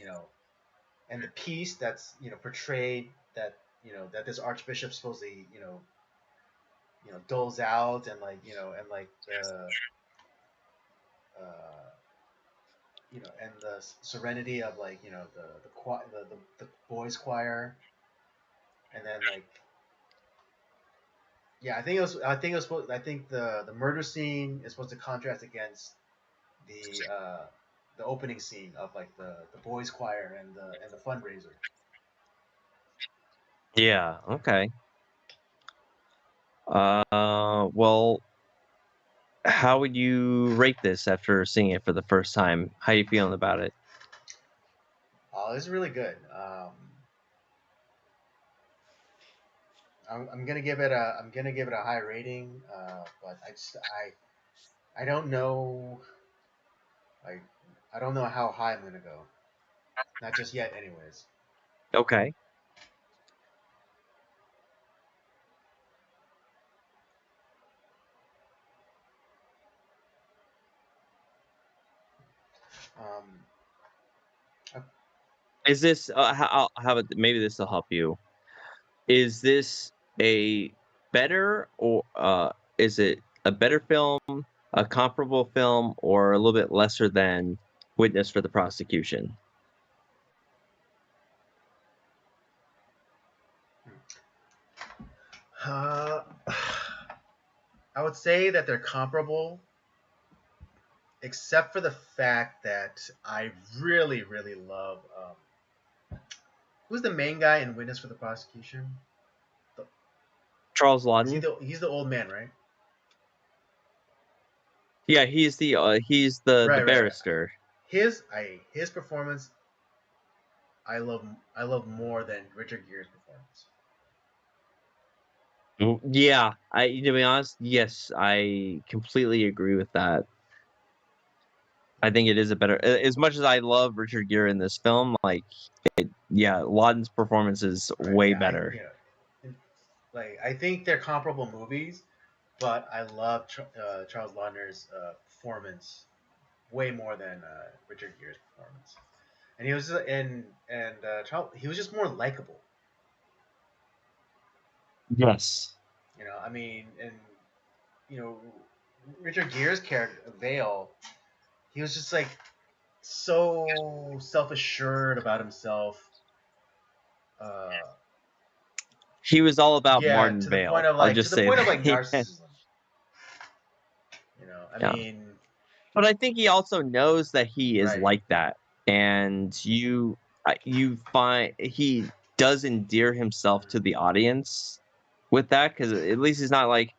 and the peace that's portrayed, that that this archbishop supposedly doles out, and like and like uh, and the serenity of, like, the boys choir, and then, like, yeah, I think the murder scene is supposed to contrast against the opening scene of, like, the boys choir and the fundraiser. yeah, okay. Well, how would you rate this after seeing it for the first time? How you feeling about it? Oh, this is really good. I'm gonna give it a high rating, but I don't know, like, I don't know how high I'm gonna go. Not just yet, anyways. Okay. Uh, Is this how about maybe this will help you? is this a better or is it a better film, a comparable film, or a little bit lesser than Witness for the prosecution? Uh, I would say that they're comparable, except for the fact that I really, really love. Who's the main guy in Witness for the Prosecution? The, Charles is he Lawton? the? He's the old man, right? Yeah, he's the Right, right, right. barrister. His performance I love more than Richard Gere's performance. Yeah, I to be honest, yes, I completely agree with that. I think it is a better as much as I love Richard Gere in this film, like yeah, Lawton's performance is Right. way Yeah. better. Like I think they're comparable movies, but I love Charles Lautner's performance way more than Richard Gere's performance. And he was Charles, he was just more likable. Yes. I mean, and you know, Richard Gere's character Vale, he was just like so self assured about himself. Uh, He was all about yeah, Martin Vale. I'll to just the say point of like that. narcissism. I Yeah. mean, But I think he also knows that he is right. like that, and you find he does endear himself to the Mm, audience with that because at least he's not like,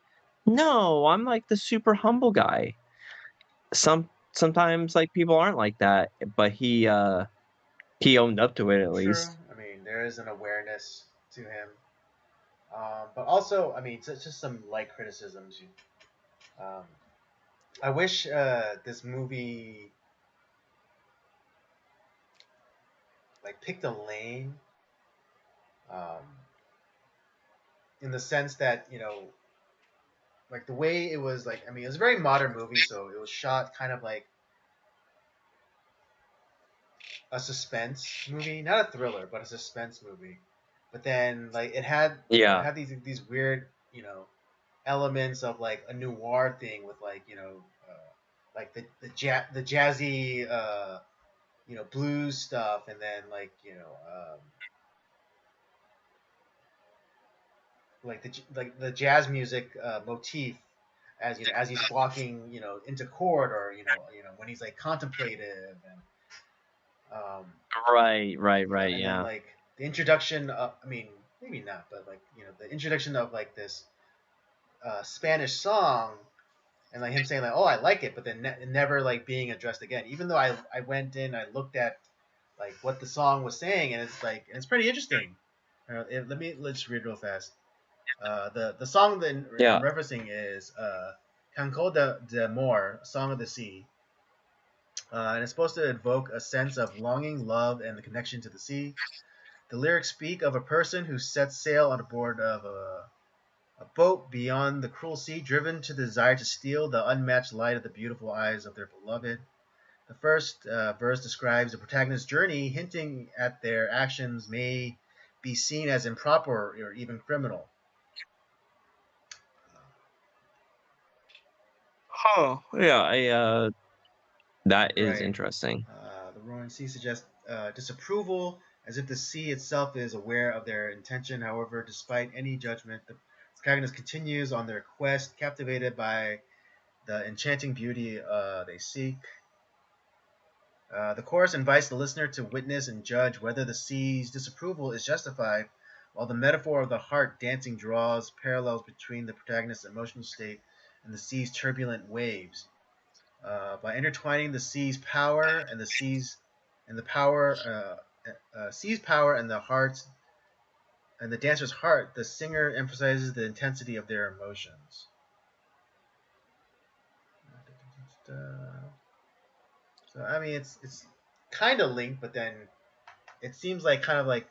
no, I'm like the super humble guy. Sometimes like people aren't like that, but he owned up to it at true. least. I mean, there is an awareness to him. But also, I mean, it's just some light criticisms. Um, I wish this movie like picked a lane, um, in the sense that like the way it was like. I mean, it was a very modern movie, so it was shot kind of like a suspense movie, not a thriller, but a suspense movie. But then like it Yeah. had these weird elements of like a noir thing with like like the jazzy blues stuff, and then like the jazz music motif as as he's walking into court, or when he's like contemplative, Right. and then Yeah. like the introduction of, I mean, maybe not, but like the introduction of like this Spanish song, and like him saying like, oh, I like it, but then never like being addressed again, even though I went in, I looked at like what the song was saying, and it's pretty interesting. Let's read real fast. The song that I'm Yeah. referencing is Canco de Amor, Song of the Sea. And it's supposed to evoke a sense of longing, love, and the connection to the sea. The lyrics speak of a person who sets sail on board of a boat beyond the cruel sea, driven to the desire to steal the unmatched light of the beautiful eyes of their beloved. The first verse describes the protagonist's journey, hinting at their actions may be seen as improper or even criminal. Oh, yeah. I that is Right. interesting. The roaring sea suggests disapproval, as if the sea itself is aware of their intention. However, despite any judgment, the protagonist continues on their quest, captivated by the enchanting beauty they seek. The chorus invites the listener to witness and judge whether the sea's disapproval is justified, while the metaphor of the heart dancing draws parallels between the protagonist's emotional state and the sea's turbulent waves. By intertwining the sea's power and the sea's and the power sea's power and the heart's and the dancer's heart, the singer emphasizes the intensity of their emotions. So I mean, it's kind of linked, but then it seems like kind of like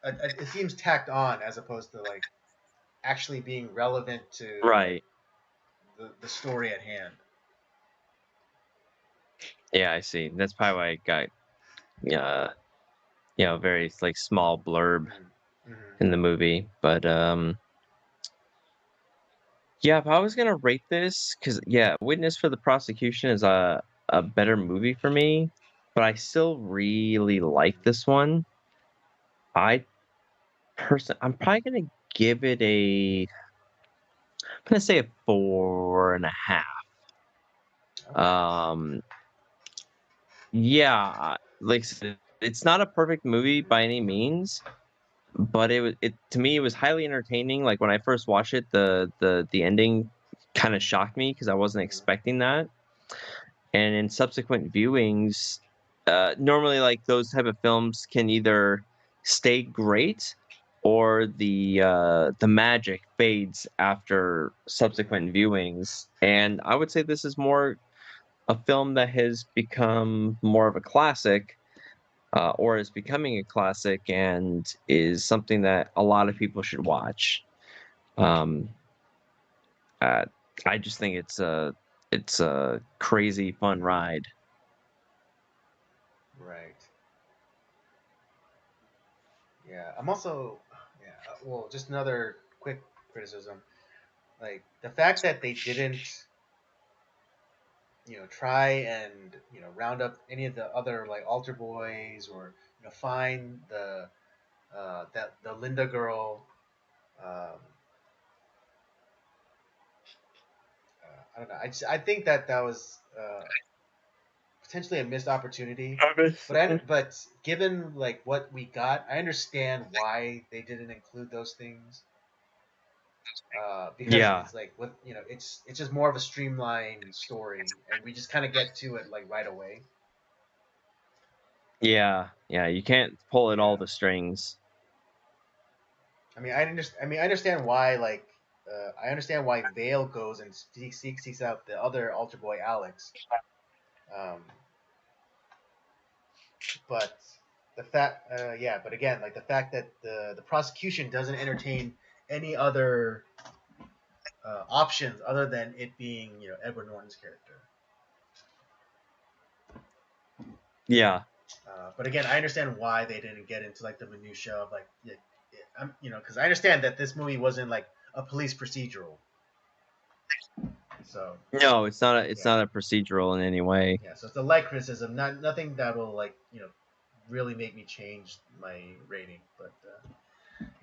it seems tacked on, as opposed to like actually being relevant to Right. the story at hand. Yeah, I see. That's probably why I got very like small blurb. Mm. Mm-hmm. in the movie. But yeah, if I was gonna rate this, because yeah, Witness for the Prosecution is a better movie for me, but I still really like this one. I I'm probably gonna give it I'm gonna say a 4.5. Okay. Um, yeah, like I said, it's not a perfect movie by any means, but it to me it was highly entertaining. Like when I first watched it, the ending kind of shocked me because I wasn't Mm-hmm. expecting that. And in subsequent viewings, normally like those type of films can either stay great or the magic fades after subsequent viewings. And I would say this is more a film that has become more of a classic, or is becoming a classic, and is something that a lot of people should watch. Um, uh, I just think it's a crazy fun Mm-hmm. ride. Right. Yeah. I'm also. Yeah. Well, just another quick criticism. Like the fact that they didn't, try and round up any of the other like altar boys, or find the Linda girl. Um, I don't know. I think that was potentially a missed opportunity. But given like what we got, I understand why they didn't include those things. Because Yeah, it's like what it's just more of a streamlined story, and we just kind of get to it like right away. yeah, yeah. You can't pull at all Yeah. the strings. I understand why like I understand why Vale goes and seeks out the other altar boy Alex. Um, but but again, like the fact that the prosecution doesn't entertain any other options other than it being Edward Norton's character. Yeah, But again, I understand why they didn't get into like the minutia of like I'm because I understand that this movie wasn't like a police procedural. So no, it's yeah, not a procedural in any way. yeah. So it's a light criticism, not nothing that will like really make me change my rating. But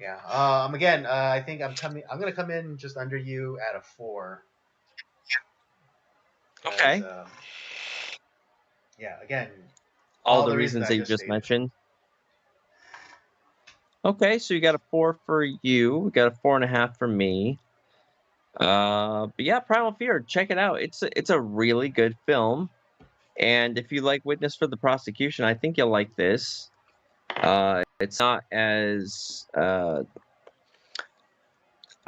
yeah, again, I think I'm gonna come in just under you at a 4 because Okay, yeah, again, all all the the reasons reasons I that you just just stated. mentioned. Okay, so you got a 4 for you. We got a 4.5 for me. But yeah, Primal Fear, check it out. It's a really good film, and if you like Witness for the Prosecution, I think you'll like this. It's not as I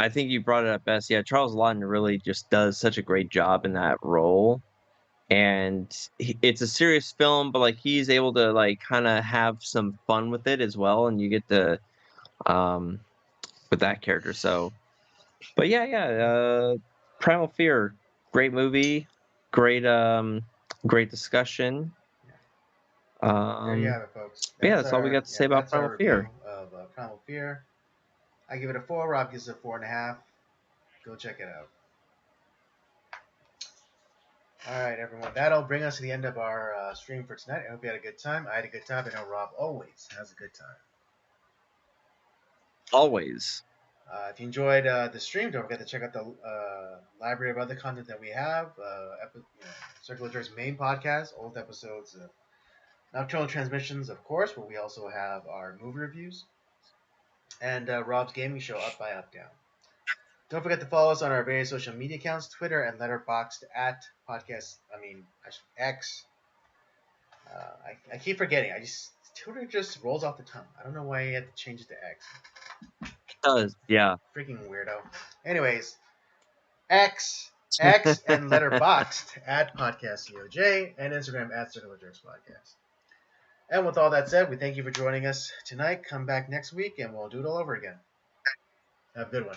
think you brought it up best. Yeah, Charles Lawton really just does such a great job in that role, and it's a serious film, but like he's able to like kind of have some fun with it as well, and you get to um with that character. So, but Primal Fear, great movie, great great discussion. Yeah. There you Um, have it, folks. yeah, that's all we got to say about That's our Primal Fear. review of Primal Fear. I give it a 4. Rob gives it a 4.5. Go check it out. All right, everyone. That'll bring us to the end of our stream for tonight. I hope you had a good time. I had a good time. I know Rob always has a good time. Always. If you enjoyed the stream, don't forget to check out the library of other content that we have. Circular Jerk's main podcast, old episodes of Nocturnal Transmissions, of course, where we also have our movie reviews, and Rob's gaming show, Up by Up Down. Don't forget to follow us on our various social media accounts, Twitter and Letterboxd at podcast. X. I keep forgetting. Twitter just rolls off the tongue. I don't know why you had to change it to X. It does. Yeah. Freaking weirdo. Anyways, X, and Letterboxd at Podcast COJ, and Instagram at Circle of Jerks Podcast. And with all that said, we thank you for joining us tonight. Come back next week, and we'll do it all over again. Have a good one.